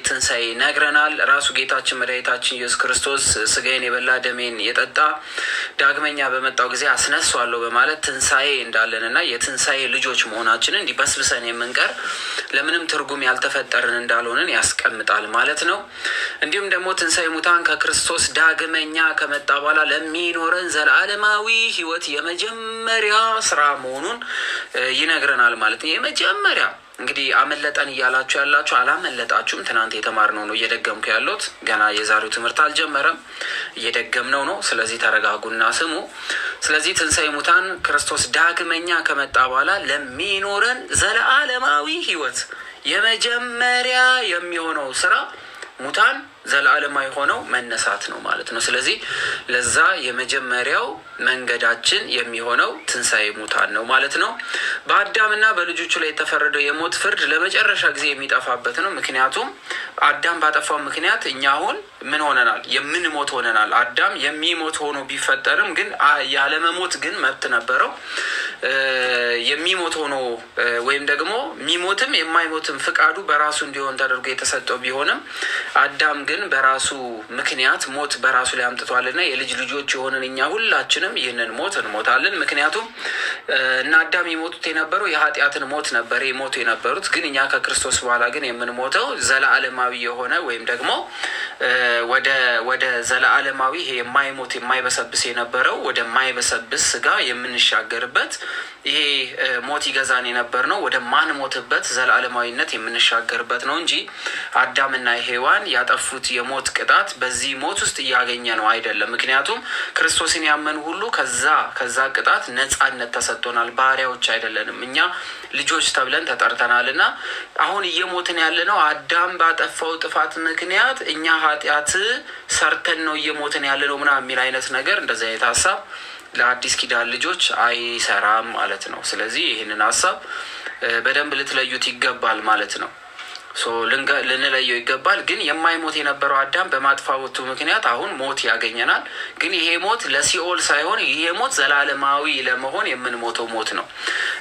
ትንሣኤ ነግረናል። ራሱ ጌታችን መድኃኒታችን ኢየሱስ ክርስቶስ ስጋዬን የበላ ደሜን የጠጣ ዳግመኛ በመጣው ጊዜ አስነሳዋለሁ በማለት ትንሣኤ እንዳለንና የትንሣኤ ልጆች መሆናችንን እንዲህ በስብሰን የምንቀር ለምንም ትርጉም ያልተፈጠርን እንዳልሆንን ያስቀምጣል ማለት ነው። እንዲሁም ደግሞ ትንሣኤ ሙታን ከክርስቶስ ዳግመኛ ከመጣ በኋላ ለሚኖረን ዘላለማዊ ሕይወት የመጀመሪያ ስራ መሆኑን ይነግረናል ማለት ነው። የመጀመሪያ እንግዲህ አመለጠን እያላችሁ ያላችሁ አላመለጣችሁም። ትናንት የተማርነው ነው እየደገምኩ ያለሁት። ገና የዛሬው ትምህርት አልጀመረም፣ እየደገምነው ነው። ስለዚህ ተረጋጉና ስሙ። ስለዚህ ትንሣኤ ሙታን ክርስቶስ ዳግመኛ ከመጣ በኋላ ለሚኖረን ዘለዓለማዊ ሕይወት የመጀመሪያ የሚሆነው ስራ ሙታን ዘለዓለማዊ ሆነው መነሳት ነው ማለት ነው። ስለዚህ ለዛ የመጀመሪያው መንገዳችን የሚሆነው ትንሣኤ ሙታን ነው ማለት ነው። በአዳምና በልጆቹ ላይ የተፈረደው የሞት ፍርድ ለመጨረሻ ጊዜ የሚጠፋበት ነው። ምክንያቱም አዳም ባጠፋው ምክንያት እኛ አሁን ምን ሆነናል? የምንሞት ሆነናል። አዳም የሚሞት ሆኖ ቢፈጠርም ግን ያለመሞት ግን መብት ነበረው። የሚሞት ሆኖ ወይም ደግሞ የሚሞትም የማይሞትም ፍቃዱ በራሱ እንዲሆን ተደርጎ የተሰጠው ቢሆንም አዳም ግን በራሱ ምክንያት ሞት በራሱ ላይ አምጥቷልና የልጅ ልጆች የሆንን እኛ ሁላችንም ይህንን ሞት እንሞታለን። ምክንያቱም እና አዳም የሞቱት የነበረው የኃጢአትን ሞት ነበር የሞቱ የነበሩት። ግን እኛ ከክርስቶስ በኋላ ግን የምንሞተው ዘለዓለማዊ የሆነ ወይም ደግሞ ወደ ዘለዓለማዊ ይሄ የማይሞት የማይበሰብስ የነበረው ወደ ማይበሰብስ ስጋ የምንሻገርበት ይሄ ሞት ይገዛን የነበር ነው ወደ ማንሞትበት ዘለዓለማዊነት የምንሻገርበት ነው እንጂ አዳምና ሔዋን ያጠፉት የሞት ቅጣት በዚህ ሞት ውስጥ እያገኘ ነው አይደለም። ምክንያቱም ክርስቶስን ያመኑ ሁሉ ከዛ ቅጣት ነፃነት ተሰጥቶናል። ባሪያዎች አይደለንም፣ እኛ ልጆች ተብለን ተጠርተናል። እና አሁን እየሞትን ያለ ነው አዳም ባጠፋው ጥፋት ምክንያት እኛ ኃጢአት ሰርተን ነው እየሞትን ያለ ነው ምናምን የሚል አይነት ነገር እንደዚህ አይነት ሀሳብ ለአዲስ ኪዳን ልጆች አይሰራም ማለት ነው። ስለዚህ ይህንን ሀሳብ በደንብ ልትለዩት ይገባል ማለት ነው። ልንለየው ይገባል። ግን የማይሞት የነበረው አዳም በማጥፋቱ ምክንያት አሁን ሞት ያገኘናል። ግን ይሄ ሞት ለሲኦል ሳይሆን ይሄ ሞት ዘላለማዊ ለመሆን የምንሞተው ሞት ነው።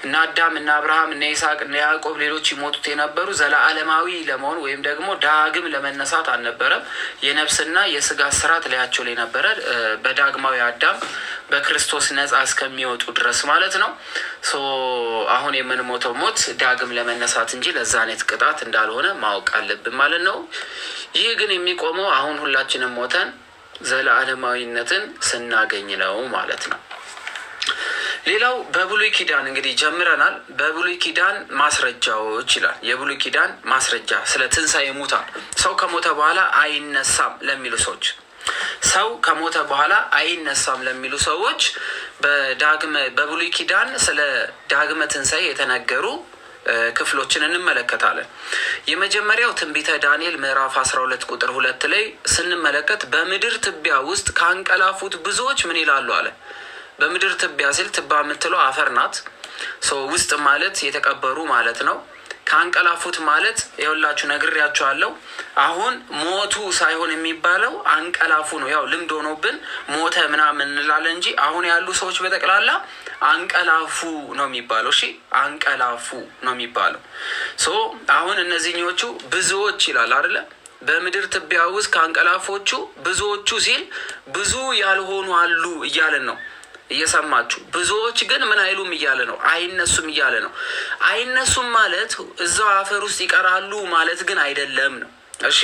እና አዳም እና አብርሃም እና ይስሐቅ እና ያዕቆብ ሌሎች ይሞቱት የነበሩ ዘላለማዊ ለመሆን ወይም ደግሞ ዳግም ለመነሳት አልነበረም። የነፍስና የስጋ ስራት ላያቸው ላይ ነበረ በዳግማዊ አዳም በክርስቶስ ነጻ እስከሚወጡ ድረስ ማለት ነው። አሁን የምንሞተው ሞት ዳግም ለመነሳት እንጂ ለዛ አይነት ቅጣት እንዳልሆነ ማወቅ አለብን ማለት ነው። ይህ ግን የሚቆመው አሁን ሁላችንም ሞተን ዘለዓለማዊነትን ስናገኝ ነው ማለት ነው። ሌላው በብሉይ ኪዳን እንግዲህ ጀምረናል። በብሉይ ኪዳን ማስረጃዎች ይላል። የብሉይ ኪዳን ማስረጃ ስለ ትንሣኤ ሙታን ሰው ከሞተ በኋላ አይነሳም ለሚሉ ሰዎች ሰው ከሞተ በኋላ አይነሳም ለሚሉ ሰዎች በብሉይ ኪዳን ስለ ዳግመ ትንሣኤ የተነገሩ ክፍሎችን እንመለከታለን። የመጀመሪያው ትንቢተ ዳንኤል ምዕራፍ 12 ቁጥር 2 ላይ ስንመለከት በምድር ትቢያ ውስጥ ካንቀላፉት ብዙዎች ምን ይላሉ አለ። በምድር ትቢያ ሲል ትባ የምትለው አፈር ናት። ውስጥ ማለት የተቀበሩ ማለት ነው። ካንቀላፉት ማለት ይኸውላችሁ ነግሬያችኋለሁ። አሁን ሞቱ ሳይሆን የሚባለው አንቀላፉ ነው። ያው ልምድ ሆኖብን ሞተ ምናምን እንላለን እንጂ አሁን ያሉ ሰዎች በጠቅላላ አንቀላፉ ነው የሚባለው። እሺ አንቀላፉ ነው የሚባለው። አሁን እነዚህኞቹ ብዙዎች ይላል አይደለ? በምድር ትቢያ ውስጥ ከአንቀላፎቹ ብዙዎቹ ሲል ብዙ ያልሆኑ አሉ እያለን ነው። እየሰማችሁ ብዙዎች ግን ምን አይሉም እያለ ነው። አይነሱም እያለ ነው። አይነሱም ማለት እዛው አፈር ውስጥ ይቀራሉ ማለት ግን አይደለም ነው። እሺ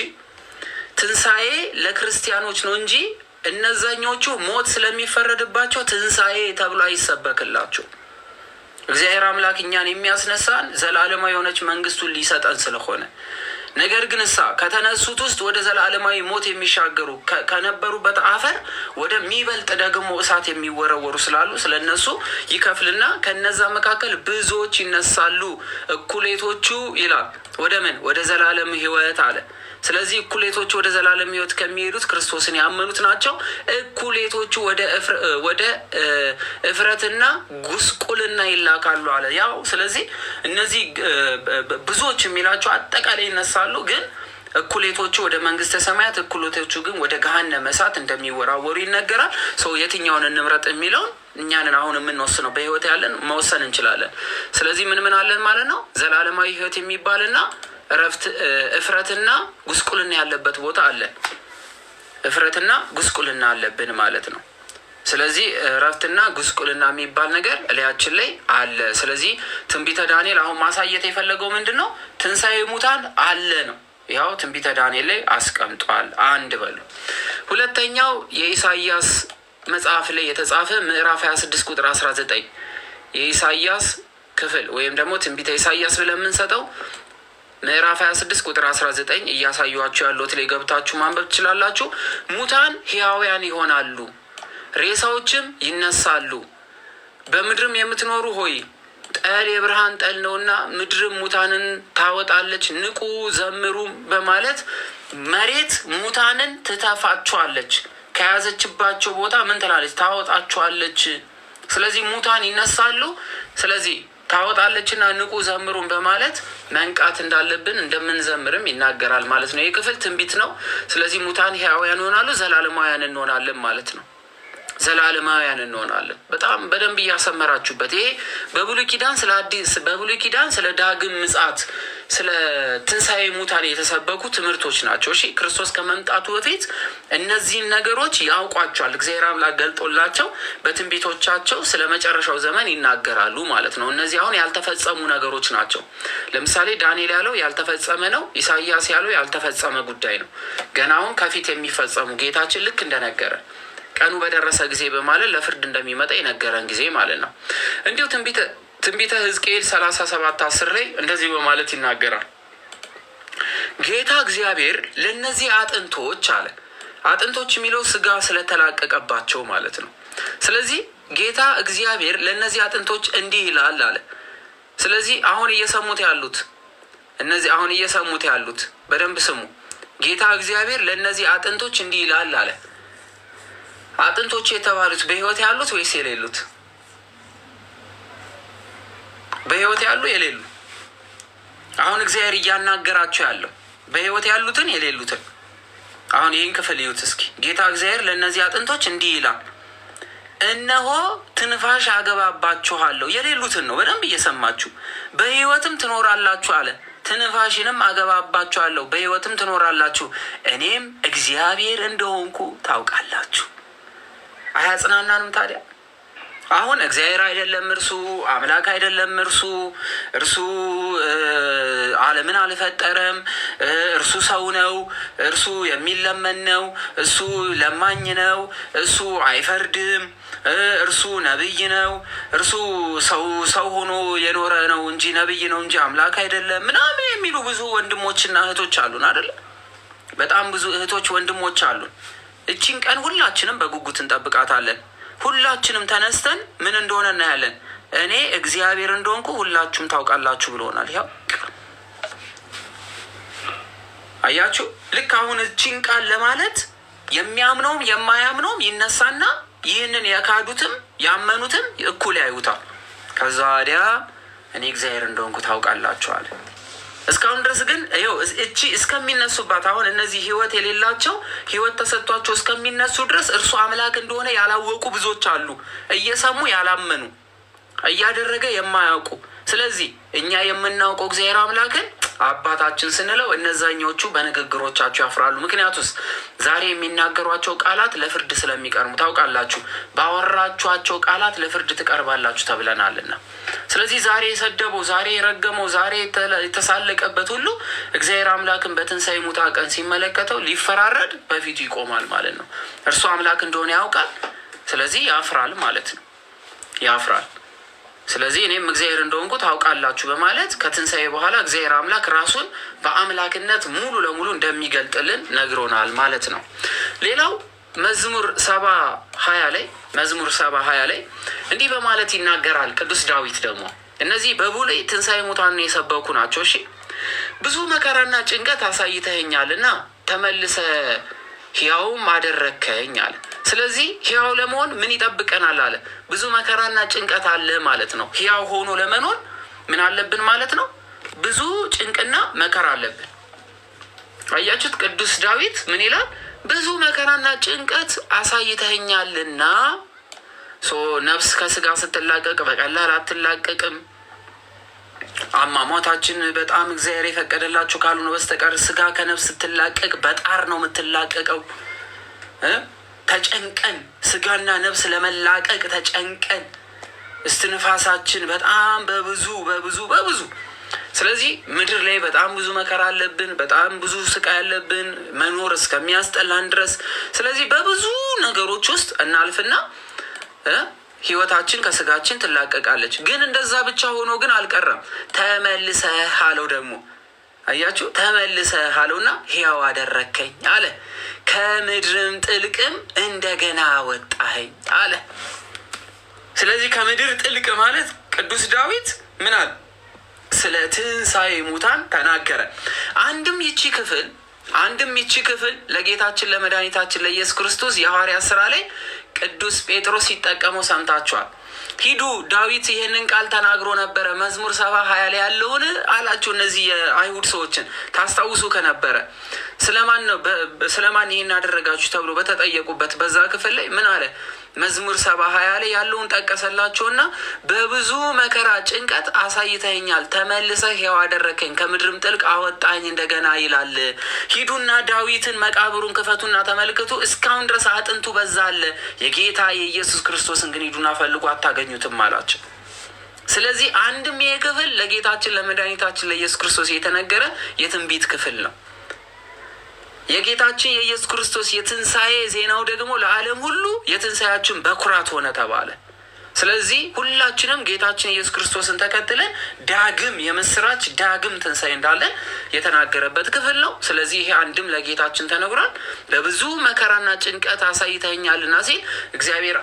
ትንሣኤ ለክርስቲያኖች ነው እንጂ እነዛኞቹ ሞት ስለሚፈረድባቸው ትንሣኤ ተብሎ አይሰበክላቸው። እግዚአብሔር አምላክ እኛን የሚያስነሳን ዘላለማዊ የሆነች መንግስቱን ሊሰጠን ስለሆነ፣ ነገር ግን ከተነሱት ውስጥ ወደ ዘላለማዊ ሞት የሚሻገሩ ከነበሩበት አፈር ወደሚበልጥ ደግሞ እሳት የሚወረወሩ ስላሉ ስለነሱ ይከፍልና ከነዛ መካከል ብዙዎች ይነሳሉ። እኩሌቶቹ ይላል ወደ ምን? ወደ ዘላለም ሕይወት አለ። ስለዚህ እኩሌቶቹ ወደ ዘላለም ሕይወት ከሚሄዱት ክርስቶስን ያመኑት ናቸው። እኩሌቶቹ ወደ እፍረትና ጉስቁልና ይላካሉ አለ። ያው ስለዚህ እነዚህ ብዙዎች የሚላቸው አጠቃላይ ይነሳሉ፣ ግን እኩሌቶቹ ወደ መንግስተ ሰማያት፣ እኩሌቶቹ ግን ወደ ገሃነመ እሳት እንደሚወራወሩ ይነገራል። የትኛውን እንምረጥ የሚለውን እኛንን አሁን የምንወስነው በህይወት ያለን መወሰን እንችላለን። ስለዚህ ምን አለን ማለት ነው? ዘላለማዊ ሕይወት የሚባልና እፍረትና ጉስቁልና ያለበት ቦታ አለን። እፍረትና ጉስቁልና አለብን ማለት ነው። ስለዚህ እረፍትና ጉስቁልና የሚባል ነገር እላያችን ላይ አለ። ስለዚህ ትንቢተ ዳንኤል አሁን ማሳየት የፈለገው ምንድን ነው? ትንሣኤ ሙታን አለ ነው። ያው ትንቢተ ዳንኤል ላይ አስቀምጧል። አንድ በሉ። ሁለተኛው የኢሳይያስ መጽሐፍ ላይ የተጻፈ ምዕራፍ 26 ቁጥር 19 የኢሳይያስ ክፍል ወይም ደግሞ ትንቢተ ኢሳይያስ ብለን የምንሰጠው ምዕራፍ 26 ቁጥር 19 እያሳዩአችሁ ያሉት ላይ ገብታችሁ ማንበብ ትችላላችሁ። ሙታን ሕያውያን ይሆናሉ፣ ሬሳዎችም ይነሳሉ። በምድርም የምትኖሩ ሆይ ጠል የብርሃን ጠል ነውና ምድርም ሙታንን ታወጣለች፣ ንቁ ዘምሩ በማለት መሬት ሙታንን ትተፋቸዋለች። ከያዘችባቸው ቦታ ምን ትላለች? ታወጣቸዋለች። ስለዚህ ሙታን ይነሳሉ። ስለዚህ ታወጣለችና ንቁ ዘምሩን በማለት መንቃት እንዳለብን እንደምንዘምርም ይናገራል ማለት ነው። ይህ ክፍል ትንቢት ነው። ስለዚህ ሙታን ሕያውያን ይሆናሉ፣ ዘላለማውያን እንሆናለን ማለት ነው። ዘላለማውያን እንሆናለን። በጣም በደንብ እያሰመራችሁበት። ይሄ በብሉይ ኪዳን ስለ ዳግም ምጽአት ስለ ትንሣኤ ሙታን የተሰበኩ ትምህርቶች ናቸው። እሺ ክርስቶስ ከመምጣቱ በፊት እነዚህን ነገሮች ያውቋቸዋል። እግዚአብሔር አምላክ ገልጦላቸው በትንቢቶቻቸው ስለ መጨረሻው ዘመን ይናገራሉ ማለት ነው። እነዚህ አሁን ያልተፈጸሙ ነገሮች ናቸው። ለምሳሌ ዳንኤል ያለው ያልተፈጸመ ነው። ኢሳይያስ ያለው ያልተፈጸመ ጉዳይ ነው። ገና አሁን ከፊት የሚፈጸሙ ጌታችን ልክ እንደነገረ ቀኑ በደረሰ ጊዜ በማለት ለፍርድ እንደሚመጣ የነገረን ጊዜ ማለት ነው። እንዲሁ ትንቢተ ሕዝቅኤል 37:10 ላይ እንደዚህ በማለት ይናገራል። ጌታ እግዚአብሔር ለእነዚህ አጥንቶች አለ። አጥንቶች የሚለው ስጋ ስለተላቀቀባቸው ማለት ነው። ስለዚህ ጌታ እግዚአብሔር ለእነዚህ አጥንቶች እንዲህ ይላል አለ። ስለዚህ አሁን እየሰሙት ያሉት በደንብ ስሙ። ጌታ እግዚአብሔር ለእነዚህ አጥንቶች እንዲህ ይላል አለ። አጥንቶች የተባሉት በህይወት ያሉት ወይስ የሌሉት? በህይወት ያሉ የሌሉ? አሁን እግዚአብሔር እያናገራቸው ያለው በህይወት ያሉትን የሌሉትን። አሁን ይህን ክፍል ይዩት እስኪ። ጌታ እግዚአብሔር ለእነዚህ አጥንቶች እንዲህ ይላል፣ እነሆ ትንፋሽ አገባባችኋለሁ። የሌሉትን ነው። በደንብ እየሰማችሁ። በህይወትም ትኖራላችሁ አለ። ትንፋሽንም አገባባችኋለሁ፣ በህይወትም ትኖራላችሁ፣ እኔም እግዚአብሔር እንደሆንኩ ታውቃላችሁ። አያጽናናንም ታዲያ? አሁን እግዚአብሔር አይደለም እርሱ አምላክ አይደለም እርሱ ዓለምን አልፈጠረም፣ እርሱ ሰው ነው፣ እርሱ የሚለመን ነው፣ እሱ ለማኝ ነው፣ እሱ አይፈርድም፣ እርሱ ነብይ ነው፣ እርሱ ሰው ሆኖ የኖረ ነው እንጂ ነብይ ነው እንጂ አምላክ አይደለም ምናምን የሚሉ ብዙ ወንድሞችና እህቶች አሉን አይደለ? በጣም ብዙ እህቶች ወንድሞች አሉን። እቺን ቀን ሁላችንም በጉጉት እንጠብቃታለን። ሁላችንም ተነስተን ምን እንደሆነ እናያለን። እኔ እግዚአብሔር እንደሆንኩ ሁላችሁም ታውቃላችሁ ብሎናል። ያው አያችሁ፣ ልክ አሁን እቺን ቃል ለማለት የሚያምነውም የማያምነውም ይነሳና ይህንን የካዱትም ያመኑትም እኩል ያዩታል። ከዛ ወዲያ እኔ እግዚአብሔር እንደሆንኩ ታውቃላችሁ አለ። እስካሁን ድረስ ግን ይኸው እቺ እስከሚነሱባት አሁን እነዚህ ህይወት የሌላቸው ህይወት ተሰጥቷቸው እስከሚነሱ ድረስ እርሱ አምላክ እንደሆነ ያላወቁ ብዙዎች አሉ። እየሰሙ ያላመኑ፣ እያደረገ የማያውቁ። ስለዚህ እኛ የምናውቀው እግዚአብሔር አምላክን አባታችን ስንለው እነዛኞቹ በንግግሮቻቸው ያፍራሉ። ምክንያቱስ ዛሬ የሚናገሯቸው ቃላት ለፍርድ ስለሚቀርቡ ታውቃላችሁ። ባወራችኋቸው ቃላት ለፍርድ ትቀርባላችሁ ተብለናልና። ስለዚህ ዛሬ የሰደበው፣ ዛሬ የረገመው፣ ዛሬ የተሳለቀበት ሁሉ እግዚአብሔር አምላክን በትንሣኤ ሙታን ቀን ሲመለከተው ሊፈራረድ በፊቱ ይቆማል ማለት ነው። እርሱ አምላክ እንደሆነ ያውቃል። ስለዚህ ያፍራል ማለት ነው። ያፍራል። ስለዚህ እኔም እግዚአብሔር እንደሆንኩ ታውቃላችሁ በማለት ከትንሣኤ በኋላ እግዚአብሔር አምላክ ራሱን በአምላክነት ሙሉ ለሙሉ እንደሚገልጥልን ነግሮናል ማለት ነው። ሌላው መዝሙር 70:20 ላይ እንዲህ በማለት ይናገራል ቅዱስ ዳዊት ደግሞ። እነዚህ በብሉይ ትንሣኤ ሙታንን የሰበኩ ናቸው። እሺ ብዙ መከራና ጭንቀት አሳይተኸኛልና ተመልሰ ሕያውም አደረግከኝ አለ። ስለዚህ ሕያው ለመሆን ምን ይጠብቀናል አለ? ብዙ መከራና ጭንቀት አለ ማለት ነው። ሕያው ሆኖ ለመኖር ምን አለብን ማለት ነው? ብዙ ጭንቅና መከራ አለብን። አያችሁት? ቅዱስ ዳዊት ምን ይላል? ብዙ መከራና ጭንቀት አሳይተኸኛልና። ነፍስ ከስጋ ስትላቀቅ በቀላል አትላቀቅም። አሟሟታችን በጣም እግዚአብሔር የፈቀደላችሁ ካልሆነ በስተቀር ስጋ ከነፍስ ስትላቀቅ በጣር ነው የምትላቀቀው። ተጨንቀን ስጋና ነፍስ ለመላቀቅ ተጨንቀን እስትንፋሳችን በጣም በብዙ ስለዚህ ምድር ላይ በጣም ብዙ መከራ አለብን፣ በጣም ብዙ ስቃይ አለብን፣ መኖር እስከሚያስጠላን ድረስ። ስለዚህ በብዙ ነገሮች ውስጥ እናልፍና ህይወታችን ከስጋችን ትላቀቃለች። ግን እንደዛ ብቻ ሆኖ ግን አልቀረም። ተመልሰህ አለው ደግሞ አያችሁ፣ ተመልሰህ አለውና ሕያው አደረከኝ አለ። ከምድርም ጥልቅም እንደገና ወጣኸኝ አለ። ስለዚህ ከምድር ጥልቅ ማለት ቅዱስ ዳዊት ምን አለ? ስለ ትንሣኤ ሙታን ተናገረ። አንድም ይቺ ክፍል ለጌታችን ለመድኃኒታችን ለኢየሱስ ክርስቶስ የሐዋርያት ሥራ ላይ ቅዱስ ጴጥሮስ ሲጠቀመው ሰምታችኋል። ሂዱ ዳዊት ይህንን ቃል ተናግሮ ነበረ መዝሙር 70:20 ላይ ያለውን አላቸው። እነዚህ የአይሁድ ሰዎችን ታስታውሱ ከነበረ ስለማን ይህን አደረጋችሁ ተብሎ በተጠየቁበት በዛ ክፍል ላይ ምን አለ? መዝሙር 70:20 ላይ ያለውን ጠቀሰላቸውና በብዙ መከራ ጭንቀት አሳይተኸኛል፣ ተመልሰህ ሕያው አደረከኝ፣ ከምድርም ጥልቅ አወጣኝ እንደገና ይላል። ሂዱና ዳዊትን መቃብሩን ክፈቱና ተመልክቱ፣ እስካሁን ድረስ አጥንቱ በዛ አለ። የጌታ የኢየሱስ ክርስቶስን ግን ሂዱና ፈልጉ አታገኙትም አላቸው። ስለዚህ አንድም ይሄ ክፍል ለጌታችን ለመድኃኒታችን ለኢየሱስ ክርስቶስ የተነገረ የትንቢት ክፍል ነው። የጌታችን የኢየሱስ ክርስቶስ የትንሣኤ ዜናው ደግሞ ለዓለም ሁሉ የትንሣኤያችን በኩራት ሆነ ተባለ። ስለዚህ ሁላችንም ጌታችን ኢየሱስ ክርስቶስን ተከትለን ዳግም የምስራች ዳግም ትንሣኤ እንዳለን የተናገረበት ክፍል ነው። ስለዚህ ይሄ አንድም ለጌታችን ተነግሯል። በብዙ መከራና ጭንቀት አሳይተኸኛልና ሲል እግዚአብሔር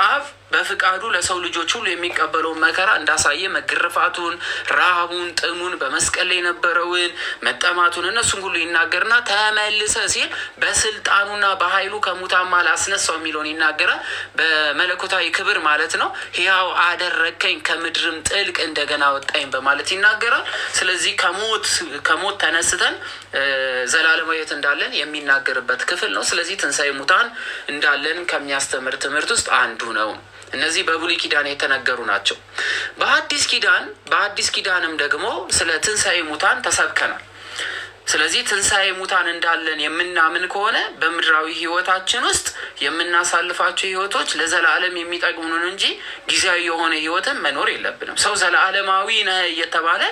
አብ በፍቃዱ ለሰው ልጆች ሁሉ የሚቀበለውን መከራ እንዳሳየ መግረፋቱን፣ ረሃቡን፣ ጥሙን፣ በመስቀል ላይ የነበረውን መጠማቱን እነሱን ሁሉ ይናገርና ተመልሰ ሲል በስልጣኑና በኃይሉ ከሙታን አስነሳው የሚለውን ይናገራል። በመለኮታዊ ክብር ማለት ነው። ሕያው አደረከኝ ከምድርም ጥልቅ እንደገና ወጣኝ በማለት ይናገራል። ስለዚህ ከሞት ተነስተን ዘላለማዊ ሕይወት እንዳለን የሚናገርበት ክፍል ነው። ስለዚህ ትንሣኤ ሙታን እንዳለን ከሚያስተምር ትምህርት ውስጥ አንዱ ነው። እነዚህ በብሉይ ኪዳን የተነገሩ ናቸው። በአዲስ ኪዳንም ደግሞ ስለ ትንሣኤ ሙታን ተሰብከናል። ስለዚህ ትንሣኤ ሙታን እንዳለን የምናምን ከሆነ በምድራዊ ህይወታችን ውስጥ የምናሳልፋቸው ህይወቶች ለዘላለም የሚጠቅሙንን እንጂ ጊዜያዊ የሆነ ህይወትን መኖር የለብንም። ሰው ዘላለማዊ ነህ እየተባለ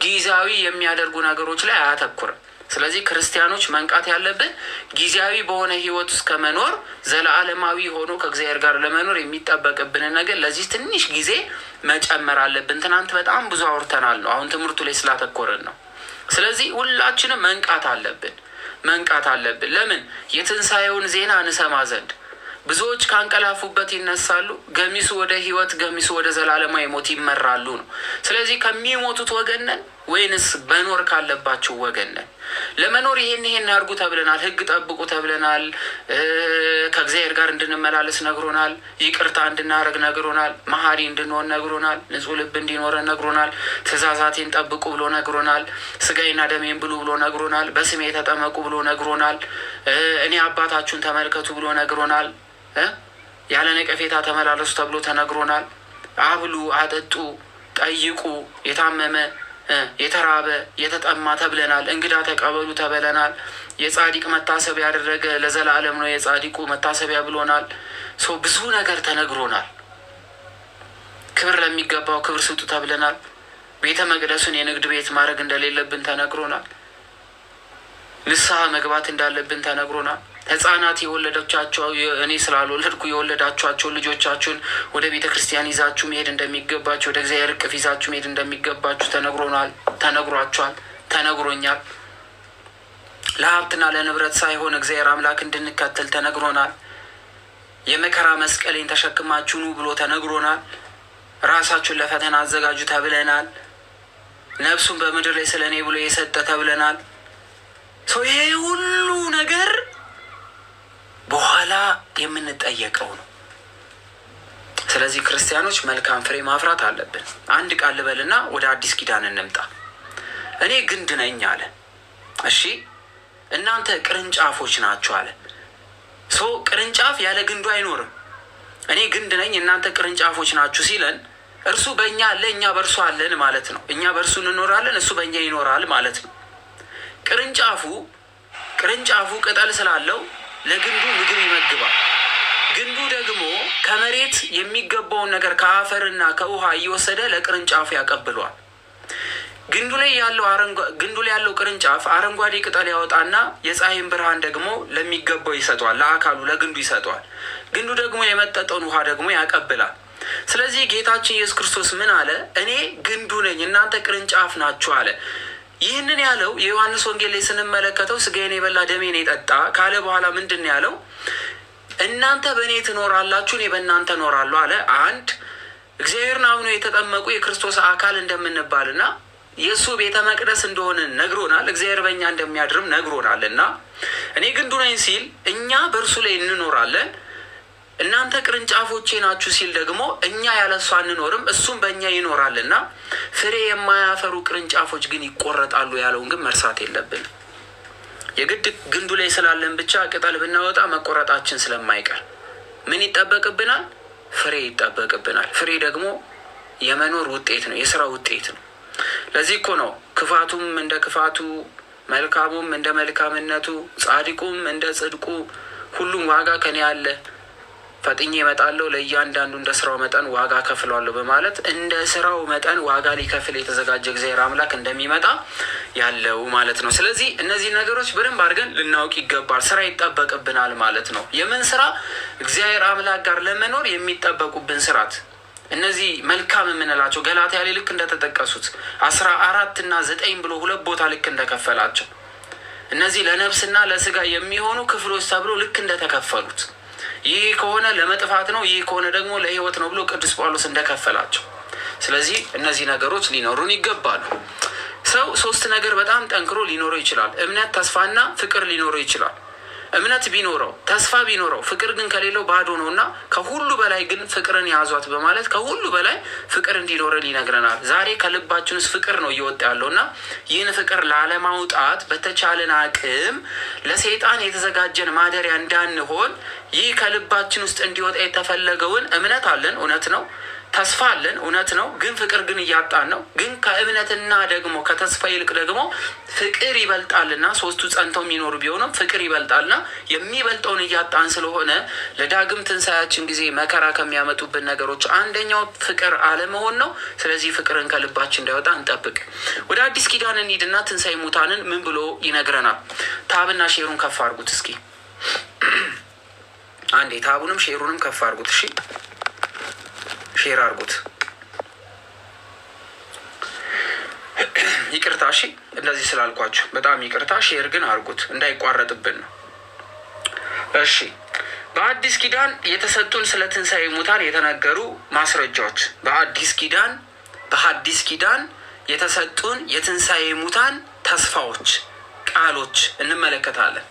ጊዜያዊ የሚያደርጉ ነገሮች ላይ አያተኩርም። ስለዚህ ክርስቲያኖች መንቃት ያለብን ጊዜያዊ በሆነ ህይወት ውስጥ ከመኖር ዘላለማዊ ሆኖ ከእግዚአብሔር ጋር ለመኖር የሚጠበቅብንን ነገር ለዚህ ትንሽ ጊዜ መጨመር አለብን። ትናንት በጣም ብዙ አውርተናል ነው፣ አሁን ትምህርቱ ላይ ስላተኮርን ነው። ስለዚህ ሁላችንም መንቃት አለብን። ለምን? የትንሣኤውን ዜና እንሰማ ዘንድ። ብዙዎች ካንቀላፉበት ይነሳሉ፣ ገሚሱ ወደ ህይወት፣ ገሚሱ ወደ ዘላለማዊ ሞት ይመራሉ ነው። ስለዚህ ከሚሞቱት ወገን ነን ወይንስ መኖር ካለባቸው ወገን ነን? ለመኖር ይሄን አድርጉ ተብለናል። ህግ ጠብቁ ተብለናል። ከእግዚአብሔር ጋር እንድንመላለስ ነግሮናል። ይቅርታ እንድናደርግ ነግሮናል። መሐሪ እንድንሆን ነግሮናል። ንጹሕ ልብ እንዲኖረን ነግሮናል። ትእዛዛቴን ጠብቁ ብሎ ነግሮናል። ስጋዬና ደሜን ብሉ ብሎ ነግሮናል። በስሜ ተጠመቁ ብሎ ነግሮናል። እኔ አባታችሁን ተመልከቱ ብሎ ነግሮናል። ያለ ነቀፌታ ተመላለሱ ተብሎ ተነግሮናል። አብሉ፣ አጠጡ፣ ጠይቁ፣ የታመመ የተራበ የተጠማ ተብለናል። እንግዳ ተቀበሉ ተብለናል። የጻድቅ መታሰቢያ ያደረገ ለዘላለም ነው የጻድቁ መታሰቢያ ብሎናል። ብዙ ነገር ተነግሮናል። ክብር ለሚገባው ክብር ስጡ ተብለናል። ቤተ መቅደሱን የንግድ ቤት ማድረግ እንደሌለብን ተነግሮናል። ንስሐ መግባት እንዳለብን ተነግሮናል። ሕፃናት የወለደቻቸው እኔ ስላልወለድኩ የወለዳችኋቸው ልጆቻችሁን ወደ ቤተ ክርስቲያን ይዛችሁ መሄድ እንደሚገባችሁ፣ ወደ እግዚአብሔር እቅፍ ይዛችሁ መሄድ እንደሚገባችሁ ተነግሮኛል። ለሀብትና ለንብረት ሳይሆን እግዚአብሔር አምላክ እንድንከተል ተነግሮናል። የመከራ መስቀሌን ተሸክማችሁ ኑ ብሎ ተነግሮናል። ራሳችሁን ለፈተና አዘጋጁ ተብለናል። ነፍሱን በምድር ላይ ስለ እኔ ብሎ የሰጠ ተብለናል። ይሄ ሁሉ ነገር በኋላ የምንጠየቀው ነው። ስለዚህ ክርስቲያኖች መልካም ፍሬ ማፍራት አለብን። አንድ ቃል ልበልና ወደ አዲስ ኪዳን እንምጣ። እኔ ግንድ ነኝ አለ። እሺ እናንተ ቅርንጫፎች ናችሁ አለ። ቅርንጫፍ ያለ ግንዱ አይኖርም። እኔ ግንድ ነኝ እናንተ ቅርንጫፎች ናችሁ ሲለን እርሱ በእኛ አለ፣ እኛ በእርሱ አለን ማለት ነው። እኛ በእርሱ እንኖራለን፣ እሱ በእኛ ይኖራል ማለት ነው። ቅርንጫፉ ቅጠል ስላለው ለግንዱ ምግብ ይመግባል። ግንዱ ደግሞ ከመሬት የሚገባውን ነገር ከአፈርና ከውሃ እየወሰደ ለቅርንጫፉ ያቀብሏል። ግንዱ ላይ ያለው ቅርንጫፍ አረንጓዴ ቅጠል ያወጣና የፀሐይን ብርሃን ደግሞ ለሚገባው ይሰጠዋል፣ ለአካሉ ለግንዱ ይሰጠዋል። ግንዱ ደግሞ የመጠጠውን ውሃ ደግሞ ያቀብላል። ስለዚህ ጌታችን ኢየሱስ ክርስቶስ ምን አለ? እኔ ግንዱ ነኝ፣ እናንተ ቅርንጫፍ ናችሁ አለ። ይህንን ያለው የዮሐንስ ወንጌል ላይ ስንመለከተው ስጋዬን የበላ ደሜን የጠጣ ካለ በኋላ ምንድን ያለው? እናንተ በእኔ ትኖራላችሁ፣ እኔ በእናንተ እኖራለሁ አለ። አንድ እግዚአብሔርን አምኖ የተጠመቁ የክርስቶስ አካል እንደምንባልና የእሱ ቤተ መቅደስ እንደሆንን ነግሮናል። እግዚአብሔር በእኛ እንደሚያድርም ነግሮናል። እና እኔ ግንዱ ነኝ ሲል እኛ በእርሱ ላይ እንኖራለን፣ እናንተ ቅርንጫፎቼ ናችሁ ሲል ደግሞ እኛ ያለሱ አንኖርም፣ እሱም በእኛ ይኖራልና ፍሬ የማያፈሩ ቅርንጫፎች ግን ይቆረጣሉ ያለውን ግን መርሳት የለብን። የግድ ግንዱ ላይ ስላለን ብቻ ቅጠል ብናወጣ መቆረጣችን ስለማይቀር ምን ይጠበቅብናል? ፍሬ ይጠበቅብናል። ፍሬ ደግሞ የመኖር ውጤት ነው፣ የስራ ውጤት ነው። ለዚህ እኮ ነው ክፋቱም እንደ ክፋቱ፣ መልካሙም እንደ መልካምነቱ፣ ጻድቁም እንደ ጽድቁ ሁሉም ዋጋ ከኔ አለ፣ ፈጥኜ እመጣለሁ፣ ለእያንዳንዱ እንደ ስራው መጠን ዋጋ ከፍለዋለሁ በማለት እንደ ስራው መጠን ዋጋ ሊከፍል የተዘጋጀ እግዚአብሔር አምላክ እንደሚመጣ ያለው ማለት ነው። ስለዚህ እነዚህ ነገሮች በደንብ አድርገን ልናውቅ ይገባል። ስራ ይጠበቅብናል ማለት ነው። የምን ስራ? እግዚአብሔር አምላክ ጋር ለመኖር የሚጠበቁብን ስራት እነዚህ መልካም የምንላቸው ገላትያ ላይ ልክ እንደተጠቀሱት 14:9 ብሎ 2 ቦታ ልክ እንደከፈላቸው እነዚህ ለነፍስና ለስጋ የሚሆኑ ክፍሎች ተብሎ ልክ እንደተከፈሉት ይህ ከሆነ ለመጥፋት ነው፣ ይህ ከሆነ ደግሞ ለሕይወት ነው ብሎ ቅዱስ ጳውሎስ እንደከፈላቸው። ስለዚህ እነዚህ ነገሮች ሊኖሩን ይገባሉ። ሰው 3 ነገር በጣም ጠንክሮ ሊኖረው ይችላል። እምነት፣ ተስፋና ፍቅር ሊኖረው ይችላል። እምነት ቢኖረው ተስፋ ቢኖረው ፍቅር ግን ከሌለው ባዶ ነው እና ከሁሉ በላይ ግን ፍቅርን ያዟት በማለት ከሁሉ በላይ ፍቅር እንዲኖረን ይነግረናል። ዛሬ ከልባችን ውስጥ ፍቅር ነው እየወጣ ያለው እና ይህን ፍቅር ላለማውጣት በተቻለን አቅም ለሰይጣን የተዘጋጀን ማደሪያ እንዳንሆን ይህ ከልባችን ውስጥ እንዲወጣ የተፈለገውን እምነት አለን፣ እውነት ነው። ተስፋ አለን፣ እውነት ነው። ግን ፍቅር ግን እያጣን ነው። ግን ከእምነትና ደግሞ ከተስፋ ይልቅ ደግሞ ፍቅር ይበልጣልና 3ቱ ጸንተው የሚኖሩ ቢሆንም ፍቅር ይበልጣልና የሚበልጠውን እያጣን ስለሆነ ለዳግም ትንሣኤያችን ጊዜ መከራ ከሚያመጡብን ነገሮች አንደኛው ፍቅር አለመሆን ነው። ስለዚህ ፍቅርን ከልባችን እንዳይወጣ እንጠብቅ። ወደ አዲስ ኪዳን እንሂድና ትንሣኤ ሙታንን ምን ብሎ ይነግረናል? ታብና ሼሩን ከፍ አድርጉት እስኪ አንዴ። ታቡንም ሼሩንም ከፍ አድርጉት። እሺ ሼር አድርጉት። ይቅርታ እሺ፣ እንደዚህ ስላልኳችሁ በጣም ይቅርታ። ሼር ግን አድርጉት እንዳይቋረጥብን ነው። እሺ፣ በአዲስ ኪዳን የተሰጡን ስለ ትንሣኤ ሙታን የተነገሩ ማስረጃዎች፣ በሐዲስ ኪዳን የተሰጡን የትንሣኤ ሙታን ተስፋዎች፣ ቃሎች እንመለከታለን።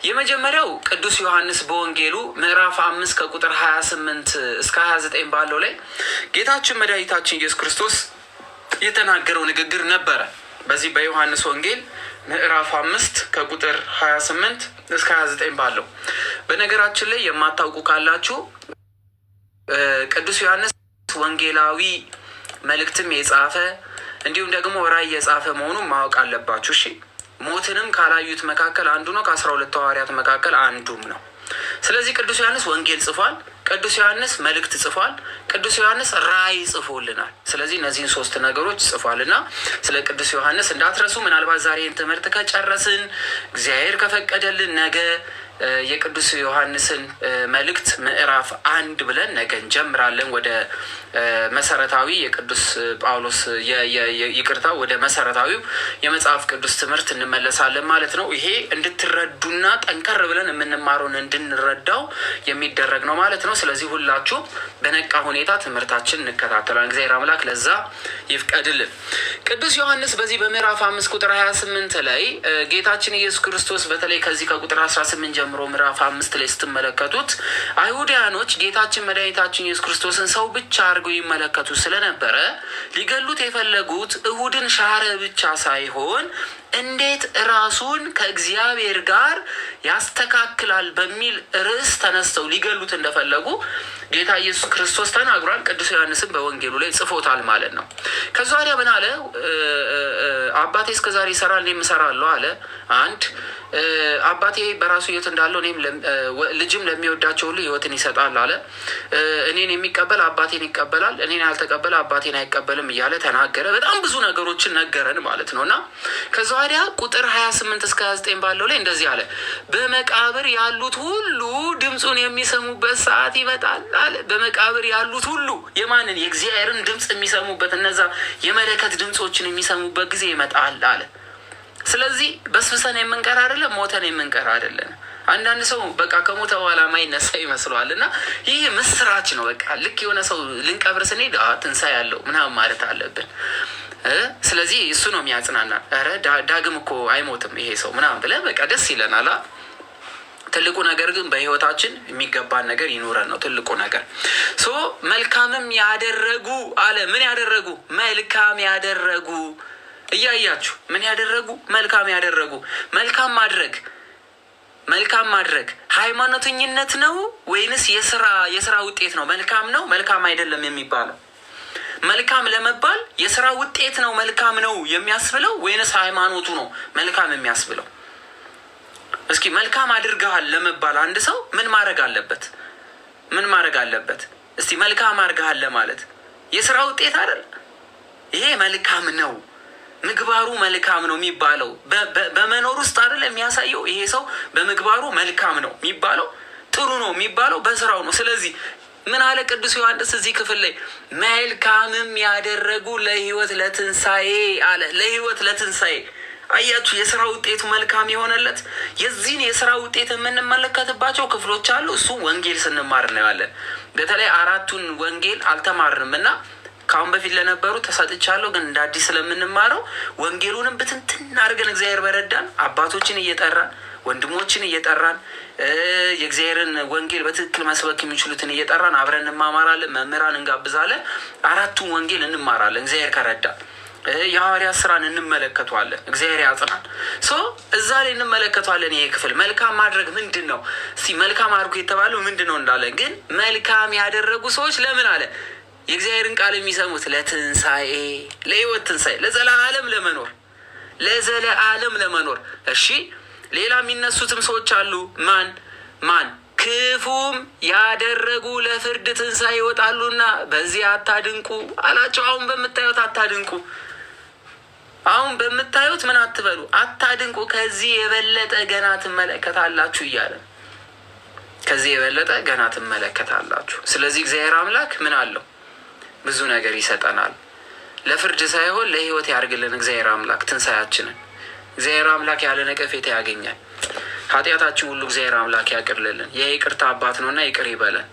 የመጀመሪያው ቅዱስ ዮሐንስ በወንጌሉ ምዕራፍ 5 ከቁጥር 28 እስከ 29 ባለው ላይ ጌታችን መድኃኒታችን ኢየሱስ ክርስቶስ የተናገረው ንግግር ነበረ። በዚህ በዮሐንስ ወንጌል ምዕራፍ 5 ከቁጥር 28 እስከ 29 ባለው። በነገራችን ላይ የማታውቁ ካላችሁ ቅዱስ ዮሐንስ ወንጌላዊ መልእክትም የጻፈ እንዲሁም ደግሞ ራእይ የጻፈ መሆኑን ማወቅ አለባችሁ። እሺ፣ ሞትንም ካላዩት መካከል አንዱ ነው። ከ12 ሐዋርያት መካከል አንዱም ነው። ስለዚህ ቅዱስ ዮሐንስ ወንጌል ጽፏል። ቅዱስ ዮሐንስ መልእክት ጽፏል። ቅዱስ ዮሐንስ ራእይ ጽፎልናል። ስለዚህ እነዚህን 3 ነገሮች ጽፏልና ስለ ቅዱስ ዮሐንስ እንዳትረሱ። ምናልባት ዛሬን ትምህርት ከጨረስን እግዚአብሔር ከፈቀደልን ነገ የቅዱስ ዮሐንስን መልእክት ምዕራፍ 1 ብለን ነገ እንጀምራለን። ወደ መሰረታዊ የቅዱስ ጳውሎስ ወደ መሰረታዊው የመጽሐፍ ቅዱስ ትምህርት እንመለሳለን ማለት ነው። ይሄ እንድትረዱና ጠንከር ብለን የምንማረውን እንድንረዳው የሚደረግ ነው ማለት ነው። ስለዚህ ሁላችሁ በነቃ ሁኔታ ትምህርታችን እንከታተላለን። እግዚአብሔር አምላክ ለዛ ይፍቀድልን። ቅዱስ ዮሐንስ በዚህ በምዕራፍ 5 ቁጥር 28 ላይ ጌታችን ኢየሱስ ክርስቶስ በተለይ ከዚህ ከቁጥር 18 ጀምሮ ምዕራፍ 5 ላይ ስትመለከቱት አይሁዳውያኖች ጌታችን መድኃኒታችን ኢየሱስ ክርስቶስን ሰው ብቻ አድርገው ይመለከቱ ስለነበረ ሊገሉት የፈለጉት እሁድን ሻረ ብቻ ሳይሆን እንዴት ራሱን ከእግዚአብሔር ጋር ያስተካክላል በሚል ርዕስ ተነስተው ሊገሉት እንደፈለጉ ጌታ ኢየሱስ ክርስቶስ ተናግሯል። ቅዱስ ዮሐንስም በወንጌሉ ላይ ጽፎታል ማለት ነው። ከዛ ወዲያ ምን አለ? አባቴ እስከዛሬ ይሰራል እኔም እሰራለሁ አለ። አንድ አባቴ በራሱ ሕይወት እንዳለው እኔም ልጅም ለሚወዳቸው ሁሉ ሕይወትን ይሰጣል አለ። እኔን የሚቀበል አባቴን ይቀበላል፣ እኔን ያልተቀበለ አባቴን አይቀበልም እያለ ተናገረ። በጣም ብዙ ነገሮችን ነገረን ማለት ነው። እና ከዛ ወዲያ ቁጥር 28 እስከ 29 ባለው ላይ እንደዚህ አለ። በመቃብር ያሉት ሁሉ ድምፁን የሚሰሙበት ሰዓት ይመጣል አለ። በመቃብር ያሉት ሁሉ የማንን? የእግዚአብሔርን ድምፅ የሚሰሙበት፣ እነዛ የመለከት ድምፆችን የሚሰሙበት ጊዜ ይመጣል አለ። ስለዚህ በስብሰን የምንቀር አይደለም፣ ሞተን የምንቀር አይደለም። አንዳንድ ሰው በቃ ከሞተ በኋላ ማይነሳ ይመስለዋል። እና ይህ ምስራች ነው። በቃ ልክ የሆነ ሰው ልንቀብር ስንሄድ ትንሣኤ ያለው ምናምን ማለት አለብን። ስለዚህ እሱ ነው የሚያጽናና። ኧረ ዳግም እኮ አይሞትም ይሄ ሰው ምናምን ብለን በቃ ደስ ይለናል። ትልቁ ነገር ግን በህይወታችን የሚገባን ነገር ይኖረን ነው ትልቁ ነገር። መልካምም ያደረጉ አለ። ምን ያደረጉ? መልካም ያደረጉ። እያያችሁ ምን ያደረጉ? መልካም ያደረጉ። መልካም ማድረግ ሃይማኖተኝነት ነው ወይንስ የስራ ውጤት ነው? መልካም ነው መልካም አይደለም የሚባለው? መልካም ለመባል የስራ ውጤት ነው መልካም ነው የሚያስብለው ወይንስ ሃይማኖቱ ነው መልካም የሚያስብለው? እስኪ መልካም አድርገሃል ለመባል አንድ ሰው ምን ማድረግ አለበት? እስቲ መልካም አድርገሃል ለማለት የስራ ውጤት አይደል? ይሄ መልካም ነው፣ ምግባሩ መልካም ነው የሚባለው በመኖር ውስጥ አይደል የሚያሳየው። ይሄ ሰው በምግባሩ መልካም ነው የሚባለው፣ ጥሩ ነው የሚባለው በስራው ነው። ስለዚህ ምን አለ ቅዱስ ዮሐንስ እዚህ ክፍል ላይ? መልካምም ያደረጉ ለህይወት ለትንሣኤ አለ። ለህይወት ለትንሣኤ። አያችሁ፣ የስራ ውጤቱ መልካም የሆነለት። የዚህን የስራ ውጤት የምንመለከትባቸው ክፍሎች አሉ። እሱ ወንጌል ስንማር እናያለን። በተለይ 4ቱን ወንጌል አልተማርንም እና ከአሁን በፊት ለነበሩ ተሰጥቻለሁ። ግን እንደ አዲስ ስለምንማረው ወንጌሉንም ብትንትን አድርገን እግዚአብሔር በረዳን አባቶችን እየጠራን ወንድሞችን እየጠራን የእግዚአብሔርን ወንጌል በትክክል መስበክ የሚችሉትን እየጠራን አብረን እንማማራለን። መምህራን እንጋብዛለን። 4ቱን ወንጌል እንማራለን እግዚአብሔር ከረዳ። የሐዋርያት ስራን እንመለከተዋለን። እግዚአብሔር ያጽናን። እዛ ላይ እንመለከተዋለን። ይሄ ክፍል መልካም ማድረግ ምንድን ነው? እስቲ መልካም አድርጉ የተባለው ምንድን ነው እንዳለ ግን መልካም ያደረጉ ሰዎች ለምን አለ? የእግዚአብሔርን ቃል የሚሰሙት ለትንሣኤ፣ ለህይወት ትንሣኤ፣ ለዘለዓለም ለመኖር። እሺ ሌላ የሚነሱትም ሰዎች አሉ። ማን? ክፉም ያደረጉ ለፍርድ ትንሣኤ ይወጣሉና በዚህ አታድንቁ አላቸው። አሁን በምታዩት አታድንቁ። አሁን በምታዩት ምን አትበሉ? አታድንቁ። ከዚህ የበለጠ ገና ትመለከታላችሁ እያለ ከዚህ የበለጠ ገና ትመለከታላችሁ። ስለዚህ እግዚአብሔር አምላክ ምን አለው? ብዙ ነገር ይሰጠናል። ለፍርድ ሳይሆን ለህይወት ያርግልን እግዚአብሔር አምላክ ትንሣኤያችንን። እግዚአብሔር አምላክ ያለ ነቀፌታ ያገኛል። ኃጢአታችን ሁሉ እግዚአብሔር አምላክ ያቅርልልን። የይቅርታ አባት ነውና ይቅር ይበለን።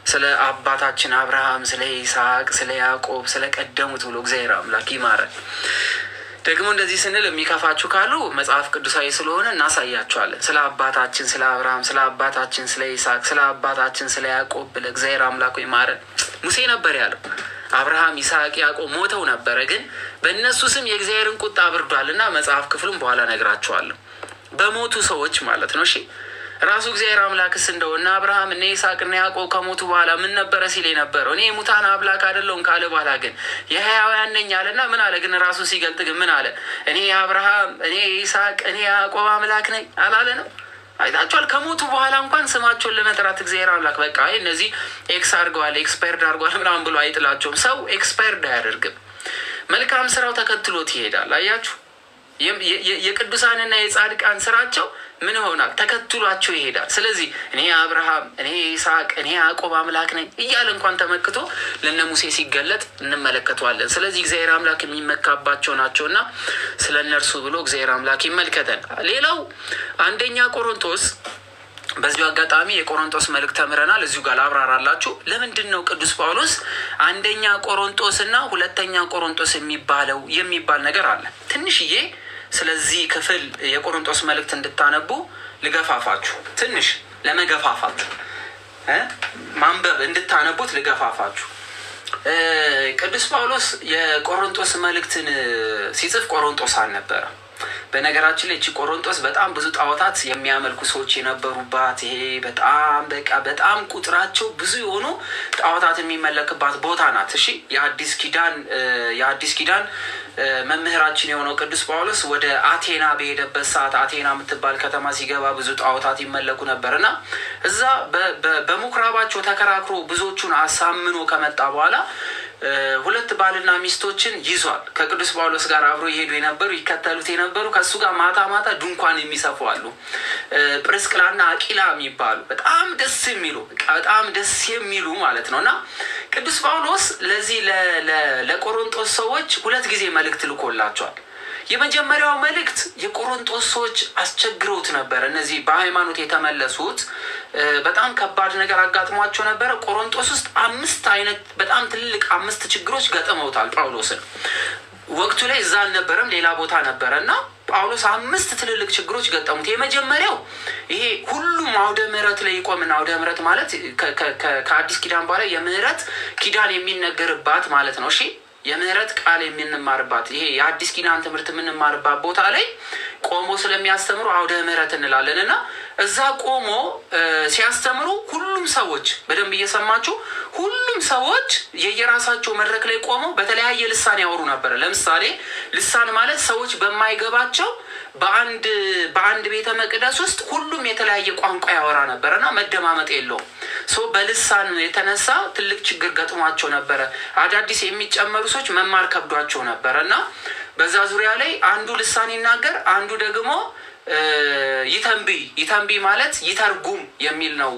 ስለ አባታችን አብርሃም፣ ስለ ይስሐቅ፣ ስለ ያዕቆብ፣ ስለ ቀደሙት ብሎ እግዚአብሔር አምላክ ይማረን። ደግሞ እንደዚህ ስንል የሚከፋችሁ ካሉ መጽሐፍ ቅዱሳዊ ስለሆነ እናሳያችኋለን። ስለ አባታችን ስለ አብርሃም፣ ስለ አባታችን ስለ ይስሐቅ፣ ስለ አባታችን ስለ ያዕቆብ ብለ እግዚአብሔር አምላክ ይማረን። ሙሴ ነበር ያለው። አብርሃም፣ ይስሐቅ፣ ያዕቆብ ሞተው ነበረ፣ ግን በእነሱ ስም የእግዚአብሔርን ቁጣ አብርዷል እና መጽሐፍ ክፍሉም በኋላ ነግራችኋለሁ። በሞቱ ሰዎች ማለት ነው። እሺ ራሱ እግዚአብሔር አምላክስ እንደው እነ አብርሃም እነ ይስሐቅ እነ ያዕቆብ ከሞቱ በኋላ ምን ነበረ ሲል የነበረው? እኔ ሙታን አምላክ አይደለሁም ካለ በኋላ ግን የሕያውያን ነኝ አለና ምን አለ? ግን ራሱ ሲገልጥ ግን ምን አለ? እኔ አብርሃም እኔ ይስሐቅ እኔ ያዕቆብ አምላክ ነኝ አላለ ነው? አይታችኋል። ከሞቱ በኋላ እንኳን ስማቸውን ለመጥራት እግዚአብሔር አምላክ በቃ እነዚህ ኤክስ አድርገዋል ኤክስፓየርድ አድርገዋል ምናምን ብሎ አይጥላቸውም። ሰው ኤክስፓየርድ አያደርግም። መልካም ስራው ተከትሎት ይሄዳል። አያችሁ፣ የቅዱሳንና የጻድቃን ስራቸው ምን ይሆናል? ተከትሏቸው ይሄዳል። ስለዚህ እኔ አብርሃም እኔ ይስሐቅ እኔ ያዕቆብ አምላክ ነኝ እያለ እንኳን ተመክቶ ለነ ሙሴ ሲገለጥ እንመለከተዋለን። ስለዚህ እግዚአብሔር አምላክ የሚመካባቸው ናቸውና ስለ እነርሱ ብሎ እግዚአብሔር አምላክ ይመልከተን። ሌላው 1ኛ ቆሮንቶስ፣ በዚሁ አጋጣሚ የቆሮንቶስ መልእክት ተምረናል። እዚሁ ጋር አብራራላችሁ። ለምንድን ነው ቅዱስ ጳውሎስ 1ኛ ቆሮንቶስ እና 2ኛ ቆሮንቶስ የሚባል ነገር አለ። ትንሽዬ ስለዚህ ክፍል የቆሮንቶስ መልእክት እንድታነቡ ልገፋፋችሁ። ትንሽ ለመገፋፋችሁ ማንበብ እንድታነቡት ልገፋፋችሁ። ቅዱስ ጳውሎስ የቆሮንቶስ መልእክትን ሲጽፍ ቆሮንቶስ አልነበረ። በነገራችን ላይ እቺ ቆሮንቶስ በጣም ብዙ ጣዖታት የሚያመልኩ ሰዎች የነበሩባት ይሄ በጣም ቁጥራቸው ብዙ የሆኑ ጣዖታት የሚመለክባት ቦታ ናት። እሺ የአዲስ ኪዳን መምህራችን የሆነው ቅዱስ ጳውሎስ ወደ አቴና በሄደበት ሰዓት አቴና የምትባል ከተማ ሲገባ ብዙ ጣዖታት ይመለኩ ነበርና እዛ በምኩራባቸው ተከራክሮ ብዙዎቹን አሳምኖ ከመጣ በኋላ ሁለት ባልና ሚስቶችን ይዟል። ከቅዱስ ጳውሎስ ጋር አብሮ ይሄዱ የነበሩ ይከተሉት የነበሩ ከሱ ጋር ማታ ማታ ድንኳን የሚሰፉ አሉ። ጵርስቅላና አቂላ የሚባሉ በጣም ደስ የሚሉ ማለት ነው። እና ቅዱስ ጳውሎስ ለዚህ ለቆሮንቶስ ሰዎች 2 ጊዜ መልእክት ልኮላቸዋል። የመጀመሪያው መልእክት የቆሮንቶስ ሰዎች አስቸግረውት ነበር። እነዚህ በሃይማኖት የተመለሱት በጣም ከባድ ነገር አጋጥሟቸው ነበረ። ቆሮንቶስ ውስጥ 5 አይነት በጣም ትልልቅ 5 ችግሮች ገጥመውታል ጳውሎስን። ወቅቱ ላይ እዛ አልነበረም፣ ሌላ ቦታ ነበረ እና ጳውሎስ 5 ትልልቅ ችግሮች ገጠሙት። የመጀመሪያው ይሄ ሁሉም አውደ ምሕረት ላይ ይቆምና አውደ ምሕረት ማለት ከአዲስ ኪዳን በኋላ የምህረት ኪዳን የሚነገርባት ማለት ነው። እሺ የምህረት ቃል የምንማርባት ይሄ የአዲስ ኪዳን ትምህርት የምንማርባት ቦታ ላይ ቆሞ ስለሚያስተምሩ አውደ ምሕረት እንላለን። እና እዛ ቆሞ ሲያስተምሩ ሁሉም ሰዎች በደንብ እየሰማችሁ ሁሉም ሰዎች የየራሳቸው መድረክ ላይ ቆመው በተለያየ ልሳን ያወሩ ነበር። ለምሳሌ ልሳን ማለት ሰዎች በማይገባቸው በአንድ ቤተ መቅደስ ውስጥ ሁሉም የተለያየ ቋንቋ ያወራ ነበረ እና መደማመጥ የለውም። በልሳን የተነሳ ትልቅ ችግር ገጥሟቸው ነበረ። አዳዲስ የሚጨመሩ ሰዎች መማር ከብዷቸው ነበረ እና በዛ ዙሪያ ላይ አንዱ ልሳን ይናገር፣ አንዱ ደግሞ ይተንብይ ማለት ይተርጉም የሚል ነው።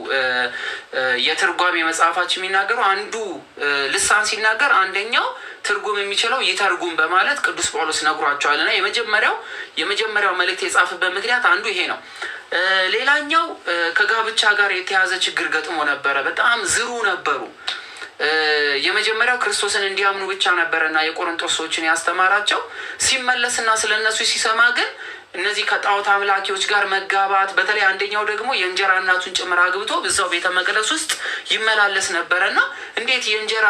የትርጓሜ መጽሐፋችን የሚናገሩ አንዱ ልሳን ሲናገር አንደኛው ትርጉም የሚችለው ይተርጉም በማለት ቅዱስ ጳውሎስ ነግሯቸዋል። እና የመጀመሪያው መልእክት የጻፈበት ምክንያት አንዱ ይሄ ነው። ሌላኛው ከጋብቻ ጋር የተያዘ ችግር ገጥሞ ነበረ። በጣም ዝሩ ነበሩ። የመጀመሪያው ክርስቶስን እንዲያምኑ ብቻ ነበረና የቆሮንቶስ ሰዎችን ያስተማራቸው። ሲመለስና ስለነሱ ሲሰማ ግን እነዚህ ከጣዖት አምላኪዎች ጋር መጋባት፣ በተለይ አንደኛው ደግሞ የእንጀራ እናቱን ጭምር አግብቶ በዛው ቤተ መቅደስ ውስጥ ይመላለስ ነበረና እንዴት የእንጀራ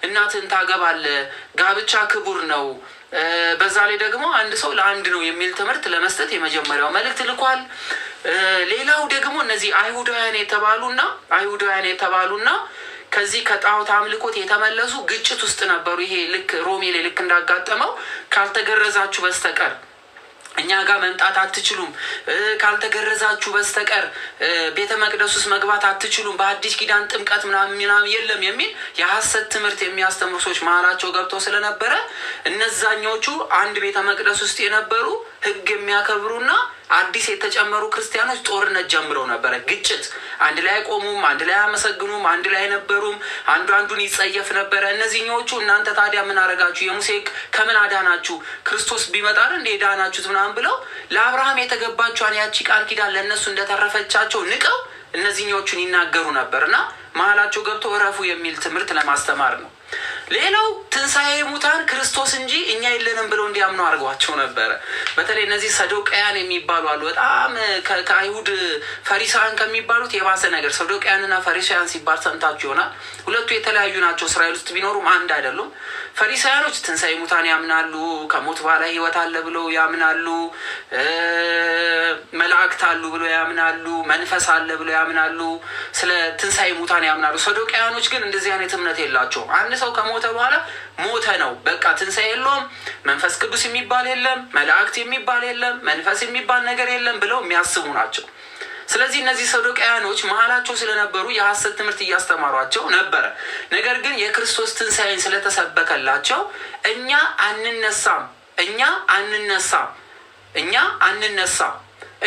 እናትን ታገባለህ? ጋብቻ ክቡር ነው። በዛ ላይ ደግሞ አንድ ሰው ለአንድ ነው የሚል ትምህርት ለመስጠት የመጀመሪያው መልእክት ልኳል። ሌላው ደግሞ እነዚህ አይሁዳውያን የተባሉና ከዚህ ከጣዖት አምልኮት የተመለሱ ግጭት ውስጥ ነበሩ። ይሄ ልክ ሮሜ ላይ ልክ እንዳጋጠመው ካልተገረዛችሁ በስተቀር እኛ ጋር መምጣት አትችሉም፣ ካልተገረዛችሁ በስተቀር ቤተ መቅደስ ውስጥ መግባት አትችሉም፣ በአዲስ ኪዳን ጥምቀት ምናምን የለም የሚል የሐሰት ትምህርት የሚያስተምሩ ሰዎች መሀላቸው ገብተው ስለነበረ እነዛኞቹ አንድ ቤተ መቅደስ ውስጥ የነበሩ ሕግ የሚያከብሩና አዲስ የተጨመሩ ክርስቲያኖች ጦርነት ጀምረው ነበረ። ግጭት፣ አንድ ላይ አይቆሙም፣ አንድ ላይ አያመሰግኑም፣ አንድ ላይ አይነበሩም፣ አንዱን ይጸየፍ ነበረ። እነዚህኞቹ እናንተ ታዲያ ምን አረጋችሁ? የሙሴ ከምን አዳናችሁ? ክርስቶስ ቢመጣል እንደ ዳናችሁት ምናምን ብለው ለአብርሃም የተገባቸውን ያቺ ቃል ኪዳን ለእነሱ እንደተረፈቻቸው ንቀው እነዚህኞቹን ይናገሩ ነበር እና መሀላቸው ገብቶ እረፉ የሚል ትምህርት ለማስተማር ነው። ሌላው ትንሣኤ ሙታን ክርስቶስ እንጂ እኛ የለንም ብለው እንዲያምኑ አድርጓቸው ነበረ። በተለይ እነዚህ ሰዶቃያን የሚባሉ አሉ። በጣም ከአይሁድ ፈሪሳውያን ከሚባሉት የባሰ ነገር። ሰዶቃያንና ፈሪሳውያን ሲባል ሰምታችሁ ይሆናል። ሁለቱ የተለያዩ ናቸው። እስራኤል ውስጥ ቢኖሩም አንድ አይደሉም። ፈሪሳውያኖች ትንሣኤ ሙታን ያምናሉ። ከሞት በኋላ ሕይወት አለ ብለው ያምናሉ። መላእክት አሉ ብለው ያምናሉ። መንፈስ አለ ብለው ያምናሉ። ስለ ትንሣኤ ሙታን ያምናሉ። ሰዶቃያኖች ግን እንደዚህ አይነት እምነት የላቸውም። አንድ ሰው ከሞተ በኋላ ሞተ ነው በቃ፣ ትንሣኤ የለውም፣ መንፈስ ቅዱስ የሚባል የለም፣ መላእክት የሚባል የለም፣ መንፈስ የሚባል ነገር የለም ብለው የሚያስቡ ናቸው። ስለዚህ እነዚህ ሰዶቃያኖች መሀላቸው ስለነበሩ የሐሰት ትምህርት እያስተማሯቸው ነበረ። ነገር ግን የክርስቶስ ትንሣኤን ስለተሰበከላቸው እኛ አንነሳም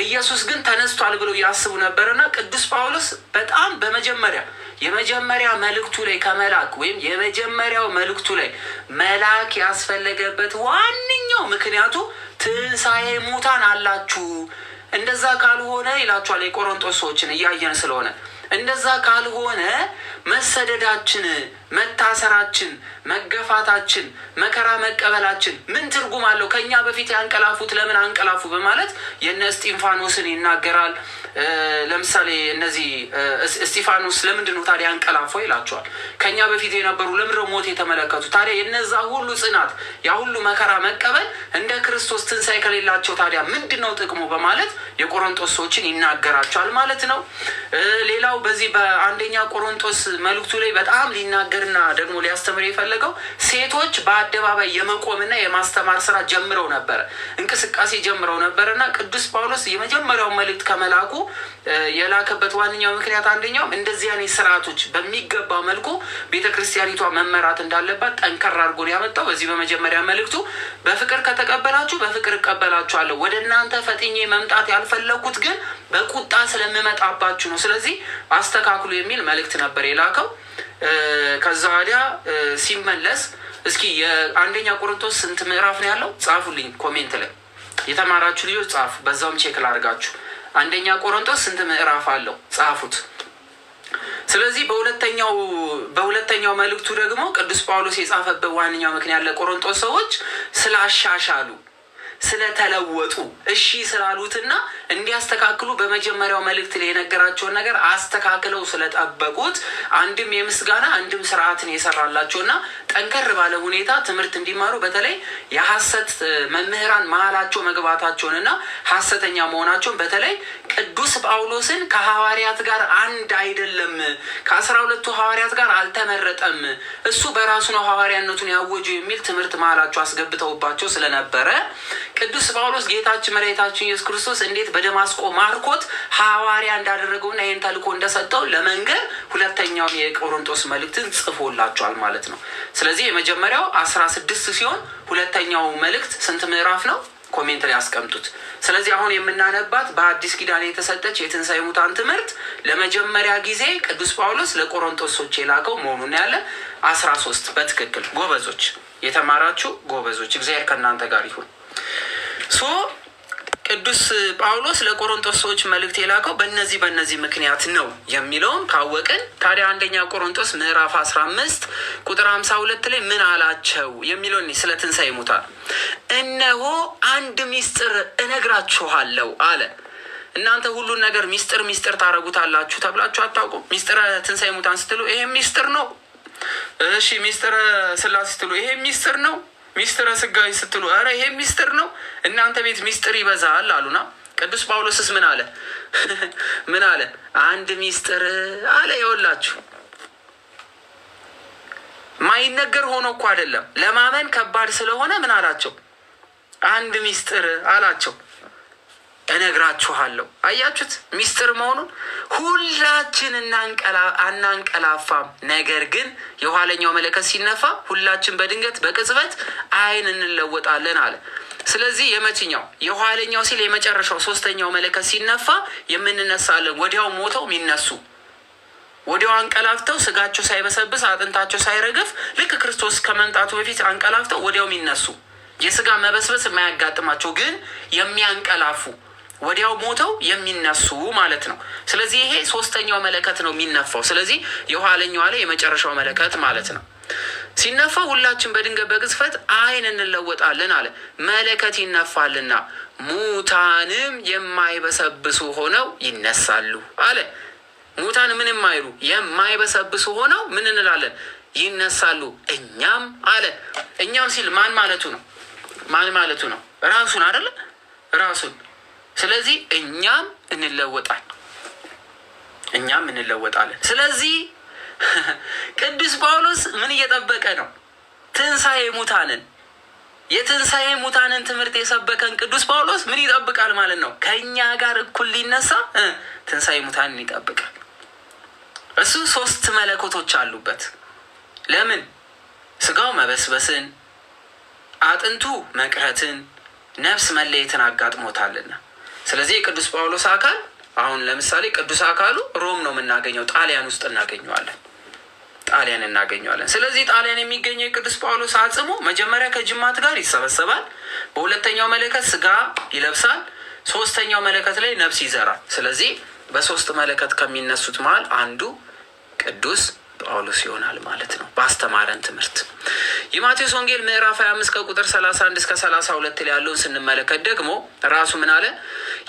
ኢየሱስ ግን ተነስቷል ብለው ያስቡ ነበርና ቅዱስ ጳውሎስ በጣም የመጀመሪያ መልእክቱ ላይ ከመላክ ወይም የመጀመሪያው መልእክቱ ላይ መላክ ያስፈለገበት ዋነኛው ምክንያቱ ትንሣኤ ሙታን አላችሁ፣ እንደዛ ካልሆነ ይላቸዋል። የቆሮንቶስ ሰዎችን እያየን ስለሆነ እንደዛ ካልሆነ መሰደዳችን መታሰራችን፣ መገፋታችን፣ መከራ መቀበላችን ምን ትርጉም አለው? ከኛ በፊት ያንቀላፉት ለምን አንቀላፉ? በማለት የነ እስጢፋኖስን ይናገራል። ለምሳሌ እነዚህ እስጢፋኖስ ለምንድን ነው ታዲያ አንቀላፎ ይላቸዋል። ከኛ በፊት የነበሩ ለምንድነው ሞት የተመለከቱ? ታዲያ የነዛ ሁሉ ጽናት፣ ያ ሁሉ መከራ መቀበል እንደ ክርስቶስ ትንሣኤ ከሌላቸው ታዲያ ምንድን ነው ጥቅሙ? በማለት የቆሮንቶስ ሰዎችን ይናገራቸዋል ማለት ነው። ሌላው በዚህ በአንደኛ ቆሮንቶስ መልእክቱ ላይ በጣም ሊናገርና ደግሞ ሊያስተምር የፈለገው ሴቶች በአደባባይ የመቆምና የማስተማር ስራ ጀምረው ነበረ፣ እንቅስቃሴ ጀምረው ነበረና ቅዱስ ጳውሎስ የመጀመሪያው መልእክት ከመላኩ የላከበት ዋነኛው ምክንያት አንደኛውም እንደዚህ አይነት ስርዓቶች በሚገባ መልኩ ቤተክርስቲያኒቷ መመራት እንዳለባት ጠንከር አድርጎ ያመጣው በዚህ በመጀመሪያ መልእክቱ በፍቅር ከተቀበላችሁ በፍቅር እቀበላችኋለሁ፣ ወደ እናንተ ፈጥኜ መምጣት ያልፈለኩት ግን በቁጣ ስለምመጣባችሁ ነው፣ ስለዚህ አስተካክሉ የሚል መልእክት ነበር የላከው። ከዛ ወዲያ ሲመለስ እስኪ የአንደኛ ቆሮንቶስ ስንት ምዕራፍ ነው ያለው? ጻፉልኝ ኮሜንት ላይ የተማራችሁ ልጆች ጻፉ፣ በዛውም ቼክ ላድርጋችሁ። አንደኛ ቆሮንቶስ ስንት ምዕራፍ አለው? ጻፉት። ስለዚህ በሁለተኛው መልእክቱ ደግሞ ቅዱስ ጳውሎስ የጻፈበት ዋነኛው ምክንያት ለቆሮንቶስ ሰዎች ስላሻሻሉ፣ ስለተለወጡ፣ እሺ ስላሉትና እንዲያስተካክሉ በመጀመሪያው መልእክት ላይ የነገራቸውን ነገር አስተካክለው ስለጠበቁት አንድም የምስጋና አንድም ስርዓትን የሰራላቸውና ጠንከር ባለ ሁኔታ ትምህርት እንዲማሩ በተለይ የሐሰት መምህራን መሀላቸው መግባታቸውንና ሐሰተኛ መሆናቸውን በተለይ ቅዱስ ጳውሎስን ከሐዋርያት ጋር አንድ አይደለም፣ ከ12ቱ ሐዋርያት ጋር አልተመረጠም፣ እሱ በራሱ ነው ሐዋርያነቱን ያወጁ የሚል ትምህርት መሀላቸው አስገብተውባቸው ስለነበረ ቅዱስ ጳውሎስ ጌታችን መድኃኒታችን ኢየሱስ ክርስቶስ እንዴት በደማስቆ ማርኮት ሐዋርያ እንዳደረገውና ይህን ተልእኮ እንደሰጠው ለመንገር ሁለተኛውን የቆሮንቶስ መልእክትን ጽፎላቸዋል ማለት ነው። ስለዚህ የመጀመሪያው 16 ሲሆን ሁለተኛው መልእክት ስንት ምዕራፍ ነው? ኮሜንት ላይ ያስቀምጡት። ስለዚህ አሁን የምናነባት በአዲስ ኪዳን የተሰጠች የትንሣኤ ሙታን ትምህርት ለመጀመሪያ ጊዜ ቅዱስ ጳውሎስ ለቆሮንቶስ ሰዎች የላከው መሆኑን ያለ 13 በትክክል ጎበዞች፣ የተማራችሁ ጎበዞች፣ እግዚአብሔር ከእናንተ ጋር ይሁን። ቅዱስ ጳውሎስ ለቆሮንቶስ ሰዎች መልእክት የላከው በእነዚህ ምክንያት ነው የሚለውን ካወቅን ታዲያ አንደኛ ቆሮንቶስ ምዕራፍ 15 ቁጥር 52 ላይ ምን አላቸው የሚለውን ስለ ትንሣኤ ሙታን እነሆ አንድ ሚስጥር እነግራችኋለሁ አለ። እናንተ ሁሉን ነገር ሚስጥር ታረጉታላችሁ ተብላችሁ አታውቁም? ሚስጥረ ትንሣኤ ሙታን ስትሉ ይሄ ሚስጥር ነው። እሺ ሚስጥረ ሥላሴ ስትሉ ይሄ ሚስጥር ነው። ሚስጥረ ስጋዊ ስትሉ ኧረ ይሄ ሚስጥር ነው፣ እናንተ ቤት ሚስጥር ይበዛል አሉና ቅዱስ ጳውሎስስ ምን አለ? ምን አለ? አንድ ሚስጥር አለ። ይኸውላችሁ ማይነገር ሆኖ እኮ አይደለም፣ ለማመን ከባድ ስለሆነ ምን አላቸው? አንድ ሚስጥር አላቸው፣ እነግራችኋለሁ። አያችሁት ሚስጥር መሆኑን። ሁላችን አናንቀላፋም፣ ነገር ግን የኋለኛው መለከት ሲነፋ ሁላችን በድንገት በቅጽበት ዓይን እንለወጣለን አለ። ስለዚህ የመችኛው የኋለኛው ሲል የመጨረሻው ሶስተኛው መለከት ሲነፋ የምንነሳለን። ወዲያው ሞተው የሚነሱ ወዲያው አንቀላፍተው ስጋቸው ሳይበሰብስ አጥንታቸው ሳይረግፍ ልክ ክርስቶስ ከመምጣቱ በፊት አንቀላፍተው ወዲያው የሚነሱ የስጋ መበስበስ የማያጋጥማቸው ግን የሚያንቀላፉ ወዲያው ሞተው የሚነሱ ማለት ነው። ስለዚህ ይሄ ሶስተኛው መለከት ነው የሚነፋው። ስለዚህ የኋለኛው ላይ የመጨረሻው መለከት ማለት ነው። ሲነፋ ሁላችን በድንገት በቅጽበት ዓይን እንለወጣለን አለ። መለከት ይነፋልና ሙታንም የማይበሰብሱ ሆነው ይነሳሉ አለ። ሙታን ምን የማይሉ የማይበሰብሱ ሆነው ምን እንላለን? ይነሳሉ። እኛም አለ። እኛም ሲል ማን ማለቱ ነው? ማን ማለቱ ነው? ራሱን አይደለ? ራሱን። ስለዚህ እኛም እንለወጣለን። ስለዚህ ቅዱስ ጳውሎስ ምን እየጠበቀ ነው? ትንሣኤ ሙታንን፣ የትንሣኤ ሙታንን ትምህርት የሰበከን ቅዱስ ጳውሎስ ምን ይጠብቃል ማለት ነው? ከእኛ ጋር እኩል ሊነሳ ትንሣኤ ሙታንን ይጠብቃል። እሱ 3 መለኮቶች አሉበት። ለምን? ስጋው መበስበስን፣ አጥንቱ መቅረትን፣ ነፍስ መለየትን አጋጥሞታልና። ስለዚህ የቅዱስ ጳውሎስ አካል አሁን ለምሳሌ ቅዱስ አካሉ ሮም ነው የምናገኘው፣ ጣሊያን ውስጥ እናገኘዋለን። ስለዚህ ጣሊያን የሚገኘው የቅዱስ ጳውሎስ አጽሙ መጀመሪያ ከጅማት ጋር ይሰበሰባል። በሁለተኛው መለከት ስጋ ይለብሳል። ሶስተኛው መለከት ላይ ነፍስ ይዘራል። ስለዚህ በ3 መለከት ከሚነሱት መሀል አንዱ ቅዱስ ጳውሎስ ይሆናል ማለት ነው ባስተማረን ትምህርት። የማቴዎስ ወንጌል ምዕራፍ 25 ከቁጥር 31 እስከ 32 ላይ ያለውን ስንመለከት ደግሞ ራሱ ምን አለ?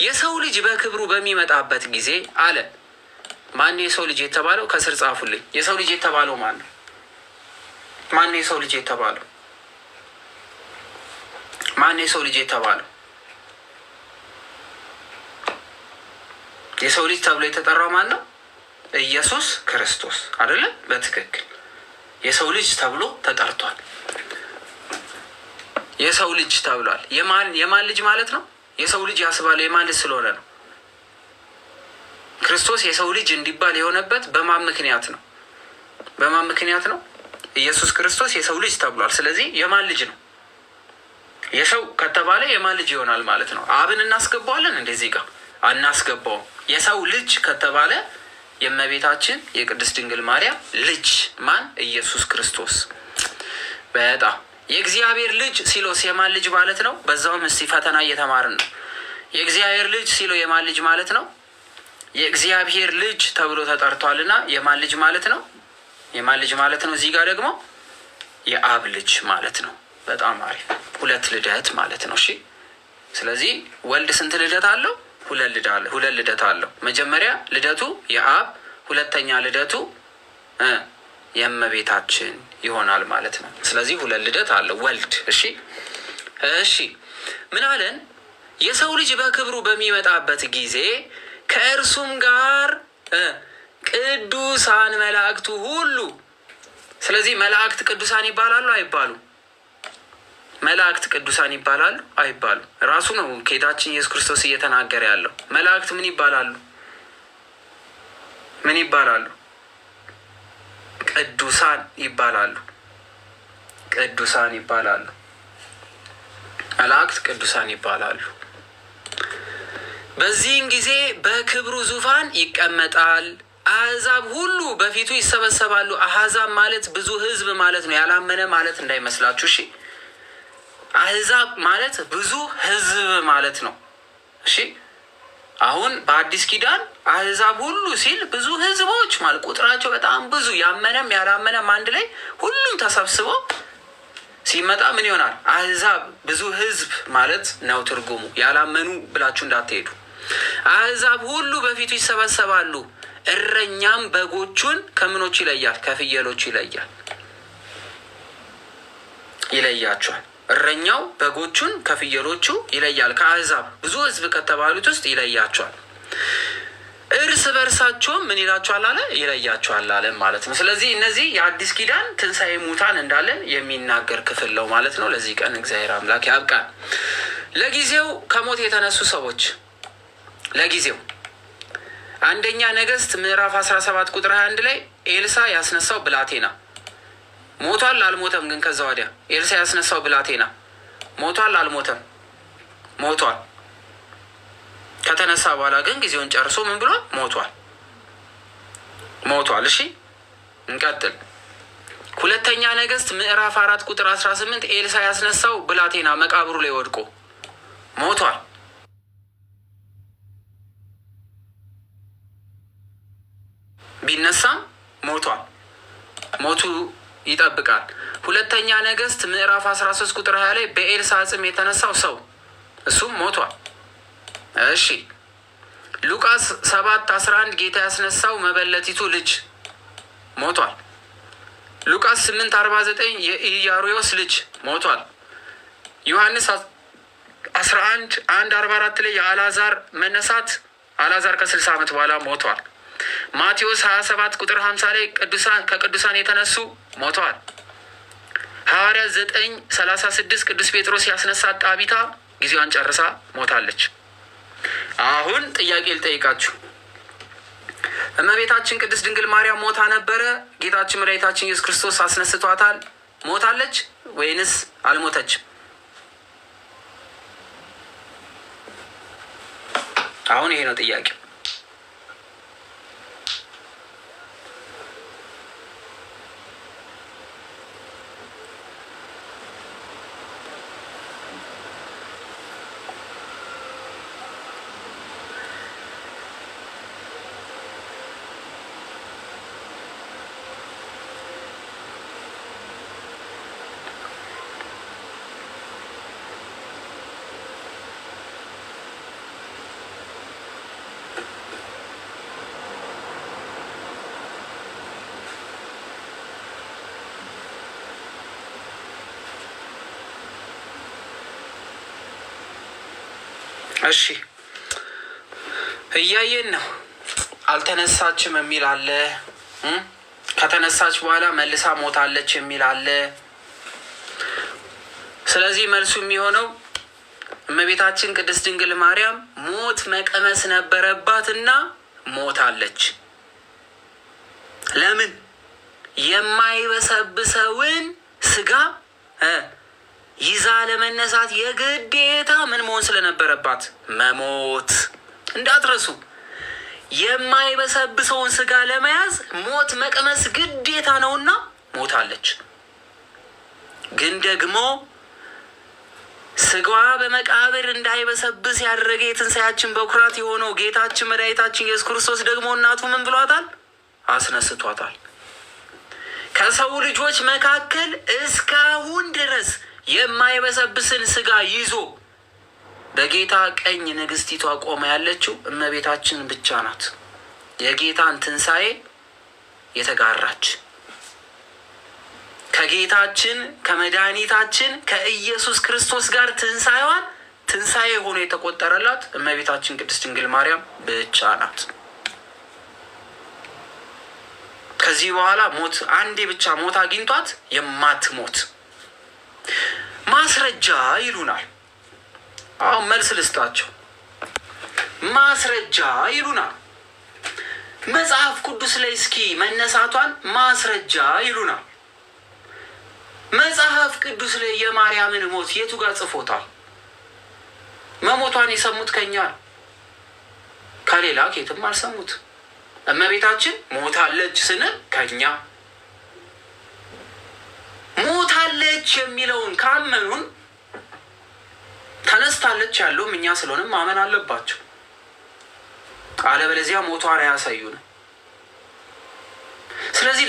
የሰው ልጅ በክብሩ በሚመጣበት ጊዜ አለ። ማን የሰው ልጅ የተባለው? ከስር ጻፉልኝ። የሰው ልጅ የተባለው ማን ነው? ማን የሰው ልጅ የተባለው? ማን የሰው ልጅ የተባለው? የሰው ልጅ ተብሎ የተጠራው ማን ነው? ኢየሱስ ክርስቶስ አይደለ? በትክክል የሰው ልጅ ተብሎ ተጠርቷል። የሰው ልጅ ተብሏል። የማን ልጅ ማለት ነው? የሰው ልጅ ያስባለው የማን ልጅ ስለሆነ ነው? ክርስቶስ የሰው ልጅ እንዲባል የሆነበት በማን ምክንያት ነው? በማን ምክንያት ነው? ኢየሱስ ክርስቶስ የሰው ልጅ ተብሏል። ስለዚህ የማን ልጅ ነው? የሰው ከተባለ የማን ልጅ ይሆናል ማለት ነው? አብን እናስገባዋለን? እንደዚህ ጋር አናስገባውም። የሰው ልጅ ከተባለ የእመቤታችን የቅድስት ድንግል ማርያም ልጅ ማን? ኢየሱስ ክርስቶስ። በጣም የእግዚአብሔር ልጅ ሲሎስ የማን ልጅ ማለት ነው? በዛውም እስቲ ፈተና እየተማርን ነው። የእግዚአብሔር ልጅ ሲሎ የማን ልጅ ማለት ነው? የእግዚአብሔር ልጅ ተብሎ ተጠርቷልና የማን ልጅ ማለት ነው? የማን ልጅ ማለት ነው? እዚህ ጋር ደግሞ የአብ ልጅ ማለት ነው። በጣም አሪፍ። ሁለት ልደት ማለት ነው። እሺ፣ ስለዚህ ወልድ ስንት ልደት አለው? ሁለት ልደት አለው። መጀመሪያ ልደቱ የአብ፣ ሁለተኛ ልደቱ የእመቤታችን ይሆናል ማለት ነው። ስለዚህ ሁለት ልደት አለው ወልድ። እሺ ምን አለን? የሰው ልጅ በክብሩ በሚመጣበት ጊዜ ከእርሱም ጋር ቅዱሳን መላእክቱ ሁሉ። ስለዚህ መላእክት ቅዱሳን ይባላሉ አይባሉ? መላእክት ቅዱሳን ይባላሉ አይባሉ? ራሱ ነው ጌታችን ኢየሱስ ክርስቶስ እየተናገረ ያለው። መላእክት ምን ይባላሉ? ምን ይባላሉ? ቅዱሳን ይባላሉ። ቅዱሳን ይባላሉ። መላእክት ቅዱሳን ይባላሉ። በዚህን ጊዜ በክብሩ ዙፋን ይቀመጣል። አሕዛብ ሁሉ በፊቱ ይሰበሰባሉ። አሕዛብ ማለት ብዙ ሕዝብ ማለት ነው። ያላመነ ማለት እንዳይመስላችሁ እሺ። አሕዛብ ማለት ብዙ ሕዝብ ማለት ነው። እሺ አሁን በአዲስ ኪዳን አሕዛብ ሁሉ ሲል ብዙ ሕዝቦች ማለት ቁጥራቸው በጣም ብዙ፣ ያመነም ያላመነም አንድ ላይ ሁሉም ተሰብስበው ሲመጣ ምን ይሆናል? አሕዛብ ብዙ ሕዝብ ማለት ነው ትርጉሙ። ያላመኑ ብላችሁ እንዳትሄዱ። አሕዛብ ሁሉ በፊቱ ይሰበሰባሉ። እረኛም በጎቹን ከምኖች ይለያል? ከፍየሎቹ ይለያቸዋል። እረኛው በጎቹን ከፍየሎቹ ይለያል። ከአሕዛብ ብዙ ሕዝብ ከተባሉት ውስጥ ይለያቸዋል። እርስ በርሳቸውም ምን ይላቸዋል አለ? ይለያቸዋል አለ ማለት ነው። ስለዚህ እነዚህ የአዲስ ኪዳን ትንሣኤ ሙታን እንዳለን የሚናገር ክፍል ነው ማለት ነው። ለዚህ ቀን እግዚአብሔር አምላክ ያብቃን። ለጊዜው ከሞት የተነሱ ሰዎች ለጊዜው አንደኛ ነገሥት ምዕራፍ 17 ቁጥር 21 ላይ ኤልሳ ያስነሳው ብላቴና ሞቷል አልሞተም? ግን ከዛ ወዲያ ኤልሳ ያስነሳው ብላቴና ሞቷል አልሞተም? ሞቷል። ከተነሳ በኋላ ግን ጊዜውን ጨርሶ ምን ብሏል? ሞቷል። እሺ እንቀጥል። ሁለተኛ ነገሥት ምዕራፍ 4 ቁጥር 18 ኤልሳ ያስነሳው ብላቴና መቃብሩ ላይ ወድቆ ሞቷል። ቢነሳም ሞቷል። ሞቱ ይጠብቃል። ሁለተኛ ነገሥት ምዕራፍ 13 ቁጥር 20 ላይ በኤልሳ አጽም የተነሳው ሰው እሱም ሞቷል። እሺ ሉቃስ 7:11 ጌታ ያስነሳው መበለቲቱ ልጅ ሞቷል። ሉቃስ 8:49 የኢያሪዮስ ልጅ ሞቷል። ዮሐንስ 11:1-44 ላይ የአልዓዛር መነሳት፣ አልዓዛር ከ60 ዓመት በኋላ ሞቷል። ማቴዎስ 27 ቁጥር 50 ላይ ከቅዱሳን የተነሱ ሞተዋል። ሐዋርያት 9:36 ቅዱስ ጴጥሮስ ያስነሳት ጣቢታ ጊዜዋን ጨርሳ ሞታለች። አሁን ጥያቄ ልጠይቃችሁ። እመቤታችን ቅድስት ድንግል ማርያም ሞታ ነበረ? ጌታችን መድኃኒታችን ኢየሱስ ክርስቶስ አስነስቷታል? ሞታለች ወይንስ አልሞተችም? አሁን ይሄ ነው ጥያቄው። እሺ እያየን ነው። አልተነሳችም የሚል አለ። ከተነሳች በኋላ መልሳ ሞታለች የሚል አለ። ስለዚህ መልሱ የሚሆነው እመቤታችን ቅድስት ድንግል ማርያም ሞት መቀመስ ነበረባትና ሞታለች። ለምን? የማይበሰብሰውን ስጋ ይዛ ለመነሳት የግዴታ ምን መሆን ስለነበረባት? መሞት። እንዳትረሱ፣ የማይበሰብሰውን ስጋ ለመያዝ ሞት መቅመስ ግዴታ ነውና ሞታለች። ግን ደግሞ ስጋዋ በመቃብር እንዳይበሰብስ ያደረገ የትንሣኤያችን በኩራት የሆነው ጌታችን መድኃኒታችን ኢየሱስ ክርስቶስ ደግሞ እናቱ ምን ብሏታል? አስነስቷታል። ከሰው ልጆች መካከል እስካሁን ድረስ የማይበሰብስን ስጋ ይዞ በጌታ ቀኝ ንግስቲቷ ቆማ ያለችው እመቤታችን ብቻ ናት። የጌታን ትንሣኤ የተጋራች ከጌታችን ከመድኃኒታችን ከኢየሱስ ክርስቶስ ጋር ትንሣኤ ሆኖ የተቆጠረላት እመቤታችን ቅድስት ድንግል ማርያም ብቻ ናት። ከዚህ በኋላ ሞት አንዴ ብቻ ሞት አግኝቷት የማትሞት ማስረጃ ይሉናል። አሁን መልስ ልስጣቸው። ማስረጃ ይሉናል። መጽሐፍ ቅዱስ ላይ እስኪ መነሳቷን ማስረጃ ይሉናል። መጽሐፍ ቅዱስ ላይ የማርያምን ሞት የቱ ጋር ጽፎታል? መሞቷን የሰሙት ከኛ ከሌላ ከየትም አልሰሙት። እመቤታችን ሞታለች ስንል ከኛ ሞታለች የሚለውን ካመኑን ተነስታለች ያለውም እኛ ስለሆንም ማመን አለባቸው። አለበለዚያ ሞቷን አያሳዩን። ስለዚህ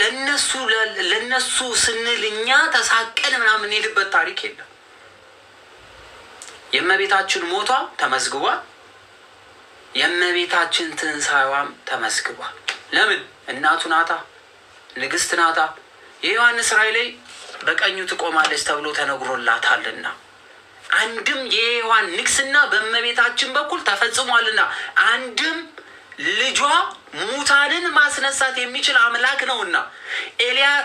ለነሱ ስንል እኛ ተሳቀን ምናምን የምንሄድበት ታሪክ የለም። የእመቤታችን ሞቷ ተመዝግቧል። የእመቤታችን ትንሣኤዋም ተመዝግቧል። ለምን? እናቱ ናታ፣ ንግስት ናታ። የዮሐንስ ራእይ ላይ በቀኙ ትቆማለች ተብሎ ተነግሮላታልና አንድም የሔዋን ንግስና በእመቤታችን በኩል ተፈጽሟልና አንድም ልጇ ሙታንን ማስነሳት የሚችል አምላክ ነውና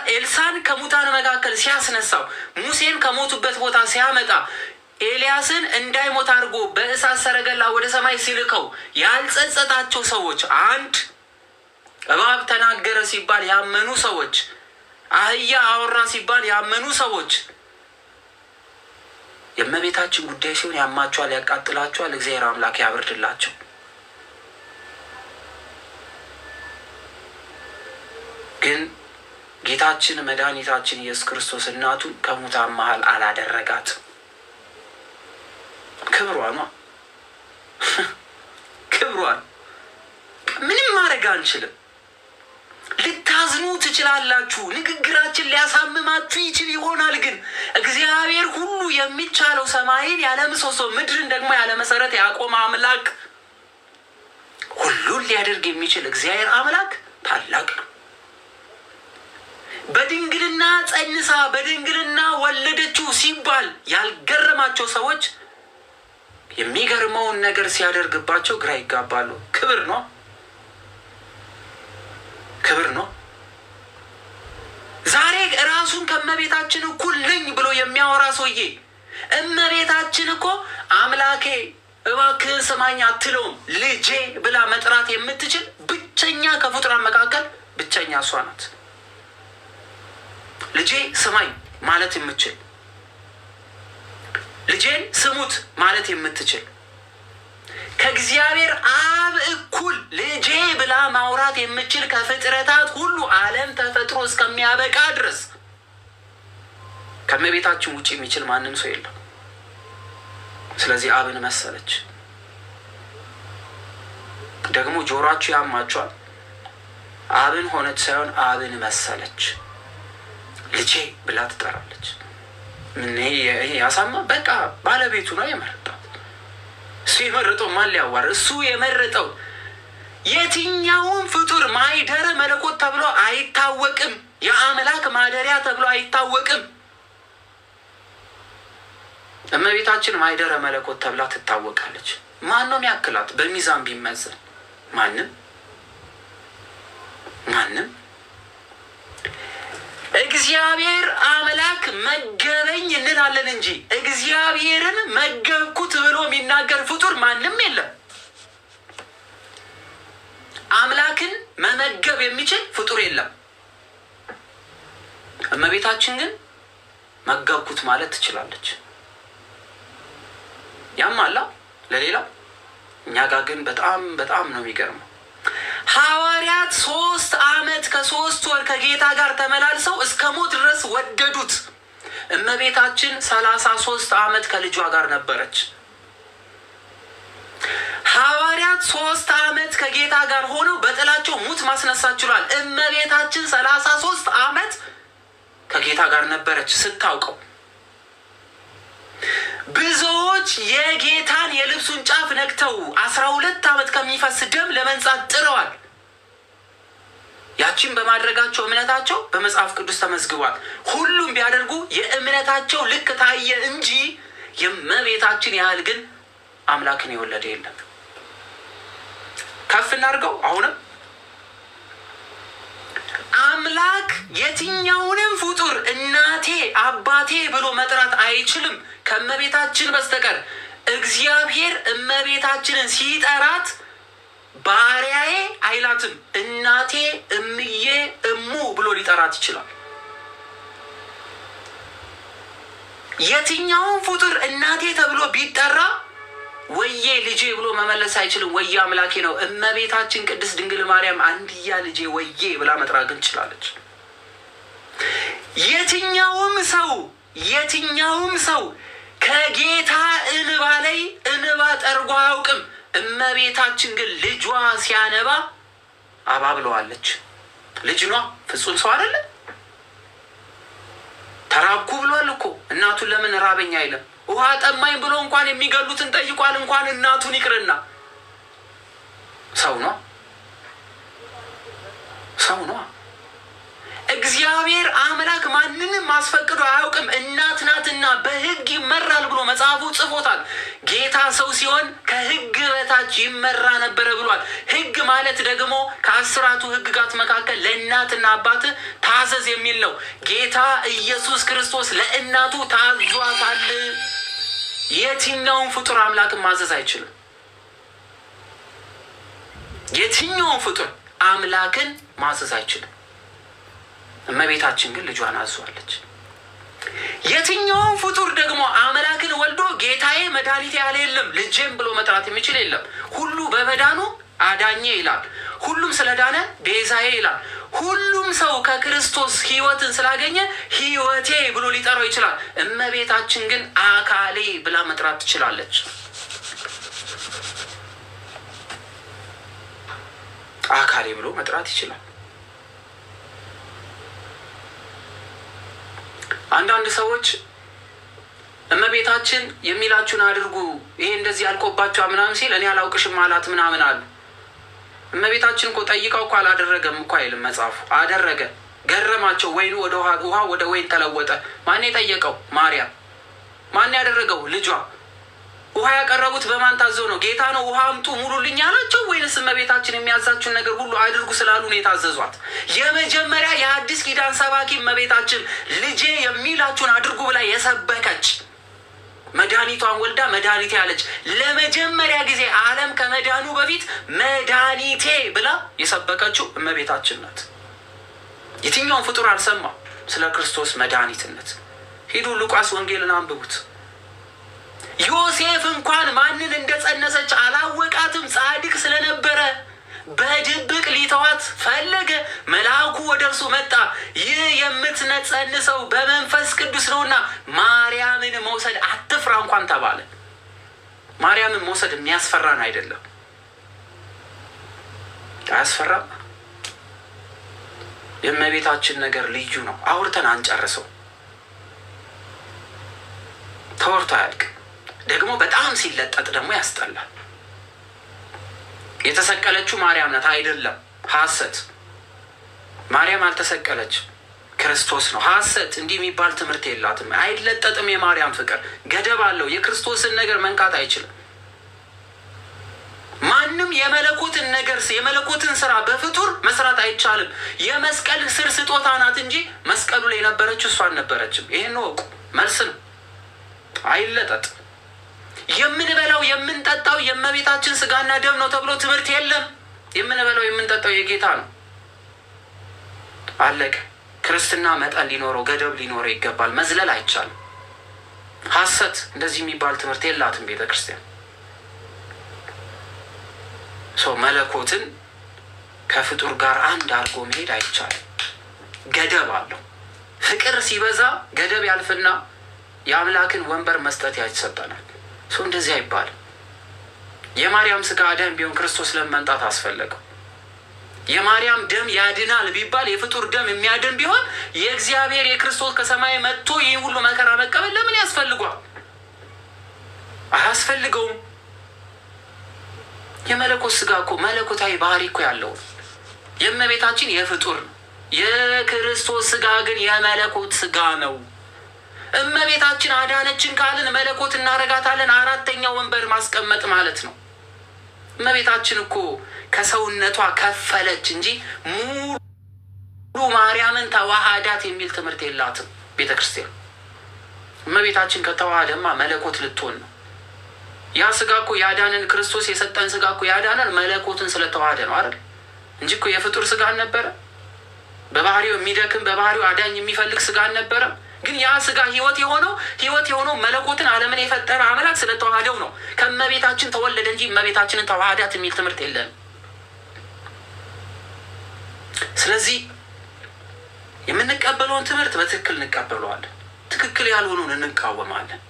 ኤልሳን ከሙታን መካከል ሲያስነሳው፣ ሙሴን ከሞቱበት ቦታ ሲያመጣ፣ ኤልያስን እንዳይሞት አድርጎ በእሳት ሰረገላ ወደ ሰማይ ሲልከው ያልጸጸታቸው ሰዎች፣ አንድ እባብ ተናገረ ሲባል ያመኑ ሰዎች፣ አህያ አወራ ሲባል ያመኑ ሰዎች፣ የእመቤታችን ጉዳይ ሲሆን ያማቸዋል፣ ያቃጥላቸዋል። እግዚአብሔር አምላክ ያብርድላቸው። ግን ጌታችን መድኃኒታችን ኢየሱስ ክርስቶስ እናቱን ከሙታን መሀል አላደረጋትም። ክብሯን ምንም ማድረግ አንችልም። ልታዝኑ ትችላላችሁ። ንግግራችን ሊያሳምማችሁ ይችል ይሆናል። ግን እግዚአብሔር ሁሉ የሚቻለው ሰማይን ያለ ምሰሶ ምድርን ደግሞ ያለ መሰረት ያቆመ አምላክ፣ ሁሉን ሊያደርግ የሚችል እግዚአብሔር አምላክ ታላቅ ነው። በድንግልና ጸንሳ በድንግልና ወለደችው ሲባል ያልገረማቸው ሰዎች የሚገርመውን ነገር ሲያደርግባቸው ግራ ይጋባሉ። ክብር ነው። ዛሬ ራሱን ከእመቤታችን እኩል ነኝ ብሎ የሚያወራ ሰውዬ እመቤታችን እኮ አምላኬ እባክህን ስማኝ አትለውም። ልጄ ብላ መጥራት የምትችል ብቸኛ ከፍጡራን መካከል ብቸኛ እሷ ናት። ልጄ ስማኝ ማለት የምትችል፣ ልጄን ስሙት ማለት የምትችል፣ ከእግዚአብሔር አብ እኩል ልጄ ብላ ማውራት የምትችል ከፍጥረታት ሁሉ ዓለም ተፈጥሮ እስከሚያበቃ ድረስ ከእመቤታችን ውጭ የሚችል ማንም ሰው የለም። ስለዚህ አብን መሰለች። ደግሞ ጆሯችሁ ያማችኋል። አብን ሆነች ሳይሆን አብን መሰለች። ልጄ ብላ ትጠራለች። ይሄ ያሳማ። በቃ ባለቤቱ ነው የመረጣት። እሱ የመረጠው ማን ሊያዋር? እሱ የመረጠው የትኛውን ፍጡር ማይደረ መለኮት ተብሎ አይታወቅም። የአምላክ ማደሪያ ተብሎ አይታወቅም። እመቤታችን ማይደረ መለኮት ተብላ ትታወቃለች። ማን ነው የሚያክላት? በሚዛን ቢመዘን ማንም። እግዚአብሔር አምላክ መገበኝ እንላለን እንጂ እግዚአብሔርን መገብኩት ብሎ የሚናገር ፍጡር ማንም የለም። አምላክን መመገብ የሚችል ፍጡር የለም። እመቤታችን ግን መገብኩት ማለት ትችላለች። ያም አላ ለሌላው፣ እኛ ጋር ግን በጣም ነው የሚገርመው። ሐዋርያት 3 ዓመት ከ3 ወር ከጌታ ጋር ተመላልሰው እስከ ሞት ድረስ ወደዱት። እመቤታችን 33 ዓመት ከልጇ ጋር ነበረች። ሐዋርያት 3 ዓመት ከጌታ ጋር ሆነው በጥላቸው ሙት ማስነሳት ችሏል። እመቤታችን 33 ዓመት ከጌታ ጋር ነበረች ስታውቀው። ብዙዎች የጌታን የልብሱን ጫፍ ነክተው 12 ዓመት ከሚፈስ ደም ለመንጻት ጥረዋል። ያቺን በማድረጋቸው እምነታቸው በመጽሐፍ ቅዱስ ተመዝግቧል። ሁሉም ቢያደርጉ የእምነታቸው ልክ ታየ እንጂ የእመቤታችን ያህል ግን አምላክን የወለደ የለም። ከፍ እናድርገው። አሁንም አምላክ የትኛውንም ፍጡር እናቴ አባቴ ብሎ መጥራት አይችልም ከእመቤታችን በስተቀር። እግዚአብሔር እመቤታችንን ሲጠራት ባሪያዬ አይላትም። እናቴ፣ እምዬ፣ እሙ ብሎ ሊጠራት ይችላል። የትኛውም ፍጡር እናቴ ተብሎ ቢጠራ ወዬ ልጄ ብሎ መመለስ አይችልም። ወዬ አምላኬ ነው። እመቤታችን ቅድስት ድንግል ማርያም አንድያ ልጄ ወዬ ብላ መጥራት ግን ትችላለች። የትኛውም ሰው ከጌታ እንባ ላይ እንባ ጠርጎ አያውቅም። እመቤታችን ግን ልጇ ሲያነባ አባብለዋለች። ልጅኗ ፍጹም ሰው አይደለ? ተራብኩ ብሏል እኮ። እናቱን ለምን ራበኛ አይለም? ውሃ ጠማኝ ብሎ እንኳን የሚገሉትን ጠይቋል። እንኳን እናቱን ይቅርና ሰው ነው። እግዚአብሔር አምላክ ማንንም አስፈቅዶ አያውቅም። እናት ናትና በሕግ ይመራል ብሎ መጽሐፉ ጽፎታል። ጌታ ሰው ሲሆን ከሕግ በታች ይመራ ነበረ ብሏል። ሕግ ማለት ደግሞ ከ10ቱ ሕግጋት መካከል ለእናትና አባት ታዘዝ የሚል ነው። ጌታ ኢየሱስ ክርስቶስ ለእናቱ ታዟታል። የትኛውን ፍጡር አምላክን ማዘዝ አይችልም። የትኛውን ፍጡር አምላክን ማዘዝ አይችልም። እመቤታችን ግን ልጇን አዟለች። የትኛውን ፍጡር ደግሞ አምላክን ወልዶ ጌታዬ መድኃኒቴ ያለ የለም፣ ልጄም ብሎ መጥራት የሚችል የለም። ሁሉ በመዳኑ አዳኜ ይላል። ሁሉም ስለዳነ ቤዛዬ ይላል። ሁሉም ሰው ከክርስቶስ ሕይወትን ስላገኘ ሕይወቴ ብሎ ሊጠራው ይችላል። እመቤታችን ግን አካሌ ብላ መጥራት ትችላለች። አካሌ ብሎ መጥራት ይችላል። አንዳንድ ሰዎች እመቤታችን የሚላችሁን አድርጉ፣ ይሄ እንደዚህ ያልቆባቸው ምናምን ሲል እኔ አላውቅሽም አላት ምናምን አሉ። እመቤታችን እኮ ጠይቀው እኮ አላደረገም እኮ አይልም መጽሐፉ። አደረገ፣ ገረማቸው። ወይኑ ወደ ውሃ ወደ ወይን ተለወጠ። ማን የጠየቀው? ማርያም። ማን ያደረገው? ልጇ። ውሃ ያቀረቡት በማን ታዘው ነው? ጌታ ነው ውሃ አምጡ ሙሉልኝ አላቸው ወይንስ እመቤታችን የሚያዛችሁን ነገር ሁሉ አድርጉ ስላሉ ነው የታዘዟት? የመጀመሪያ የአዲስ ኪዳን ሰባኪ እመቤታችን ልጄ የሚላችሁን አድርጉ ብላ የሰበከች፣ መድኃኒቷን ወልዳ መድኃኒቴ ያለች ለመጀመሪያ ጊዜ ዓለም ከመዳኑ በፊት መድኃኒቴ ብላ የሰበከችው እመቤታችን ናት። የትኛውን ፍጡር አልሰማም ስለ ክርስቶስ መድኃኒትነት። ሂዱ ሉቃስ ወንጌልን አንብቡት። ዮሴፍ እንኳን ማንን እንደጸነሰች አላወቃትም። ጻድቅ ስለነበረ በድብቅ ሊተዋት ፈለገ። መልአኩ ወደ እርሱ መጣ። ይህ የምትጸንሰው በመንፈስ ቅዱስ ነውና ማርያምን መውሰድ አትፍራ እንኳን ተባለ። ማርያምን መውሰድ የሚያስፈራን አይደለም። አያስፈራም። የእመቤታችን ነገር ልዩ ነው። አውርተን አንጨርሰው። ተወርቶ አያልቅ። ደግሞ በጣም ሲለጠጥ ደግሞ ያስጠላል። የተሰቀለችው ማርያም ናት አይደለም፣ ሐሰት። ማርያም አልተሰቀለች፣ ክርስቶስ ነው። ሐሰት እንዲህ የሚባል ትምህርት የላትም። አይለጠጥም። የማርያም ፍቅር ገደብ አለው። የክርስቶስን ነገር መንካት አይችልም። ማንም የመለኮትን ነገር የመለኮትን ስራ በፍጡር መስራት አይቻልም። የመስቀል ስር ስጦታ ናት እንጂ መስቀሉ ላይ የነበረችው እሷ አልነበረችም። ይሄን ወቁ። መልስ ነው፣ አይለጠጥ። የምንበላው የምንጠጣው የእመቤታችን ስጋና ደም ነው ተብሎ ትምህርት የለም። የምንበላው የምንጠጣው የጌታ ነው። አለቀ። ክርስትና መጠን ሊኖረው ገደብ ሊኖረው ይገባል። መዝለል አይቻልም። ሐሰት እንደዚህ የሚባል ትምህርት የላትም ቤተ ክርስቲያን። ሰው መለኮትን ከፍጡር ጋር አንድ አድርጎ መሄድ አይቻልም። ገደብ አለው። ፍቅር ሲበዛ ገደብ ያልፍና የአምላክን ወንበር መስጠት ያሰጠናል። ሰው እንደዚህ አይባልም። የማርያም ስጋ ደም ቢሆን ክርስቶስ ለመምጣት አስፈለገው? የማርያም ደም ያድናል ቢባል የፍጡር ደም የሚያድን ቢሆን የእግዚአብሔር የክርስቶስ ከሰማይ መጥቶ ይህ ሁሉ መከራ መቀበል ለምን ያስፈልጓል? አያስፈልገውም። የመለኮት ስጋ እኮ መለኮታዊ ባህሪ እኮ ያለው የእመቤታችን የፍጡር ነው። የክርስቶስ ስጋ ግን የመለኮት ስጋ ነው። እመቤታችን አዳነችን ካልን መለኮት እናረጋታለን። አራተኛው ወንበር ማስቀመጥ ማለት ነው። እመቤታችን እኮ ከሰውነቷ ከፈለች እንጂ ሙሉ ማርያምን ተዋሃዳት የሚል ትምህርት የላትም ቤተ ክርስቲያን። እመቤታችን ከተዋሃደማ መለኮት ልትሆን ነው። ያ ስጋ እኮ ያዳነን ክርስቶስ የሰጠን ስጋ እኮ ያዳነን መለኮትን ስለተዋሃደ ነው አይደል? እንጂ እኮ የፍጡር ስጋ አልነበረ። በባህሪው የሚደክም በባህሪው አዳኝ የሚፈልግ ስጋ አልነበረ። ግን ያ ስጋ ህይወት የሆነው መለኮትን ዓለምን የፈጠረ አምላክ ስለተዋሃደው ነው። ከእመቤታችን ተወለደ እንጂ እመቤታችንን ተዋሃዳት የሚል ትምህርት የለንም። ስለዚህ የምንቀበለውን ትምህርት በትክክል እንቀበለዋለን፣ ትክክል ያልሆነውን እንቃወማለን።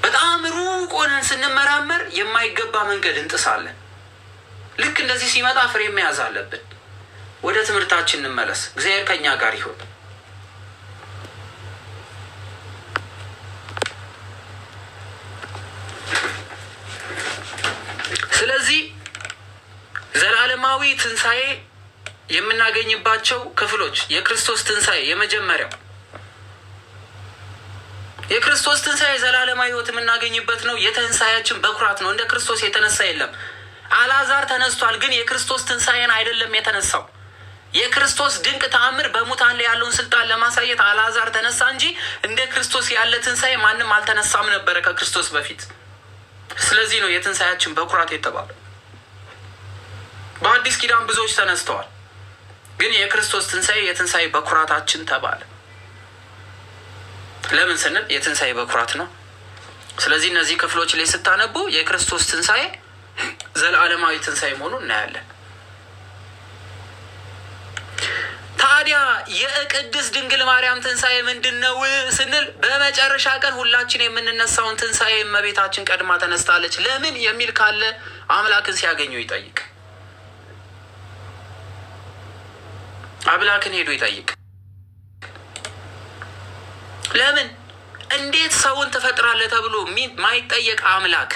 በጣም ሩቅ ሆነን ስንመራመር የማይገባ መንገድ እንጥሳለን። ልክ እንደዚህ ሲመጣ ፍሬ መያዝ አለብን። ወደ ትምህርታችን እንመለስ። እግዚአብሔር ከኛ ጋር ይሁን። ስለዚህ ዘላለማዊ ትንሣኤ የምናገኝባቸው ክፍሎች የክርስቶስ ትንሣኤ የመጀመሪያው የክርስቶስ ትንሣኤ ዘላለማዊ ሕይወት የምናገኝበት ነው። የትንሣኤያችን በኩራት ነው። እንደ ክርስቶስ የተነሳ የለም። አልዓዛር ተነስቷል፣ ግን የክርስቶስ ትንሣኤን አይደለም የተነሳው። የክርስቶስ ድንቅ ተአምር በሙታን ላይ ያለውን ስልጣን ለማሳየት አልዓዛር ተነሳ እንጂ እንደ ክርስቶስ ያለ ትንሣኤ ማንም አልተነሳም ነበረ ከክርስቶስ በፊት። ስለዚህ ነው የትንሣኤያችን በኩራት የተባለው። በአዲስ ኪዳን ብዙዎች ተነስተዋል፣ ግን የክርስቶስ ትንሣኤ የትንሣኤ በኩራታችን ተባለ። ለምን ስንል የትንሣኤ በኩራት ነው። ስለዚህ እነዚህ ክፍሎች ላይ ስታነቡ የክርስቶስ ትንሣኤ ዘላለማዊ ትንሣኤ መሆኑን እናያለን። ታዲያ የቅድስት ድንግል ማርያም ትንሣኤ ምንድን ነው ስንል በመጨረሻ ቀን ሁላችን የምንነሳውን ትንሣኤ እመቤታችን ቀድማ ተነስታለች። ለምን የሚል ካለ አምላክን ሲያገኘው ይጠይቅ። አምላክን ሄዶ ይጠይቅ። ለምን እንዴት ሰውን ትፈጥራለህ ተብሎ ማይጠየቅ አምላክ፣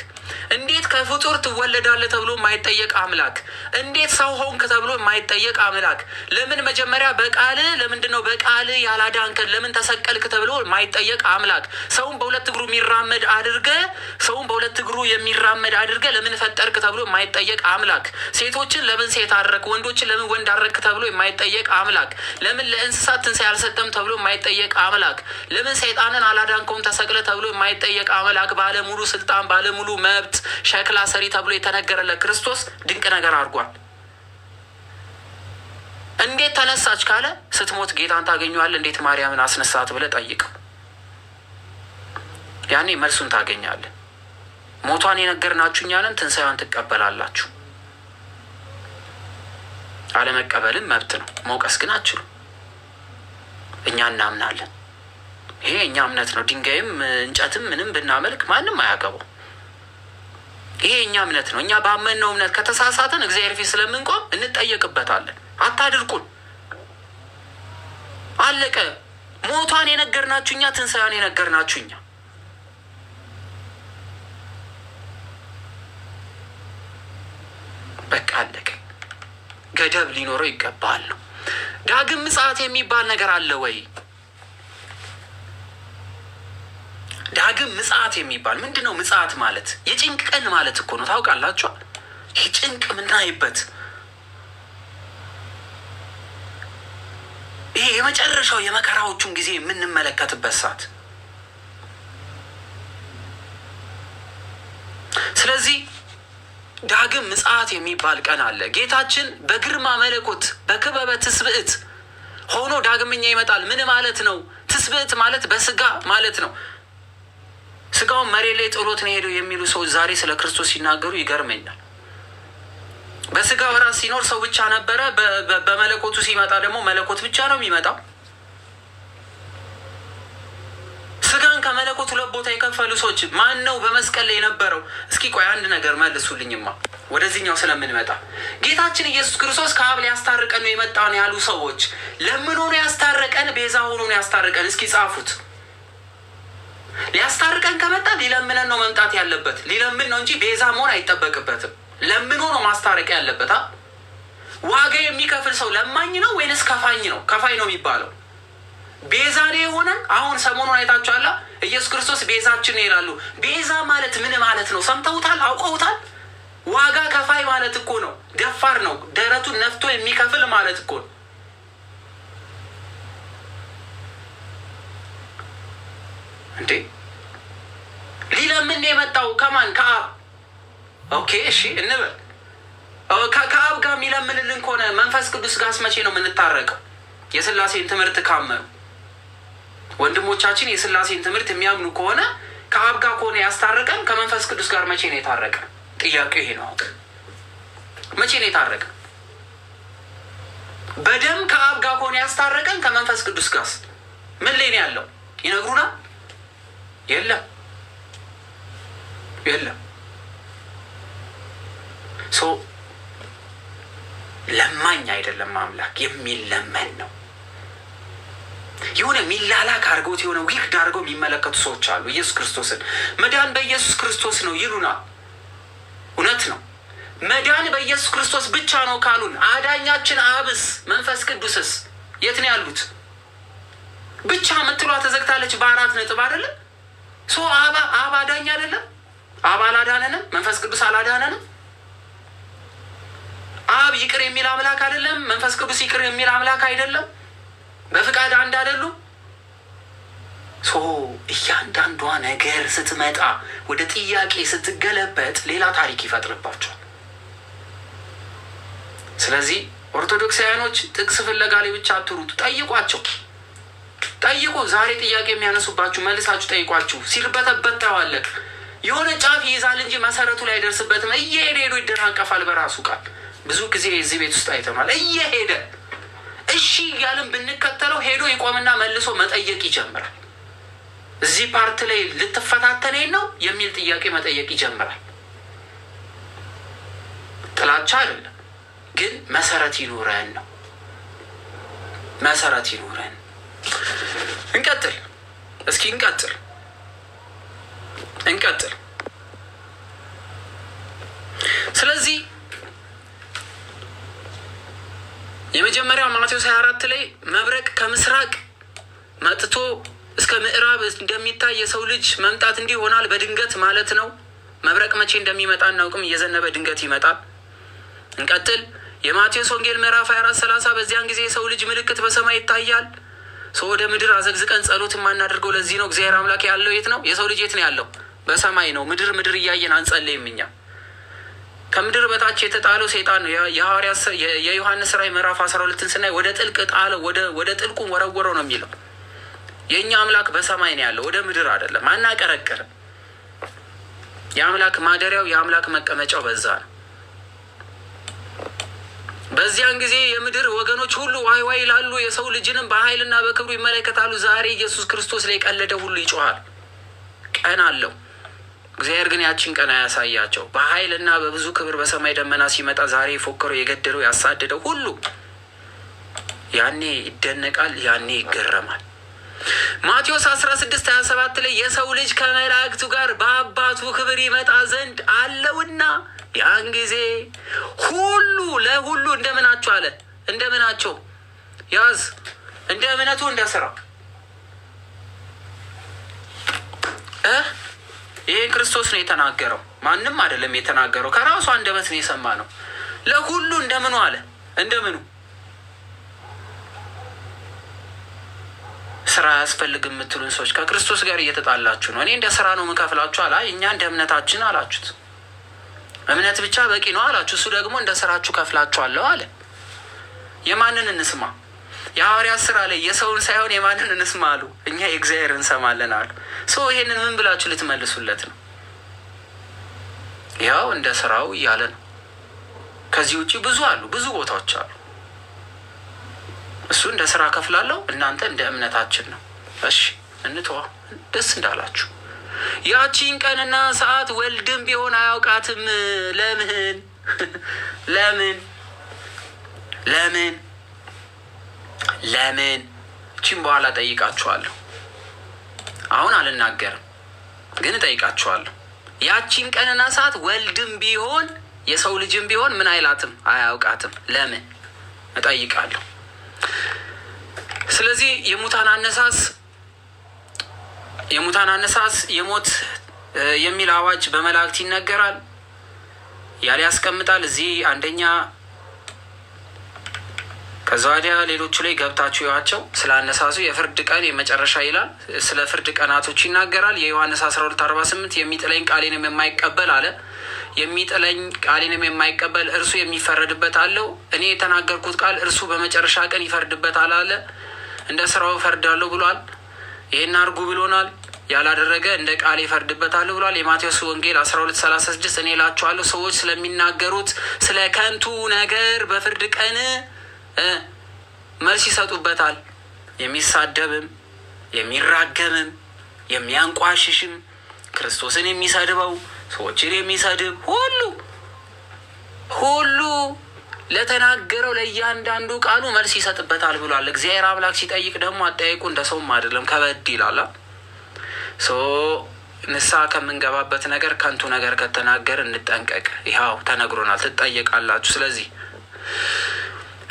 እንዴት ከፍጡር ትወለዳለህ ተብሎ ማይጠየቅ አምላክ፣ እንዴት ሰው ሆንክ ተብሎ ማይጠየቅ አምላክ፣ ለምን መጀመሪያ በቃል ለምንድን ነው በቃል ያላዳንከን ለምን ተሰቀልክ ተብሎ ማይጠየቅ አምላክ፣ ሰውን በሁለት እግሩ የሚራመድ አድርገህ ለምን ፈጠርክ ተብሎ ማይጠየቅ አምላክ፣ ሴቶችን ለምን ሴት አደረክ ወንዶችን ለምን ወንድ አደረክ ተብሎ የማይጠየቅ አምላክ፣ ለምን ለእንስሳት ትንሣኤ አልሰጠም ተብሎ የማይጠየቅ አምላክ፣ ለምን ሰይጣንን አላዳንከውም ተሰቅለ ተብሎ የማይጠየቅ አምላክ፣ ባለሙሉ ስልጣን ባለሙሉ መብት ሸክላ ሰሪ ተብሎ የተነገረለት ክርስቶስ ድንቅ ነገር አድርጓል። እንዴት ተነሳች ካለ ስትሞት ጌታን ታገኘዋለህ። እንዴት ማርያምን አስነሳት ብለህ ጠይቀው። ያኔ መልሱን ታገኛለህ። ሞቷን የነገርናችሁ እኛ ነን፣ ትንሣኤዋን ትቀበላላችሁ። አለመቀበልም መብት ነው፣ መውቀስ ግን አትችሉም። እኛ እናምናለን። ይሄ እኛ እምነት ነው። ድንጋይም እንጨትም ምንም ብናመልክ ማንም አያገባው። ይሄ እኛ እምነት ነው። እኛ ባመንነው እምነት ከተሳሳተን እግዚአብሔር ፊት ስለምንቆም እንጠየቅበታለን። አታድርቁን። አለቀ። ሞቷን የነገርናችሁ እኛ፣ ትንሣኤዋን የነገርናችሁ እኛ። በቃ አለቀ። ገደብ ሊኖረው ይገባል ነው። ዳግም ምጽአት የሚባል ነገር አለ ወይ? ዳግም ምጽአት የሚባል ምንድን ነው? ምጽአት ማለት የጭንቅ ቀን ማለት እኮ ነው። ታውቃላችኋ? ይህ ጭንቅ የምናይበት ይሄ የመጨረሻው የመከራዎቹን ጊዜ የምንመለከትበት ሰዓት። ስለዚህ ዳግም ምጽአት የሚባል ቀን አለ። ጌታችን በግርማ መለኮት በክበበ ትስብእት ሆኖ ዳግመኛ ይመጣል። ምን ማለት ነው? ትስብእት ማለት በስጋ ማለት ነው። ስጋውን መሬት ላይ ጥሎት ነው ሄደው የሚሉ ሰዎች ዛሬ ስለ ክርስቶስ ሲናገሩ ይገርመኛል። በስጋ ወራት ሲኖር ሰው ብቻ ነበረ። በመለኮቱ ሲመጣ ደግሞ መለኮት ብቻ ነው የሚመጣው። ስጋን ከመለኮት ሁለት ቦታ የከፈሉ ሰዎች ማን ነው በመስቀል ላይ የነበረው? እስኪ ቆይ አንድ ነገር መልሱልኝማ፣ ወደዚህኛው ስለምንመጣ ጌታችን ኢየሱስ ክርስቶስ ከአብ ሊያስታርቀን ነው የመጣ ነው ያሉ ሰዎች ለምን ሆኖ ያስታረቀን? ቤዛ ሆኖ ነው ያስታረቀን። እስኪ ጻፉት። ሊያስታርቀን ከመጣ ሊለምነን ነው መምጣት ያለበት። ሊለምን ነው እንጂ ቤዛ መሆን አይጠበቅበትም። ለምኖ ነው ማስታረቅ ያለበት። ዋጋ የሚከፍል ሰው ለማኝ ነው ወይንስ ከፋኝ ነው? ከፋኝ ነው የሚባለው። ቤዛ ነው የሆነን። አሁን ሰሞኑን አይታችኋላ፣ ኢየሱስ ክርስቶስ ቤዛችን ይላሉ። ቤዛ ማለት ምን ማለት ነው? ሰምተውታል? አውቀውታል? ዋጋ ከፋይ ማለት እኮ ነው። ደፋር ነው፣ ደረቱን ነፍቶ የሚከፍል ማለት እኮ ነው። እንዴ ሊለምን የመጣው ከማን? ከአብ። ኦኬ እሺ እንበል። ከአብ ጋር የሚለምንልን ከሆነ መንፈስ ቅዱስ ጋርስ መቼ ነው የምንታረቀው? የሥላሴን ትምህርት ካመኑ ወንድሞቻችን የሥላሴን ትምህርት የሚያምኑ ከሆነ ከአብ ጋር ከሆነ ያስታረቀን ከመንፈስ ቅዱስ ጋር መቼ ነው የታረቀን? ጥያቄው ይሄ ነው። መቼ ነው የታረቀን? በደም ከአብ ጋር ከሆነ ያስታረቀን ከመንፈስ ቅዱስ ጋርስ ምን ላይ ነው ያለው? ይነግሩናል? የለም የለም። ለማኝ አይደለም አምላክ፣ የሚለመን ነው። የሆነ ሚላላክ አድርገውት የሆነ ዊክድ አድርገው የሚመለከቱ ሰዎች አሉ። ኢየሱስ ክርስቶስን መዳን በኢየሱስ ክርስቶስ ነው ይሉናል። እውነት ነው። መዳን በኢየሱስ ክርስቶስ ብቻ ነው ካሉን አዳኛችን አብስ መንፈስ ቅዱስስ የት ነው ያሉት? ብቻ ምትሏ ተዘግታለች በ4 ነጥብ አይደለም። አብ አዳኝ አይደለም። አብ አላዳነንም። መንፈስ ቅዱስ አላዳነንም። አብ ይቅር የሚል አምላክ አይደለም። መንፈስ ቅዱስ ይቅር የሚል አምላክ አይደለም። በፍቃድ አንድ አይደሉም። እያንዳንዷ ነገር ስትመጣ ወደ ጥያቄ ስትገለበጥ ሌላ ታሪክ ይፈጥርባቸዋል። ስለዚህ ኦርቶዶክሳውያኖች ጥቅስ ፍለጋ ላይ ብቻ አትሩጡ። ጠይቋቸው፣ ጠይቁ። ዛሬ ጥያቄ የሚያነሱባችሁ መልሳችሁ ጠይቋችሁ። ሲርበተበት ተዋለቅ የሆነ ጫፍ ይይዛል እንጂ መሰረቱ ላይ አይደርስበትም። እየሄደ ሄዶ ይደናቀፋል በራሱ ቃል። ብዙ ጊዜ እዚህ ቤት ውስጥ አይተናል። እየሄደ እሺ እያልን ብንከተለው ሄዶ ይቆምና መልሶ መጠየቅ ይጀምራል። እዚህ ፓርት ላይ ልትፈታተነኝ ነው የሚል ጥያቄ መጠየቅ ይጀምራል። ጥላቻ አይደለም ግን መሰረት ይኑረን ነው። መሰረት ይኑረን። እንቀጥል እስኪ እንቀጥል። ስለዚህ የመጀመሪያው ማቴዎስ 24 ላይ መብረቅ ከምስራቅ መጥቶ እስከ ምዕራብ እንደሚታይ የሰው ልጅ መምጣት እንዲህ ይሆናል በድንገት ማለት ነው። መብረቅ መቼ እንደሚመጣ እናውቅም። እየዘነበ ድንገት ይመጣል። እንቀጥል። የማቴዎስ ወንጌል ምዕራፍ 24:30 በዚያን ጊዜ የሰው ልጅ ምልክት በሰማይ ይታያል። ሰው ወደ ምድር አዘግዝቀን ጸሎት የማናደርገው ለዚህ ነው። እግዚአብሔር አምላክ ያለው የት ነው? የሰው ልጅ የት ነው ያለው? በሰማይ ነው። ምድር እያየን አንጸልይም እኛ። ከምድር በታች የተጣለው ሰይጣን ነው። የዮሐንስ ራዕይ ምዕራፍ 12 ስናይ ወደ ጥልቅ ጣለው፣ ወደ ጥልቁ ወረወረው ነው የሚለው። የእኛ አምላክ በሰማይ ነው ያለው፣ ወደ ምድር አይደለም። አናቀረቅርም። የአምላክ ማደሪያው የአምላክ መቀመጫው በዛ ነው። በዚያን ጊዜ የምድር ወገኖች ሁሉ ዋይ ዋይ ይላሉ፣ የሰው ልጅንም በኃይልና በክብሩ ይመለከታሉ። ዛሬ ኢየሱስ ክርስቶስ ላይ ቀለደ ሁሉ ይጮሃል። ቀን አለው። እግዚአብሔር ግን ያችን ቀን አያሳያቸው። በኃይልና በብዙ ክብር በሰማይ ደመና ሲመጣ ዛሬ የፎከረው የገደለው ያሳደደው ሁሉ ያኔ ይደነቃል፣ ያኔ ይገረማል። ማቴዎስ 16:27 ላይ የሰው ልጅ ከመላእክቱ ጋር በአባቱ ክብር ይመጣ ዘንድ አለውና ያን ጊዜ ሁሉ ለሁሉ እንደምናቸው አለ። እንደምናቸው ያዝ፣ እንደ እምነቱ እንደ ስራው ይሄ ክርስቶስ ነው የተናገረው፣ ማንም አይደለም የተናገረው። ከራሱ አንደበት ነው የሰማ ነው። ለሁሉ እንደምኑ አለ። እንደምኑ ስራ አያስፈልግም የምትሉን ሰዎች ከክርስቶስ ጋር እየተጣላችሁ ነው። እኔ እንደ ስራ ነው የምከፍላችሁ አላ። እኛ እንደ እምነታችን አላችሁት። እምነት ብቻ በቂ ነው አላችሁ። እሱ ደግሞ እንደ ስራችሁ ከፍላችኋለሁ አለ። የማንን እንስማ? የሐዋርያት ስራ ላይ የሰውን ሳይሆን የማንን እንስማ አሉ። እኛ የእግዚአብሔር እንሰማለን አሉ። ይሄንን ምን ብላችሁ ልትመልሱለት ነው? ያው እንደ ስራው እያለ ነው። ከዚህ ውጭ ብዙ አሉ፣ ብዙ ቦታዎች አሉ። እሱ እንደ ስራ ከፍላለሁ፣ እናንተ እንደ እምነታችን ነው። እሺ እንተዋ፣ ደስ እንዳላችሁ። ያቺን ቀንና ሰዓት ወልድም ቢሆን አያውቃትም። ለምን ለምን ለምን ለምን? እቺን በኋላ ጠይቃችኋለሁ። አሁን አልናገርም፣ ግን ጠይቃችኋለሁ። ያቺን ቀንና ሰዓት ወልድም ቢሆን የሰው ልጅም ቢሆን ምን አይላትም? አያውቃትም። ለምን? እጠይቃለሁ። ስለዚህ የሙታን አነሳስ የሞት የሚል አዋጅ በመላእክት ይነገራል። ያለ ያስቀምጣል እዚህ አንደኛ። ከዛ ወዲያ ሌሎቹ ላይ ገብታችሁ ያቸው ስለ አነሳሱ የፍርድ ቀን የመጨረሻ ይላል። ስለ ፍርድ ቀናቶች ይናገራል። የዮሐንስ 12:48 የሚጥለኝ ቃሌንም የማይቀበል አለ። የሚጥለኝ ቃሌንም የማይቀበል እርሱ የሚፈረድበት አለው። እኔ የተናገርኩት ቃል እርሱ በመጨረሻ ቀን ይፈርድበታል አለ። እንደ ስራው እፈርዳለሁ ብሏል። ይሄን አድርጉ ብሎናል። ያላደረገ እንደ ቃል ይፈርድበታል ብሏል። የማቴዎስ ወንጌል 12:36 እኔ እላችኋለሁ ሰዎች ስለሚናገሩት ስለ ከንቱ ነገር በፍርድ ቀን መልስ ይሰጡበታል። የሚሳደብም የሚራገምም የሚያንቋሽሽም ክርስቶስን የሚሰድበው ሰዎችን የሚሰድብ ሁሉ ለተናገረው ለእያንዳንዱ ቃሉ መልስ ይሰጥበታል ብሏል። እግዚአብሔር አምላክ ሲጠይቅ ደግሞ አጠያይቁ እንደ ሰውም አይደለም፣ ከበድ ይላል። ንስሐ ከምንገባበት ነገር ከንቱ ነገር ከተናገር እንጠንቀቅ። ይኸው ተነግሮናል፣ ትጠየቃላችሁ። ስለዚህ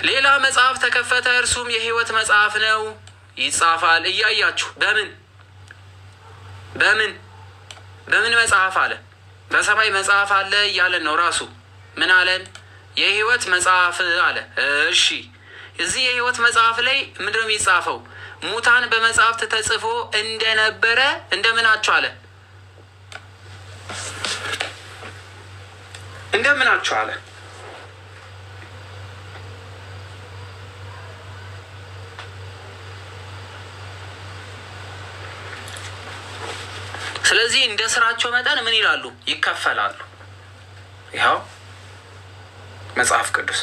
ሌላ መጽሐፍ ተከፈተ፣ እርሱም የሕይወት መጽሐፍ ነው፣ ይጻፋል። እያያችሁ በምን መጽሐፍ አለ? በሰማይ መጽሐፍ አለ እያለን ነው። ራሱ ምን አለን? የሕይወት መጽሐፍ አለ። እሺ እዚህ የሕይወት መጽሐፍ ላይ ምንድን ነው የሚጻፈው? ሙታን በመጽሐፍት ተጽፎ እንደነበረ እንደምናችሁ አለ። እንደምናችሁ አለ። ስለዚህ እንደ ስራቸው መጠን ምን ይላሉ? ይከፈላሉ። ይኸው መጽሐፍ ቅዱስ።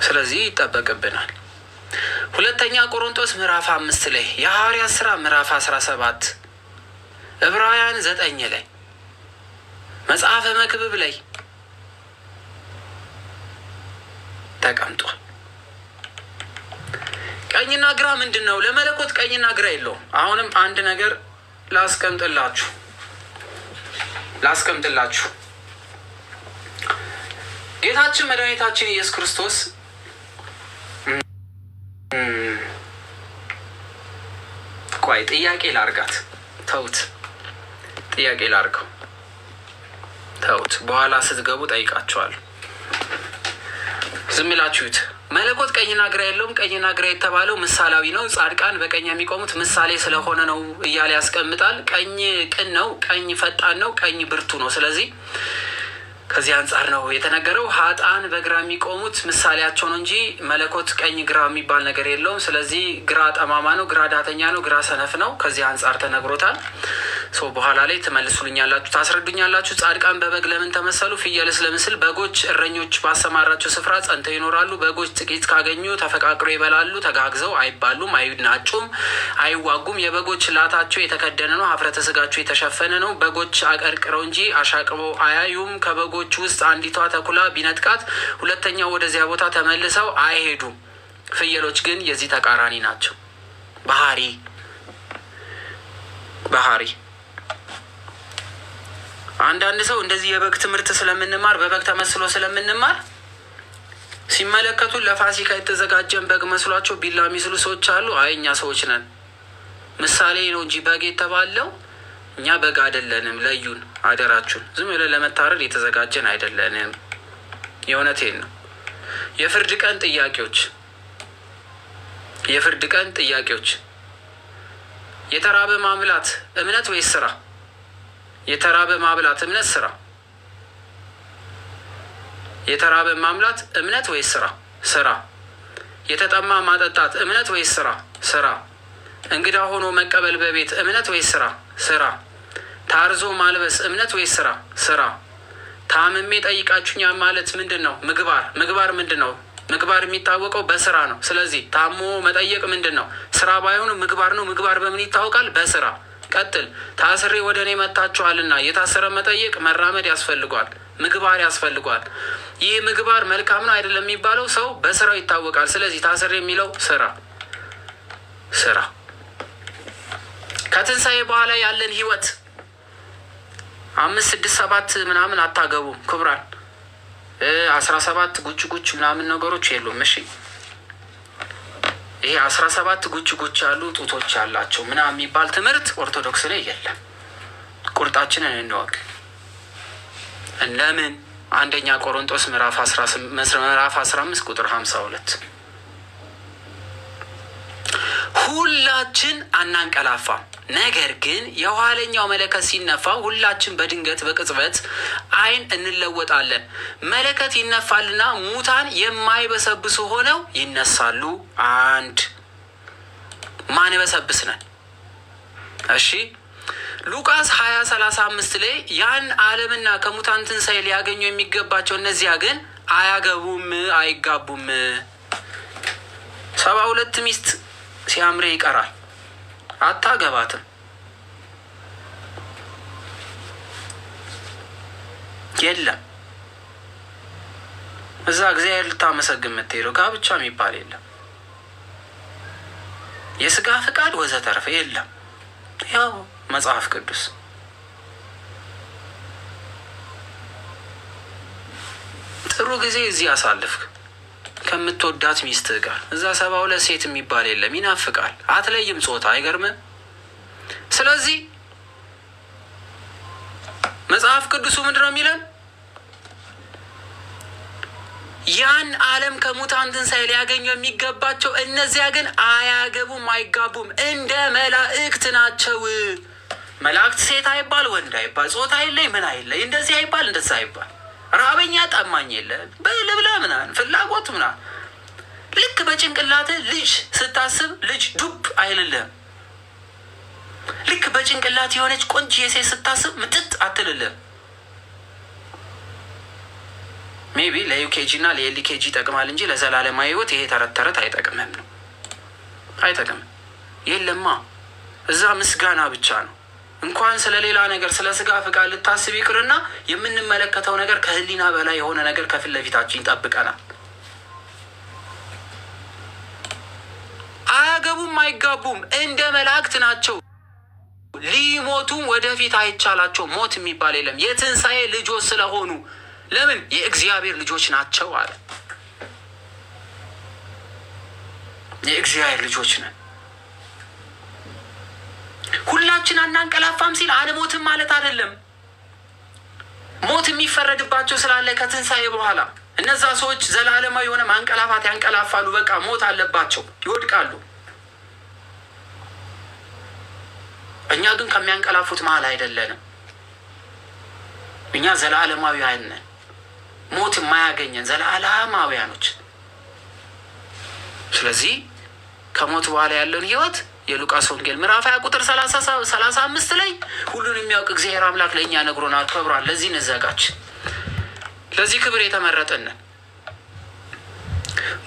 ስለዚህ ይጠበቅብናል። ሁለተኛ ቆሮንቶስ ምዕራፍ 5 ላይ፣ የሐዋርያት ሥራ ምዕራፍ 17፣ ዕብራውያን 9 ላይ፣ መጽሐፈ መክብብ ላይ ተቀምጧል። ቀኝና ግራ ምንድን ነው? ለመለኮት ቀኝና ግራ የለውም። አሁንም አንድ ነገር ላስቀምጥላችሁ። ጌታችን መድኃኒታችን ኢየሱስ ክርስቶስ ቆይ ጥያቄ ላርጋት። ጥያቄ ላርገው። በኋላ ስትገቡ ጠይቃችኋለሁ። ዝም ብላችሁት። መለኮት ቀኝና ግራ የለውም። ቀኝና ግራ የተባለው ምሳሌያዊ ነው። ጻድቃን በቀኝ የሚቆሙት ምሳሌ ስለሆነ ነው እያለ ያስቀምጣል። ቀኝ ቅን ነው፣ ቀኝ ፈጣን ነው፣ ቀኝ ብርቱ ነው። ስለዚህ ከዚህ አንጻር ነው የተነገረው። ሀጣን በግራ የሚቆሙት ምሳሌያቸው ነው እንጂ መለኮት ቀኝ ግራ የሚባል ነገር የለውም። ስለዚህ ግራ ጠማማ ነው፣ ግራ ዳተኛ ነው፣ ግራ ሰነፍ ነው። ከዚህ አንጻር ተነግሮታል። በኋላ ላይ ትመልሱልኛላችሁ፣ ታስረዱኛላችሁ። ጻድቃን በበግ ለምን ተመሰሉ? ፍየልስ ለምስል? በጎች እረኞች ባሰማራቸው ስፍራ ጸንተው ይኖራሉ። በጎች ጥቂት ካገኙ ተፈቃቅሮ ይበላሉ። ተጋግዘው አይባሉም፣ አይናጩም፣ አይዋጉም። የበጎች ላታቸው የተከደነ ነው፣ ሀፍረተ ስጋቸው የተሸፈነ ነው። በጎች አቀርቅረው እንጂ አሻቅበው አያዩም። ከበጎች ውስጥ አንዲቷ ተኩላ ቢነጥቃት ሁለተኛው ወደዚያ ቦታ ተመልሰው አይሄዱም። ፍየሎች ግን የዚህ ተቃራኒ ናቸው። ባህሪ አንዳንድ ሰው እንደዚህ የበግ ትምህርት ስለምንማር በበግ ተመስሎ ስለምንማር ሲመለከቱ ለፋሲካ የተዘጋጀን በግ መስሏቸው ቢላ የሚስሉ ሰዎች አሉ። አይ እኛ ሰዎች ነን፣ ምሳሌ ነው እንጂ በግ የተባለው እኛ በግ አይደለንም፣ ለዩን፣ አደራችሁን። ዝም ብለን ለመታረድ የተዘጋጀን አይደለንም። የእውነቴን ነው። የፍርድ ቀን ጥያቄዎች የተራበ ማብላት እምነት ወይስ ስራ? የተራበ ማብላት እምነት ስራ? የተራበ ማብላት እምነት ወይስ ስራ? ስራ። የተጠማ ማጠጣት እምነት ወይስ ስራ? ስራ። እንግዳ ሆኖ መቀበል በቤት እምነት ወይስ ስራ? ስራ። ታርዞ ማልበስ እምነት ወይስ ስራ? ስራ። ታምሜ ጠይቃችሁኛ ማለት ምንድን ነው? ምግባር። ምግባር ምንድን ነው? ምግባር የሚታወቀው በስራ ነው። ስለዚህ ታሞ መጠየቅ ምንድን ነው? ስራ ባይሆኑ ምግባር ነው። ምግባር በምን ይታወቃል? በስራ። ቀጥል። ታስሬ ወደ እኔ መጥታችኋልና የታሰረ መጠየቅ መራመድ ያስፈልጓል፣ ምግባር ያስፈልጓል። ይህ ምግባር መልካም ነው አይደለም የሚባለው ሰው በስራው ይታወቃል። ስለዚህ ታስሬ የሚለው ስራ። ከትንሣኤ በኋላ ያለን ህይወት 5 6 7 ምናምን አታገቡም ክብራን 17 ጉጭ ምናምን ነገሮች የሉም። እሺ ይሄ 17 ጉጭ ያሉ ጡቶች ያላቸው ምናምን የሚባል ትምህርት ኦርቶዶክስ ላይ የለም። ቁርጣችንን እንወቅ። ለምን? አንደኛ ቆሮንቶስ ምዕራፍ 15 ቁጥር 52 ሁላችን አናንቀላፋም፣ ነገር ግን የኋለኛው መለከት ሲነፋ ሁላችን በድንገት በቅጽበት ዓይን እንለወጣለን። መለከት ይነፋልና ሙታን የማይበሰብሱ ሆነው ይነሳሉ። አንድ ማንበሰብስ ነን። እሺ ሉቃስ 20:35 ላይ ያን ዓለምና ከሙታን ትንሣኤ ሊያገኙ የሚገባቸው እነዚያ ግን አያገቡም፣ አይጋቡም። 72 ሚስት ሲያምሬ ይቀራል፣ አታገባትም። የለም እዛ እግዚአብሔር ልታመሰግን የምትሄደው ጋብቻ የሚባል የለም። የስጋ ፍቃድ ወዘተርፈ የለም። ያው መጽሐፍ ቅዱስ ጥሩ ጊዜ እዚህ አሳልፍክ ከምትወዳት ሚስትህ ጋር። እዛ 72 ሴት የሚባል የለም። ይናፍቃል፣ አትለይም ጾታ። አይገርምም? ስለዚህ መጽሐፍ ቅዱሱ ምንድን ነው የሚለን? ያን ዓለም ከሙታን ትንሣኤ ሊያገኙ የሚገባቸው እነዚያ ግን አያገቡም፣ አይጋቡም፣ እንደ መላእክት ናቸው። መላእክት ሴት አይባል፣ ወንድ አይባል፣ ጾታ አይለይ፣ ምን አይለይ፣ እንደዚህ አይባል፣ እንደዛ አይባል፣ ራበኛ ጠማኝ የለ፣ ብላ ምናምን ፍላጎት ምናምን። ልክ በጭንቅላት ልጅ ስታስብ ልጅ ዱብ አይልልህም። ልክ በጭንቅላት የሆነች ቆንጆ የሴት ስታስብ ምጥጥ አትልልህም። ሜቢ ለዩኬጂ እና ለኤልኬጂ ይጠቅማል እንጂ ለዘላለማዊ ህይወት ይሄ ተረት አይጠቅምም ነው። አይጠቅምም። የለማ እዛ ምስጋና ብቻ ነው። እንኳን ስለ ሌላ ነገር ስለ ስጋ ፍቃድ ልታስብ ይቅርና የምንመለከተው ነገር ከህሊና በላይ የሆነ ነገር ከፊት ለፊታችን ይጠብቀናል። አያገቡም፣ አይጋቡም፣ እንደ መላእክት ናቸው። ሊሞቱም ወደፊት አይቻላቸው። ሞት የሚባል የለም። የትንሣኤ ልጆች ስለሆኑ ለምን? የእግዚአብሔር ልጆች ናቸው አለ። የእግዚአብሔር ልጆች ነን። ሁላችን አናንቀላፋም ሲል አንሞትም ማለት አይደለም። ሞት የሚፈረድባቸው ስላለ ከትንሣኤ በኋላ እነዛ ሰዎች ዘላለማዊ የሆነ ማንቀላፋት ያንቀላፋሉ። በቃ ሞት አለባቸው፣ ይወድቃሉ። እኛ ግን ከሚያንቀላፉት መሀል አይደለንም። እኛ ዘላለማዊ አይነን፣ ሞት የማያገኘን ዘላለማውያኖች። ስለዚህ ከሞት በኋላ ያለውን ህይወት የሉቃስ ወንጌል ምዕራፍ 20 ቁጥር 35 ላይ ሁሉን የሚያውቅ እግዚአብሔር አምላክ ለእኛ ነግሮናል፣ ከብሯል። ለዚህ እንዘጋጅ፣ ለዚህ ክብር የተመረጥንን።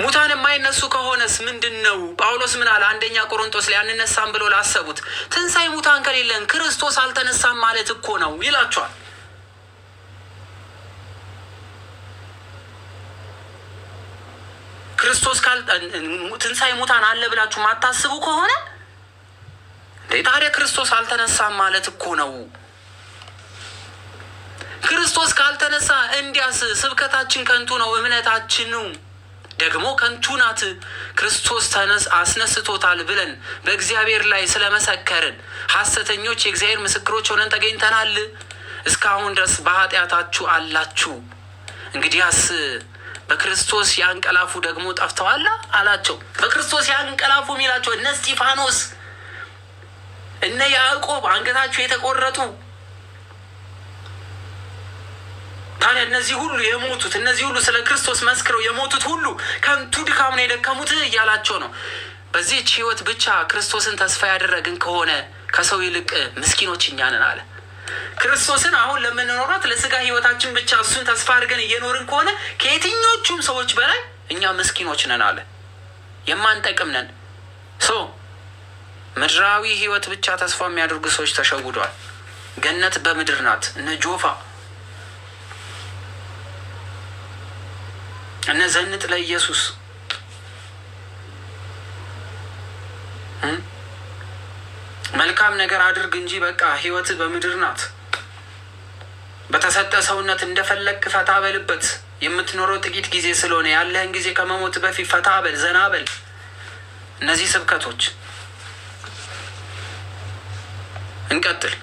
ሙታን የማይነሱ ከሆነስ ምንድን ነው? ጳውሎስ ምን አለ? አንደኛ ቆሮንቶስ ላይ አንነሳም ብሎ ላሰቡት ትንሣኤ ሙታን ከሌለን ክርስቶስ አልተነሳም ማለት እኮ ነው ይላቸዋል። ክርስቶስ ትንሣኤ ሙታን አለ ብላችሁ ማታስቡ ከሆነ ታዲያ ክርስቶስ አልተነሳም ማለት እኮ ነው። ክርስቶስ ካልተነሳ እንዲያስ ስብከታችን ከንቱ ነው፣ እምነታችን ነው። ደግሞ ከንቱ ናት፣ ክርስቶስ አስነስቶታል ብለን በእግዚአብሔር ላይ ስለመሰከርን ሐሰተኞች የእግዚአብሔር ምስክሮች ሆነን ተገኝተናል። እስካሁን ድረስ በኃጢአታችሁ አላችሁ። እንግዲያስ በክርስቶስ ያንቀላፉ ደግሞ ጠፍተዋል አላቸው። በክርስቶስ ያንቀላፉ የሚላቸው እነ እስጢፋኖስ እነ ያዕቆብ አንገታቸው የተቆረጡ ታዲያ እነዚህ ሁሉ የሞቱት እነዚህ ሁሉ ስለ ክርስቶስ መስክረው የሞቱት ሁሉ ከንቱ ድካም ነው የደከሙት እያላቸው ነው። በዚህች ሕይወት ብቻ ክርስቶስን ተስፋ ያደረግን ከሆነ ከሰው ይልቅ ምስኪኖች እኛ ነን አለ። ክርስቶስን አሁን ለምንኖራት ለስጋ ሕይወታችን ብቻ እሱን ተስፋ አድርገን እየኖርን ከሆነ ከየትኞቹም ሰዎች በላይ እኛ ምስኪኖች ነን አለ። የማንጠቅም ነን። ምድራዊ ሕይወት ብቻ ተስፋ የሚያደርጉ ሰዎች ተሸውደዋል። ገነት በምድር ናት። እነ ጆፋ እነ ዘንጥ ለኢየሱስ መልካም ነገር አድርግ እንጂ በቃ ሕይወት በምድር ናት። በተሰጠ ሰውነት እንደፈለግ ፈታ በልበት። የምትኖረው ጥቂት ጊዜ ስለሆነ ያለህን ጊዜ ከመሞት በፊት ፈታ በል፣ ዘና በል። እነዚህ ስብከቶች እንቀጥል።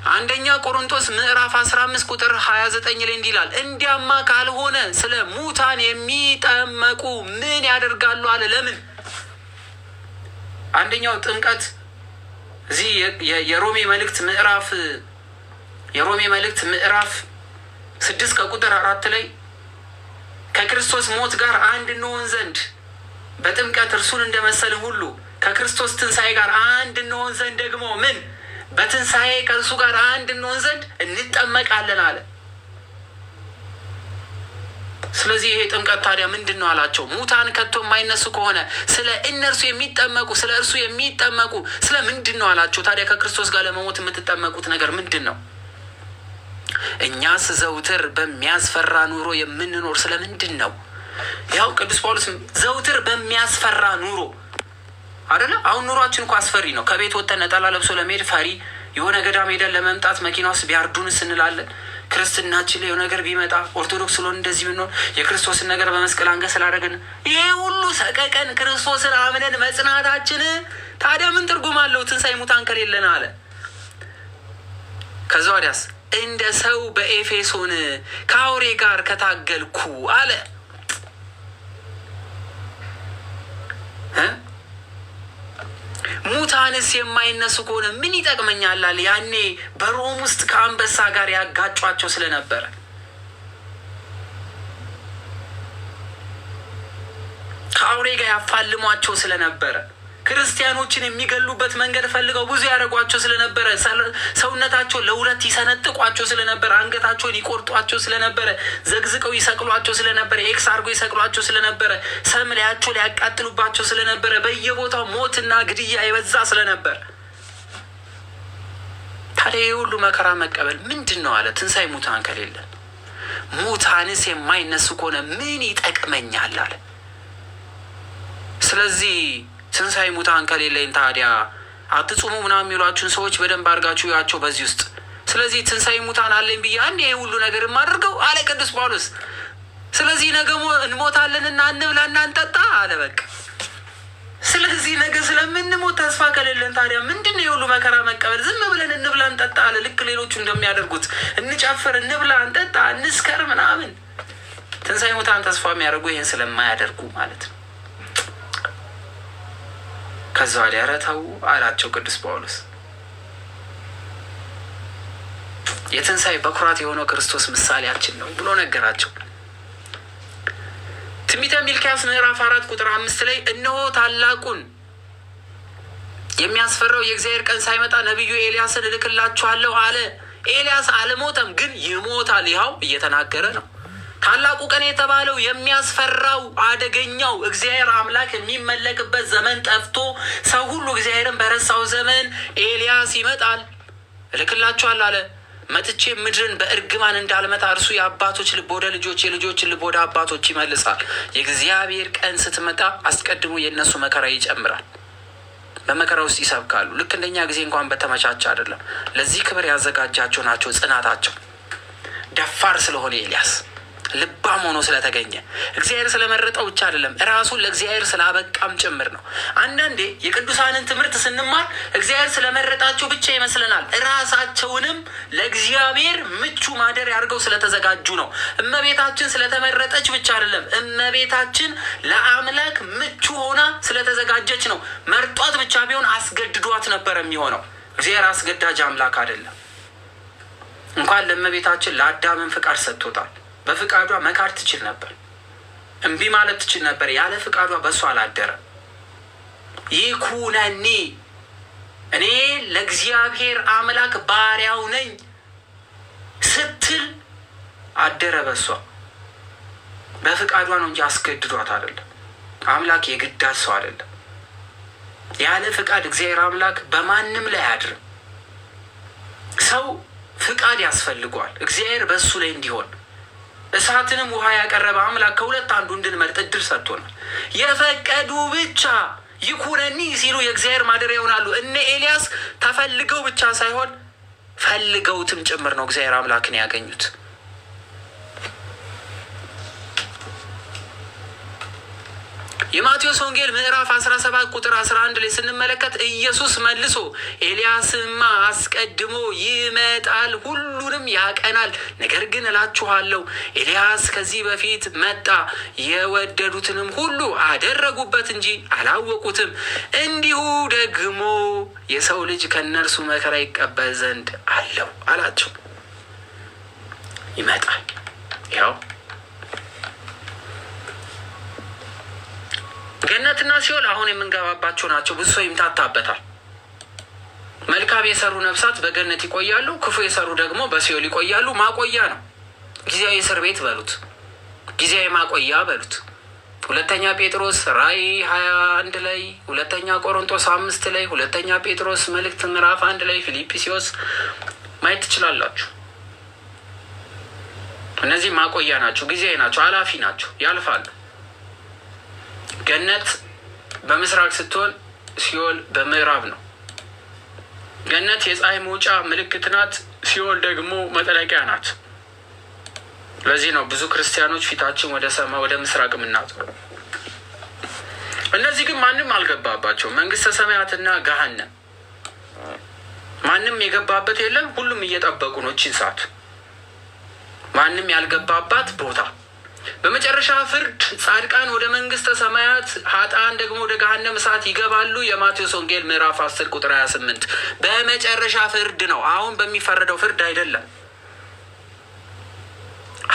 አንደኛ ቆሮንቶስ ምዕራፍ 15 ቁጥር 29 ላይ እንዲህ ይላል፣ እንዲያማ ካልሆነ ስለ ሙታን የሚጠመቁ ምን ያደርጋሉ አለ። ለምን? አንደኛው ጥምቀት እዚህ የሮሜ መልእክት ምዕራፍ 6 ከቁጥር 4 ላይ ከክርስቶስ ሞት ጋር አንድ እንሆን ዘንድ በጥምቀት እርሱን እንደመሰልን ሁሉ ከክርስቶስ ትንሣኤ ጋር አንድ እንሆን ዘንድ ደግሞ ምን በትንሣኤ ከእርሱ ጋር አንድ እንሆን ዘንድ እንጠመቃለን አለ። ስለዚህ ይሄ ጥምቀት ታዲያ ምንድን ነው አላቸው። ሙታን ከቶ የማይነሱ ከሆነ ስለ እነርሱ የሚጠመቁ ስለ እርሱ የሚጠመቁ ስለ ምንድን ነው አላቸው። ታዲያ ከክርስቶስ ጋር ለመሞት የምትጠመቁት ነገር ምንድን ነው? እኛስ ዘውትር በሚያስፈራ ኑሮ የምንኖር ስለ ምንድን ነው? ያው ቅዱስ ጳውሎስ ዘውትር በሚያስፈራ ኑሮ አይደለ? አሁን ኑሯችን እኮ አስፈሪ ነው። ከቤት ወጥተን ነጠላ ለብሶ ለመሄድ ፈሪ፣ የሆነ ገዳም ሄደን ለመምጣት መኪና ውስጥ ቢያርዱንስ እንላለን። ክርስትናችን ላይ የሆነ ነገር ቢመጣ ኦርቶዶክስ ስለሆን እንደዚህ ብንሆን የክርስቶስን ነገር በመስቀል አንገት ስላደረግን ይሄ ሁሉ ሰቀቀን ክርስቶስን አምነን መጽናታችን ታዲያ ምን ትርጉም አለው? ትንሣኤ ሙታን ከሌለን አለ። ከዛ ወዲያስ እንደ ሰው በኤፌሶን ከአውሬ ጋር ከታገልኩ አለ። ሙታንስ የማይነሱ ከሆነ ምን ይጠቅመኛል አለ። ያኔ በሮም ውስጥ ከአንበሳ ጋር ያጋጯቸው ስለነበረ ከአውሬ ጋር ያፋልሟቸው ስለነበረ ክርስቲያኖችን የሚገሉበት መንገድ ፈልገው ብዙ ያደረጓቸው ስለነበረ ሰውነታቸው ለሁለት ይሰነጥቋቸው ስለነበረ አንገታቸውን ይቆርጧቸው ስለነበረ ዘግዝቀው ይሰቅሏቸው ስለነበረ ኤክስ አድርጎ ይሰቅሏቸው ስለነበረ ሰምላያቸው ሊያቃጥሉባቸው ስለነበረ በየቦታው ሞትና ግድያ የበዛ ስለነበረ ታዲያ የሁሉ መከራ መቀበል ምንድን ነው አለ። ትንሣኤ ሙታን ከሌለ ሙታንስ የማይነሱ ከሆነ ምን ይጠቅመኛል አለ። ስለዚህ ትንሣኤ ሙታን ከሌለኝ ታዲያ አትጹሙ ምናምን የሚሏችሁን ሰዎች በደንብ አድርጋችሁ ያቸው በዚህ ውስጥ። ስለዚህ ትንሣኤ ሙታን አለኝ ብዬ አንድ ይሄ ሁሉ ነገር የማደርገው አለ ቅዱስ ጳውሎስ። ስለዚህ ነገ እንሞታለንና እንብላና እንጠጣ አለ በቃ። ስለዚህ ነገ ስለምንሞት ተስፋ ከሌለን ታዲያ ምንድን ነው የሁሉ መከራ መቀበል? ዝም ብለን እንብላ እንጠጣ አለ። ልክ ሌሎቹ እንደሚያደርጉት እንጨፍር፣ እንብላ፣ እንጠጣ፣ እንስከር ምናምን። ትንሣኤ ሙታን ተስፋ የሚያደርጉ ይህን ስለማያደርጉ ማለት ነው። ከዛ ወዲያ ኧረ ተው አላቸው ቅዱስ ጳውሎስ። የትንሣኤ በኩራት የሆነው ክርስቶስ ምሳሌያችን ነው ብሎ ነገራቸው። ትንቢተ ሚልክያስ ምዕራፍ 4 ቁጥር 5 ላይ እነሆ ታላቁን የሚያስፈራው የእግዚአብሔር ቀን ሳይመጣ ነቢዩ ኤልያስን እልክላችኋለሁ አለ። ኤልያስ አልሞተም፣ ግን ይሞታል። ይኸው እየተናገረ ነው። ታላቁ ቀን የተባለው የሚያስፈራው አደገኛው እግዚአብሔር አምላክ የሚመለክበት ዘመን ጠፍቶ ሰው ሁሉ እግዚአብሔርን በረሳው ዘመን ኤልያስ ይመጣል፣ እልክላችኋል አለ። መጥቼ ምድርን በእርግማን እንዳልመታ እርሱ የአባቶች ልብ ወደ ልጆች የልጆችን ልብ ወደ አባቶች ይመልሳል። የእግዚአብሔር ቀን ስትመጣ አስቀድሞ የእነሱ መከራ ይጨምራል። በመከራ ውስጥ ይሰብካሉ። ልክ እንደኛ ጊዜ እንኳን በተመቻቸ አይደለም። ለዚህ ክብር ያዘጋጃቸው ናቸው። ጽናታቸው ደፋር ስለሆነ ኤልያስ ልባም ሆኖ ስለተገኘ እግዚአብሔር ስለመረጠው ብቻ አይደለም፣ ራሱን ለእግዚአብሔር ስላበቃም ጭምር ነው። አንዳንዴ የቅዱሳንን ትምህርት ስንማር እግዚአብሔር ስለመረጣቸው ብቻ ይመስለናል። ራሳቸውንም ለእግዚአብሔር ምቹ ማደሪያ አድርገው ስለተዘጋጁ ነው። እመቤታችን ስለተመረጠች ብቻ አይደለም፣ እመቤታችን ለአምላክ ምቹ ሆና ስለተዘጋጀች ነው። መርጧት ብቻ ቢሆን አስገድዷት ነበር የሚሆነው። እግዚአብሔር አስገዳጅ አምላክ አይደለም። እንኳን ለእመቤታችን ለአዳምን ፍቃድ ሰጥቶታል። በፍቃዷ መካድ ትችል ነበር፣ እምቢ ማለት ትችል ነበር። ያለ ፍቃዷ በእሷ አላደረ። ይኩነኒ እኔ ለእግዚአብሔር አምላክ ባሪያው ነኝ ስትል አደረ በእሷ። በፍቃዷ ነው እንጂ አስገድዷት አይደለም። አምላክ የግዳጅ ሰው አይደለም። ያለ ፍቃድ እግዚአብሔር አምላክ በማንም ላይ አያድርም። ሰው ፍቃድ ያስፈልገዋል እግዚአብሔር በእሱ ላይ እንዲሆን። እሳትንም ውሃ ያቀረበ አምላክ ከሁለት አንዱ እንድንመርጥ እድል ሰጥቶናል። የፈቀዱ ብቻ ይኩነኒ ሲሉ የእግዚአብሔር ማደሪያ ይሆናሉ። እነ ኤልያስ ተፈልገው ብቻ ሳይሆን ፈልገውትም ጭምር ነው እግዚአብሔር አምላክን ያገኙት። የማቴዎስ ወንጌል ምዕራፍ 17 ቁጥር 11 ላይ ስንመለከት ኢየሱስ መልሶ ኤልያስማ አስቀድሞ ይመጣል፣ ሁሉንም ያቀናል። ነገር ግን እላችኋለሁ ኤልያስ ከዚህ በፊት መጣ፣ የወደዱትንም ሁሉ አደረጉበት እንጂ አላወቁትም። እንዲሁ ደግሞ የሰው ልጅ ከእነርሱ መከራ ይቀበል ዘንድ አለው አላቸው። ይመጣል። ያው ገነትና ሲኦል አሁን የምንገባባቸው ናቸው። ብዙ ሰው ይምታታበታል። መልካም የሰሩ ነፍሳት በገነት ይቆያሉ፣ ክፉ የሰሩ ደግሞ በሲኦል ይቆያሉ። ማቆያ ነው። ጊዜያዊ እስር ቤት በሉት፣ ጊዜያዊ ማቆያ በሉት። ሁለተኛ ጴጥሮስ ራእይ 21 ላይ፣ ሁለተኛ ቆሮንቶስ 5 ላይ፣ ሁለተኛ ጴጥሮስ መልእክት ምዕራፍ 1 ላይ፣ ፊልጵስዩስ ማየት ትችላላችሁ። እነዚህ ማቆያ ናቸው፣ ጊዜያዊ ናቸው፣ አላፊ ናቸው፣ ያልፋሉ። ገነት በምስራቅ ስትሆን ሲኦል በምዕራብ ነው። ገነት የፀሐይ መውጫ ምልክት ናት፣ ሲኦል ደግሞ መጥለቂያ ናት። ለዚህ ነው ብዙ ክርስቲያኖች ፊታችን ወደ ሰማይ ወደ ምስራቅ የምናዞረው። እነዚህ ግን ማንም አልገባባቸው። መንግስተ ሰማያትና ገሃነም ማንም የገባበት የለም። ሁሉም እየጠበቁ ነው እቺን ሰዓት፣ ማንም ያልገባባት ቦታ። በመጨረሻ ፍርድ ጻድቃን ወደ መንግስተ ሰማያት፣ ኃጥአን ደግሞ ወደ ገሃነም እሳት ይገባሉ። የማቴዎስ ወንጌል ምዕራፍ 10 ቁጥር 28 በመጨረሻ ፍርድ ነው። አሁን በሚፈረደው ፍርድ አይደለም።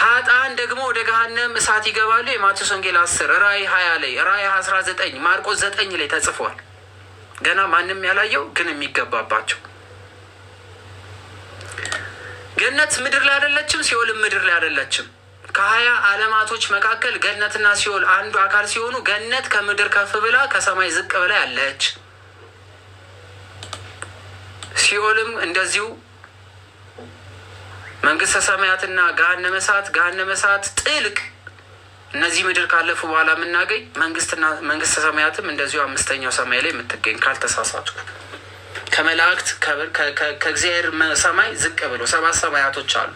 ኃጥአን ደግሞ ወደ ገሃነም እሳት ይገባሉ። የማቴዎስ ወንጌል 10፣ ራእይ 20 ላይ፣ ራእይ 19፣ ማርቆስ 9 ላይ ተጽፏል። ገና ማንም ያላየው ግን የሚገባባቸው። ገነት ምድር ላይ አይደለችም፣ ሲኦልም ምድር ላይ አይደለችም። ከ20 ዓለማቶች መካከል ገነትና ሲኦል አንዱ አካል ሲሆኑ ገነት ከምድር ከፍ ብላ ከሰማይ ዝቅ ብላ ያለች፣ ሲኦልም እንደዚሁ መንግስተ ሰማያትና ገሃነመ እሳት ጥልቅ፣ እነዚህ ምድር ካለፉ በኋላ የምናገኝ መንግስተ ሰማያትም እንደዚሁ 5ኛው ሰማይ ላይ የምትገኝ ካልተሳሳትኩ፣ ከመላእክት ከእግዚአብሔር ሰማይ ዝቅ ብሎ 7 ሰማያቶች አሉ።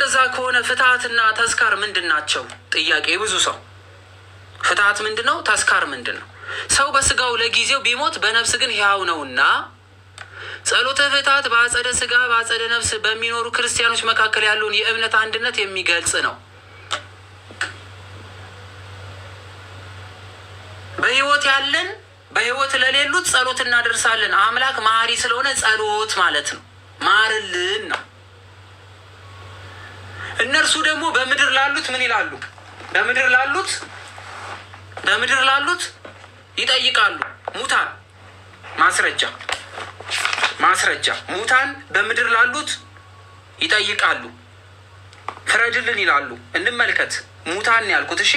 እንደዛ ከሆነ ፍትሐትና ተስካር ምንድን ናቸው? ጥያቄ ብዙ ሰው። ፍትሐት ምንድን ነው? ተስካር ምንድን ነው? ሰው በስጋው ለጊዜው ቢሞት በነፍስ ግን ሕያው ነውና ጸሎተ ፍትሐት በአጸደ ስጋ በአጸደ ነፍስ በሚኖሩ ክርስቲያኖች መካከል ያለውን የእምነት አንድነት የሚገልጽ ነው። በህይወት ያለን በህይወት ለሌሉት ጸሎት እናደርሳለን። አምላክ መሐሪ ስለሆነ ጸሎት ማለት ነው፣ ማርልን ነው። እነርሱ ደግሞ በምድር ላሉት ምን ይላሉ? በምድር ላሉት ይጠይቃሉ። ሙታን ማስረጃ ሙታን በምድር ላሉት ይጠይቃሉ፣ ፍረድልን ይላሉ። እንመልከት። ሙታን ያልኩት እሺ፣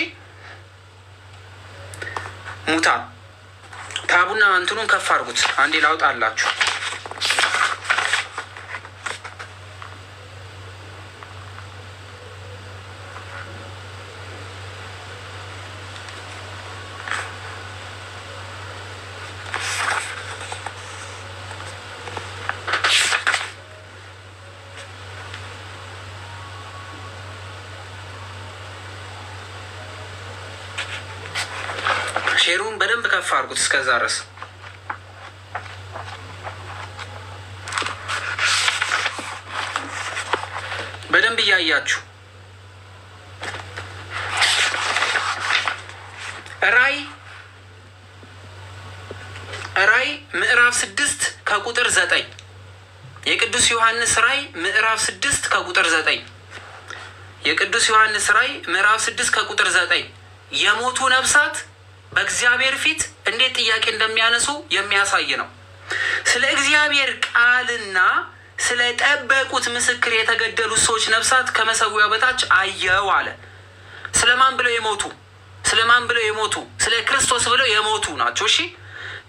ሙታን ታቡና እንትኑን ከፍ አድርጉት አንዴ ላውጣላችሁ። ሼሩን በደንብ ከፍ አድርጉት እስከዛ ድረስ። በደንብ እያያችሁ ራእይ ምዕራፍ 6 ከቁጥር 9 የቅዱስ ዮሐንስ ራእይ ምዕራፍ 6 ከቁጥር 9 የቅዱስ ዮሐንስ ራእይ ምዕራፍ 6 ከቁጥር 9 የሞቱ ነፍሳት በእግዚአብሔር ፊት እንዴት ጥያቄ እንደሚያነሱ የሚያሳይ ነው። ስለ እግዚአብሔር ቃልና ስለ ጠበቁት ምስክር የተገደሉት ሰዎች ነፍሳት ከመሰዊያው በታች አየው አለ። ስለማን ብለው የሞቱ? ስለማን ብለው የሞቱ? ስለ ክርስቶስ ብለው የሞቱ ናቸው። እሺ፣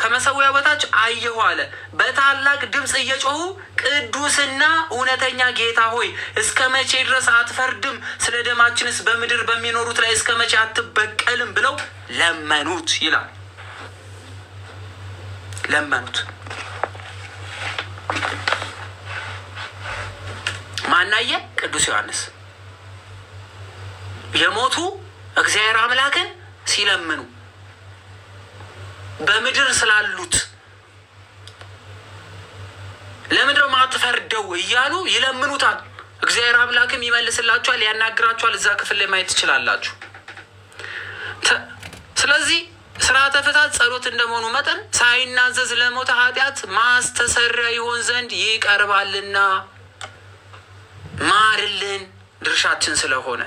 ከመሰዊያው በታች አየሁ አለ። በታላቅ ድምፅ እየጮሁ ቅዱስና እውነተኛ ጌታ ሆይ እስከ መቼ ድረስ አትፈርድም? ስለ ደማችንስ በምድር በሚኖሩት ላይ እስከ መቼ አትበቀልም? ብለው ለመኑት ይላል። ለመኑት። ማናየ? ቅዱስ ዮሐንስ። የሞቱ እግዚአብሔር አምላክን ሲለምኑ በምድር ስላሉት ለምድር ማትፈርደው እያሉ ይለምኑታል። እግዚአብሔር አምላክም ይመልስላችኋል፣ ያናግራችኋል። እዛ ክፍል ላይ ማየት ትችላላችሁ። ስለዚህ ስርዓተ ፍታት ጸሎት እንደመሆኑ መጠን ሳይናዘዝ ለሞተ ኃጢአት ማስተሰሪያ ይሆን ዘንድ ይቀርባልና ማርልን ድርሻችን ስለሆነ።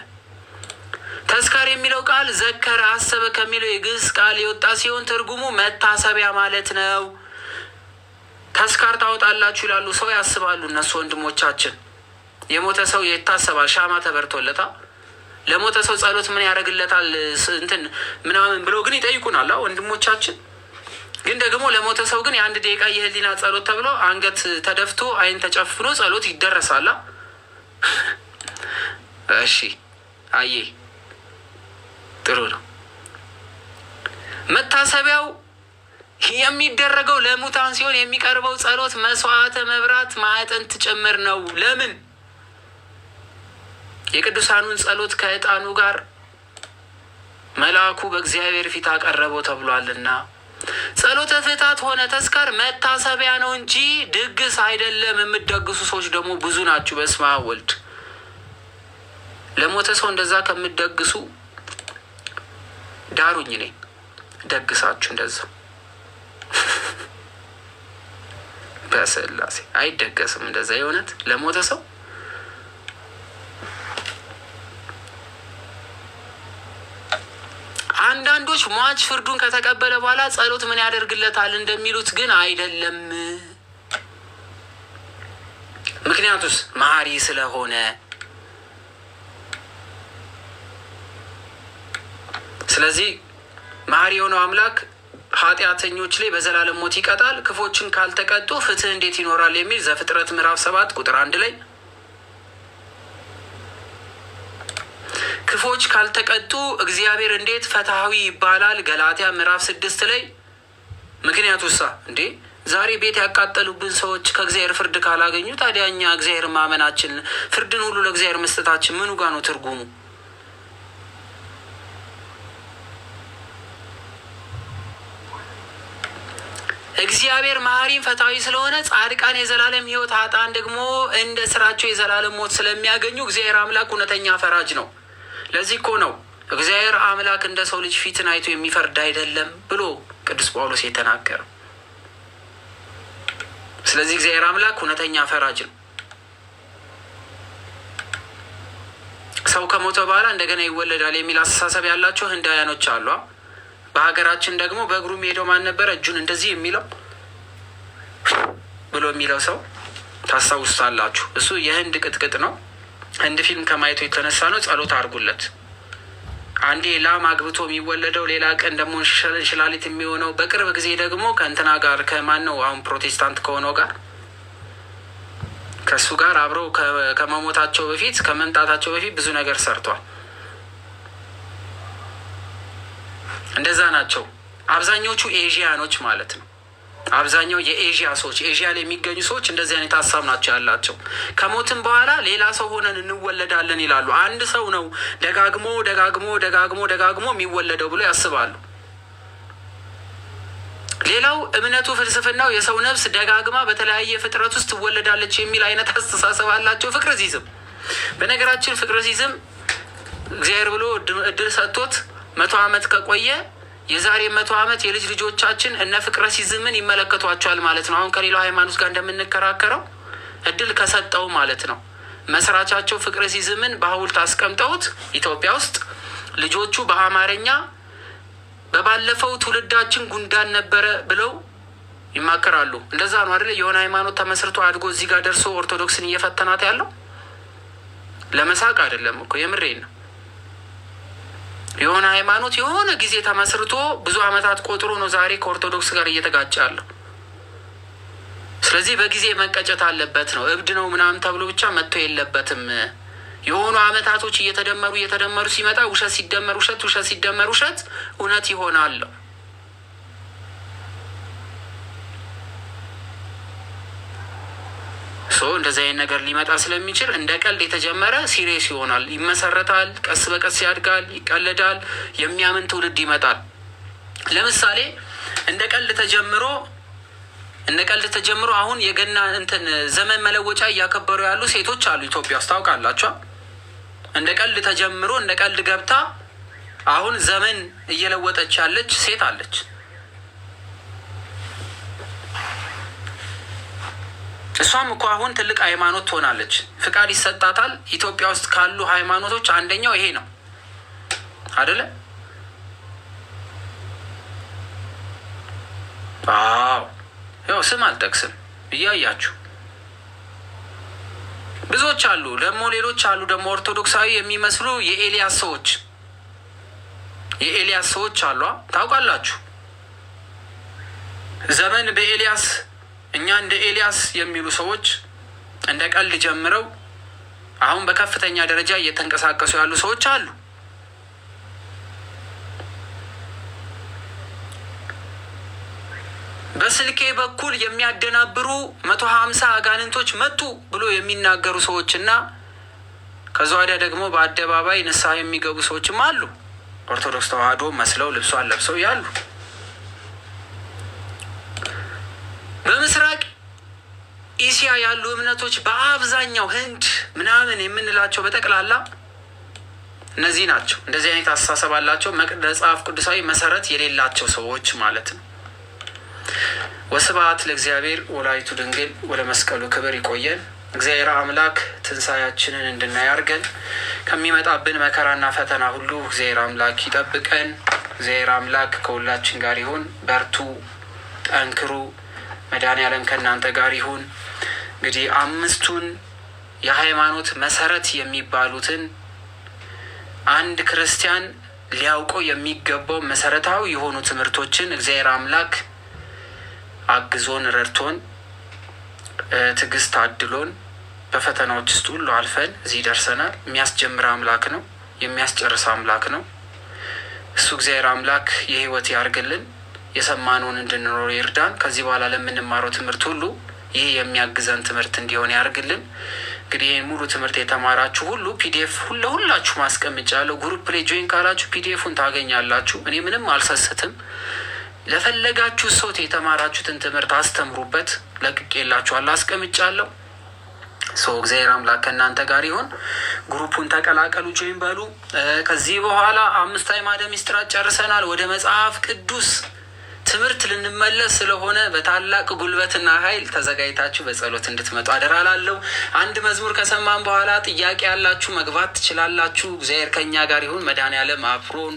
ተስካር የሚለው ቃል ዘከረ፣ አሰበ ከሚለው የግዕዝ ቃል የወጣ ሲሆን ትርጉሙ መታሰቢያ ማለት ነው። ተስካር ታወጣላችሁ ይላሉ፣ ሰው ያስባሉ እነሱ ወንድሞቻችን። የሞተ ሰው ይታሰባል፣ ሻማ ተበርቶለታ። ለሞተ ሰው ጸሎት ምን ያደርግለታል እንትን ምናምን ብሎ ግን ይጠይቁናል ወንድሞቻችን። ግን ደግሞ ለሞተ ሰው ግን የአንድ ደቂቃ የህሊና ጸሎት ተብሎ አንገት ተደፍቶ አይን ተጨፍኖ ጸሎት ይደረሳላ። እሺ አየ ጥሩ ነው። መታሰቢያው የሚደረገው ለሙታን ሲሆን የሚቀርበው ጸሎት መስዋዕተ መብራት ማዕጠንት ጭምር ነው። ለምን? የቅዱሳኑን ጸሎት ከዕጣኑ ጋር መልአኩ በእግዚአብሔር ፊት አቀረበው ተብሏልና። ጸሎተ ፍታት ሆነ ተስካር መታሰቢያ ነው እንጂ ድግስ አይደለም። የምትደግሱ ሰዎች ደግሞ ብዙ ናችሁ። በስመ አብ ወልድ። ለሞተ ሰው እንደዛ ከምትደግሱ ዳሩኝ ነኝ ደግሳችሁ እንደዛ። በስላሴ አይደገስም እንደዛ። የእውነት ለሞተ ሰው አንዳንዶች ሟች ፍርዱን ከተቀበለ በኋላ ጸሎት ምን ያደርግለታል እንደሚሉት ግን አይደለም። ምክንያቱስ መሐሪ ስለሆነ። ስለዚህ መሐሪ የሆነው አምላክ ኃጢአተኞች ላይ በዘላለም ሞት ይቀጣል። ክፎችን ካልተቀጡ ፍትህ እንዴት ይኖራል የሚል ዘፍጥረት ምዕራፍ 7 ቁጥር 1 ላይ ክፎች ካልተቀጡ እግዚአብሔር እንዴት ፈትሐዊ ይባላል? ገላትያ ምዕራፍ 6 ላይ ምክንያቱሳ እንዴ ዛሬ ቤት ያቃጠሉብን ሰዎች ከእግዚአብሔር ፍርድ ካላገኙ ታዲያ እኛ እግዚአብሔር ማመናችን ፍርድን ሁሉ ለእግዚአብሔር መስጠታችን ምኑ ጋር ነው ትርጉሙ? እግዚአብሔር መሐሪም ፈትሐዊ ስለሆነ ጻድቃን የዘላለም ሕይወት፣ ኃጥአን ደግሞ እንደ ስራቸው የዘላለም ሞት ስለሚያገኙ እግዚአብሔር አምላክ እውነተኛ ፈራጅ ነው። ለዚህ እኮ ነው እግዚአብሔር አምላክ እንደ ሰው ልጅ ፊትን አይቶ የሚፈርድ አይደለም ብሎ ቅዱስ ጳውሎስ የተናገረው። ስለዚህ እግዚአብሔር አምላክ እውነተኛ ፈራጅ ነው። ሰው ከሞተ በኋላ እንደገና ይወለዳል የሚል አስተሳሰብ ያላቸው ህንዳውያኖች አሉ። በሀገራችን ደግሞ በእግሩ ሄደው ማን ነበረ እጁን እንደዚህ የሚለው ብሎ የሚለው ሰው ታስታውሳላችሁ። እሱ የህንድ ቅጥቅጥ ነው። ህንድ ፊልም ከማየቱ የተነሳ ነው። ጸሎት አድርጉለት። አንዴ ላም አግብቶ የሚወለደው፣ ሌላ ቀን ደግሞ እንሽላሊት የሚሆነው፣ በቅርብ ጊዜ ደግሞ ከእንትና ጋር ከማን ነው አሁን ፕሮቴስታንት ከሆነው ጋር ከእሱ ጋር አብረው ከመሞታቸው በፊት ከመምጣታቸው በፊት ብዙ ነገር ሰርቷል። እንደዛ ናቸው አብዛኞቹ ኤዥያኖች ማለት ነው። አብዛኛው የኤዥያ ሰዎች፣ ኤዥያ ላይ የሚገኙ ሰዎች እንደዚህ አይነት ሀሳብ ናቸው ያላቸው። ከሞትም በኋላ ሌላ ሰው ሆነን እንወለዳለን ይላሉ። አንድ ሰው ነው ደጋግሞ ደጋግሞ ደጋግሞ ደጋግሞ የሚወለደው ብሎ ያስባሉ። ሌላው እምነቱ ፍልስፍናው የሰው ነፍስ ደጋግማ በተለያየ ፍጥረት ውስጥ ትወለዳለች የሚል አይነት አስተሳሰብ አላቸው። ፍቅርሲዝም በነገራችን ፍቅርሲዝም እግዚአብሔር ብሎ እድል ሰጥቶት 100 ዓመት ከቆየ የዛሬ 100 ዓመት የልጅ ልጆቻችን እነ ፍቅርሲዝምን ይመለከቷቸዋል ማለት ነው። አሁን ከሌላው ሃይማኖት ጋር እንደምንከራከረው እድል ከሰጠው ማለት ነው። መስራቻቸው ፍቅርሲዝምን በሐውልት አስቀምጠውት ኢትዮጵያ ውስጥ ልጆቹ በአማርኛ በባለፈው ትውልዳችን ጉንዳን ነበረ ብለው ይማከራሉ። እንደዛ ነው አይደል? የሆነ ሃይማኖት ተመስርቶ አድጎ እዚህ ጋር ደርሶ ኦርቶዶክስን እየፈተናት ያለው ለመሳቅ አይደለም እኮ የምሬን ነው። የሆነ ሃይማኖት የሆነ ጊዜ ተመስርቶ ብዙ ዓመታት ቆጥሮ ነው ዛሬ ከኦርቶዶክስ ጋር እየተጋጨ ያለው። ስለዚህ በጊዜ መቀጨት አለበት ነው። እብድ ነው ምናምን ተብሎ ብቻ መጥቶ የለበትም። የሆኑ ዓመታቶች እየተደመሩ ሲመጣ ውሸት ሲደመር ውሸት፣ ውሸት ሲደመር ውሸት እውነት ይሆናል። እንደዚህ አይነት ነገር ሊመጣ ስለሚችል እንደ ቀልድ የተጀመረ ሲሪየስ ይሆናል፣ ይመሰረታል፣ ቀስ በቀስ ያድጋል፣ ይቀለዳል፣ የሚያምን ትውልድ ይመጣል። ለምሳሌ እንደ ቀልድ ተጀምሮ አሁን የገና ዘመን መለወጫ እያከበሩ ያሉ ሴቶች አሉ ኢትዮጵያ ውስጥ ታውቃላችሁ። እንደ ቀልድ ተጀምሮ እንደ ቀልድ ገብታ አሁን ዘመን እየለወጠች ያለች ሴት አለች። እሷም እኮ አሁን ትልቅ ሃይማኖት ትሆናለች፣ ፍቃድ ይሰጣታል። ኢትዮጵያ ውስጥ ካሉ ሃይማኖቶች አንደኛው ይሄ ነው አይደለ? አዎ፣ ያው ስም አልጠቅስም እያያችሁ ብዙዎች አሉ። ደግሞ ሌሎች አሉ ደግሞ ኦርቶዶክሳዊ የሚመስሉ የኤልያስ ሰዎች አሉ። ታውቃላችሁ፣ ዘመን በኤልያስ እኛ እንደ ኤልያስ የሚሉ ሰዎች እንደ ቀልድ ጀምረው አሁን በከፍተኛ ደረጃ እየተንቀሳቀሱ ያሉ ሰዎች አሉ። በስልኬ በኩል የሚያደናብሩ 150 አጋንንቶች መጡ ብሎ የሚናገሩ ሰዎችና ከዛ ወዲያ ደግሞ በአደባባይ ንስሐ የሚገቡ ሰዎችም አሉ። ኦርቶዶክስ ተዋህዶ መስለው ልብሷን ለብሰው ያሉ። በምስራቅ እስያ ያሉ እምነቶች በአብዛኛው ህንድ ምናምን የምንላቸው በጠቅላላ እነዚህ ናቸው። እንደዚህ አይነት አስተሳሰብ አላቸው። መጽሐፍ ቅዱሳዊ መሰረት የሌላቸው ሰዎች ማለት ነው። ወስብሐት ለእግዚአብሔር ወላዲቱ ድንግል ወለመስቀሉ ክብር። ይቆየን። እግዚአብሔር አምላክ ትንሣኤያችንን እንድናይ ያርገን። ከሚመጣብን መከራና ፈተና ሁሉ እግዚአብሔር አምላክ ይጠብቀን። እግዚአብሔር አምላክ ከሁላችን ጋር ይሁን። በርቱ፣ ጠንክሩ። መድኃኔዓለም ከእናንተ ጋር ይሁን። እንግዲህ 5ቱን የሃይማኖት መሰረት የሚባሉትን አንድ ክርስቲያን ሊያውቀው የሚገባው መሰረታዊ የሆኑ ትምህርቶችን እግዚአብሔር አምላክ አግዞን ረድቶን ትዕግስት አድሎን በፈተናዎች ውስጥ ሁሉ አልፈን እዚህ ደርሰናል። የሚያስጀምር አምላክ ነው፣ የሚያስጨርስ አምላክ ነው። እሱ እግዚአብሔር አምላክ የህይወት ያርግልን። የሰማነውን እንድንኖር ይርዳን። ከዚህ በኋላ ለምንማረው ትምህርት ሁሉ ይህ የሚያግዘን ትምህርት እንዲሆን ያርግልን። እንግዲህ ይህን ሙሉ ትምህርት የተማራችሁ ሁሉ ፒዲኤፍ ሁላችሁ ማስቀምጫለሁ። ግሩፕ ላይ ጆይን ካላችሁ ፒዲኤፉን ታገኛላችሁ። እኔ ምንም አልሰስትም። ለፈለጋችሁ ሰው የተማራችሁትን ትምህርት አስተምሩበት። ለቅቄላችኋለሁ፣ አስቀምጫለሁ። እግዚአብሔር አምላክ ከእናንተ ጋር ይሁን። ግሩፑን ተቀላቀሉ፣ ጆይን በሉ። ከዚህ በኋላ 5 አዕማደ ምስጢራት ጨርሰናል። ወደ መጽሐፍ ቅዱስ ትምህርት ልንመለስ ስለሆነ በታላቅ ጉልበትና ኃይል ተዘጋጅታችሁ በጸሎት እንድትመጡ አደራ ላለው። አንድ መዝሙር ከሰማን በኋላ ጥያቄ ያላችሁ መግባት ትችላላችሁ። እግዚአብሔር ከኛ ጋር ይሁን። መድኃኔዓለም አብሮን